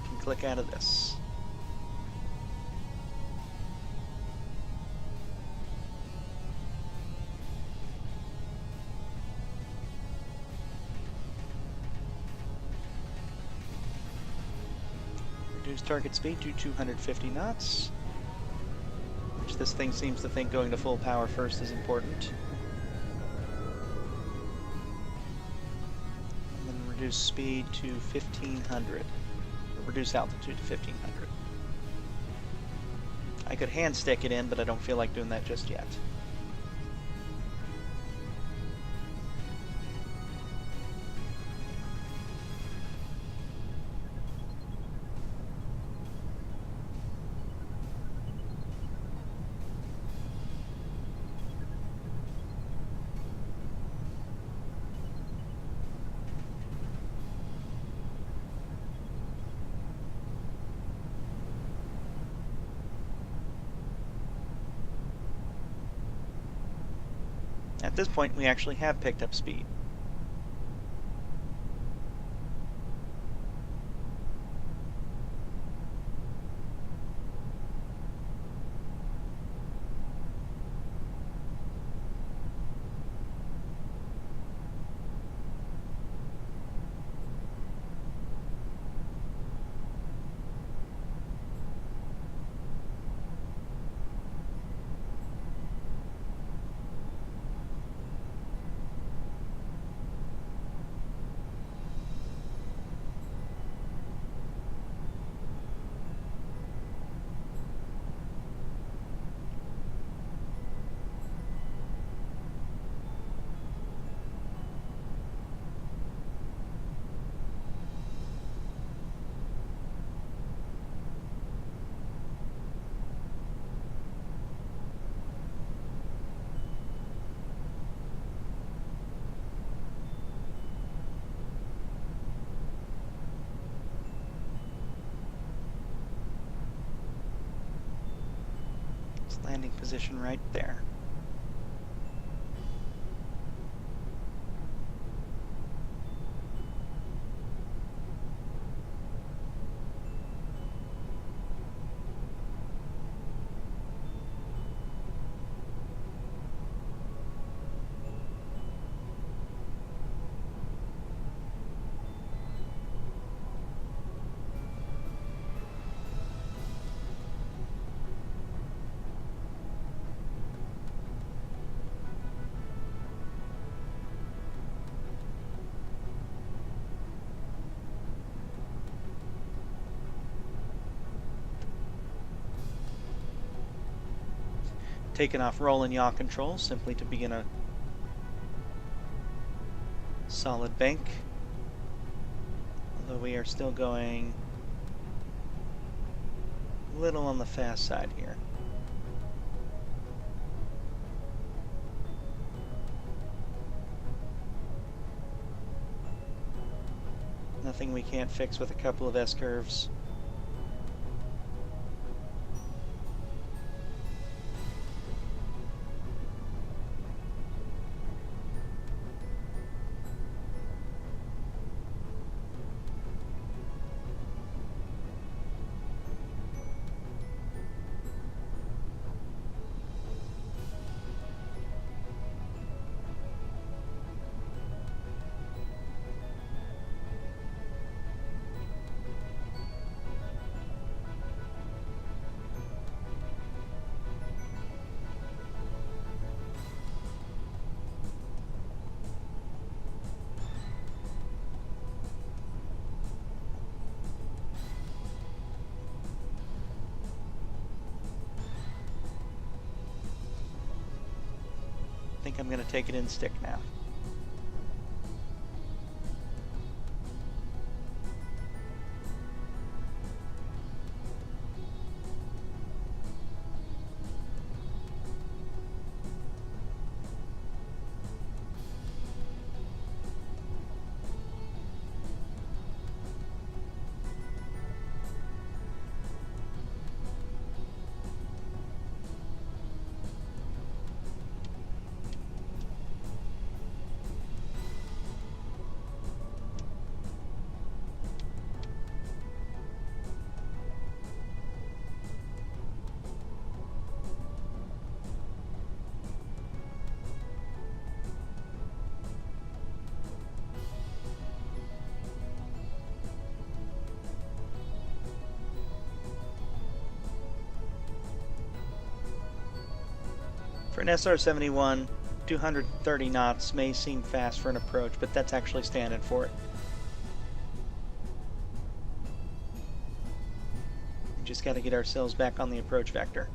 S1: You can click out of this. Reduce target speed to 250 knots, which this thing seems to think going to full power first is important. And then reduce speed to 1500, or reduce altitude to 1500. I could hand stick it in, but I don't feel like doing that just yet. At this point, we actually have picked up speed. Landing position right there. Taking off roll and yaw control simply to begin a solid bank. Although we are still going a little on the fast side here. Nothing we can't fix with a couple of S-curves. I think I'm going to take it in stick now. For an SR-71, 230 knots may seem fast for an approach, but that's actually standard for it. We just got to get ourselves back on the approach vector.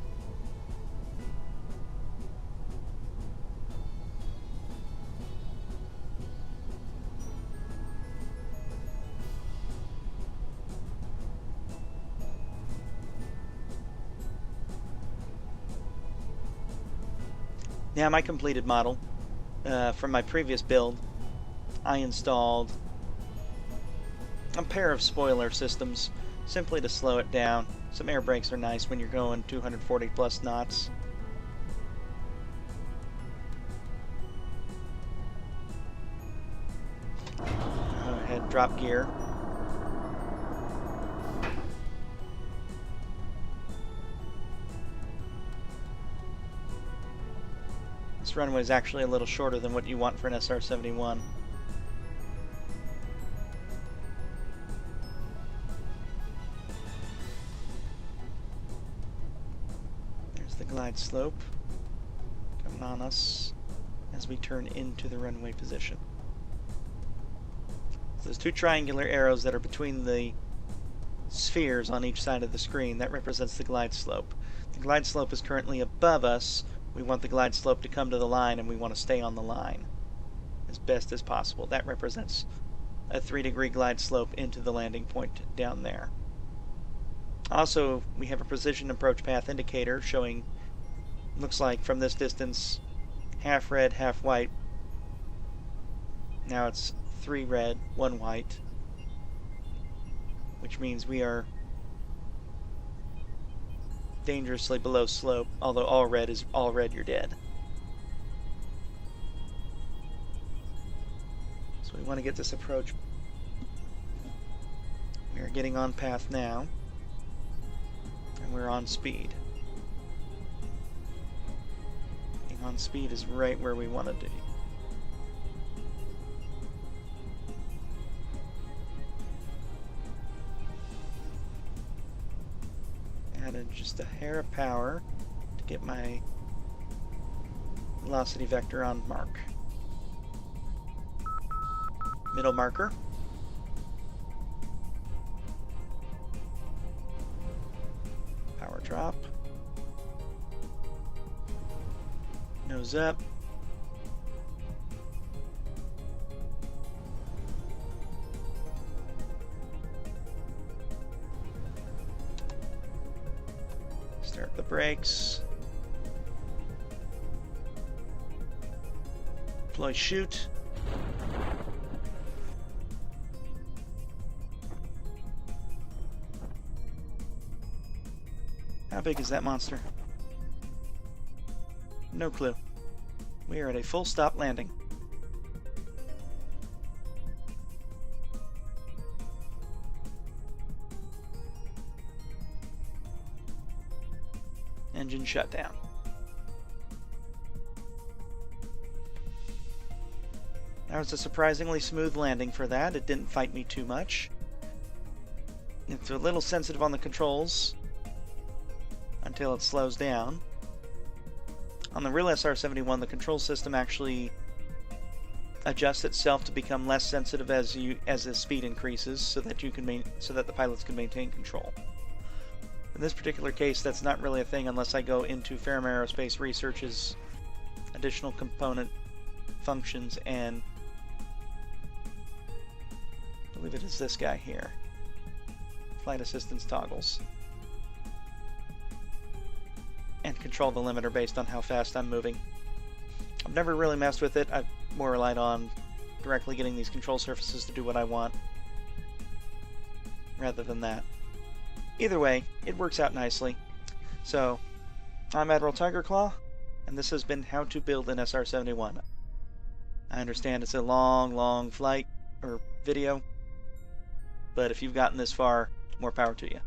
S1: Now, my completed model from my previous build, I installed a pair of spoiler systems simply to slow it down. Some air brakes are nice when you're going 240 plus knots. Go ahead, drop gear. This runway is actually a little shorter than what you want for an SR-71. There's the glide slope coming on us as we turn into the runway position. So those two triangular arrows that are between the spheres on each side of the screen, that represents the glide slope. The glide slope is currently above us. We want the glide slope to come to the line, and we want to stay on the line as best as possible. That represents a 3-degree glide slope into the landing point down there. Also, we have a precision approach path indicator showing, looks like from this distance, half red, half white. Now it's 3 red, 1 white, which means we are dangerously below slope, although all red is all red, you're dead. So we want to get this approach. We are getting on path now, and we're on speed. Getting on speed is right where we want to be. Added just a hair of power to get my velocity vector on mark. Middle marker. Power drop. Nose up. Start the brakes. Deploy chute. How big is that monster? No clue. We are at a full stop landing. Engine shutdown. That was a surprisingly smooth landing for that. It didn't fight me too much. It's a little sensitive on the controls until it slows down. On the real SR-71, the control system actually adjusts itself to become less sensitive as the speed increases, so that the pilots can maintain control. In this particular case, that's not really a thing unless I go into Ferrum Aerospace Research's additional component functions, and I believe it is this guy here. Flight assistance toggles. And control the limiter based on how fast I'm moving. I've never really messed with it. I've more relied on directly getting these control surfaces to do what I want, rather than that. Either way, it works out nicely. So, I'm Admiral Tigerclaw, and this has been How to Build an SR-71. I understand it's a long flight, or video, but if you've gotten this far, more power to you.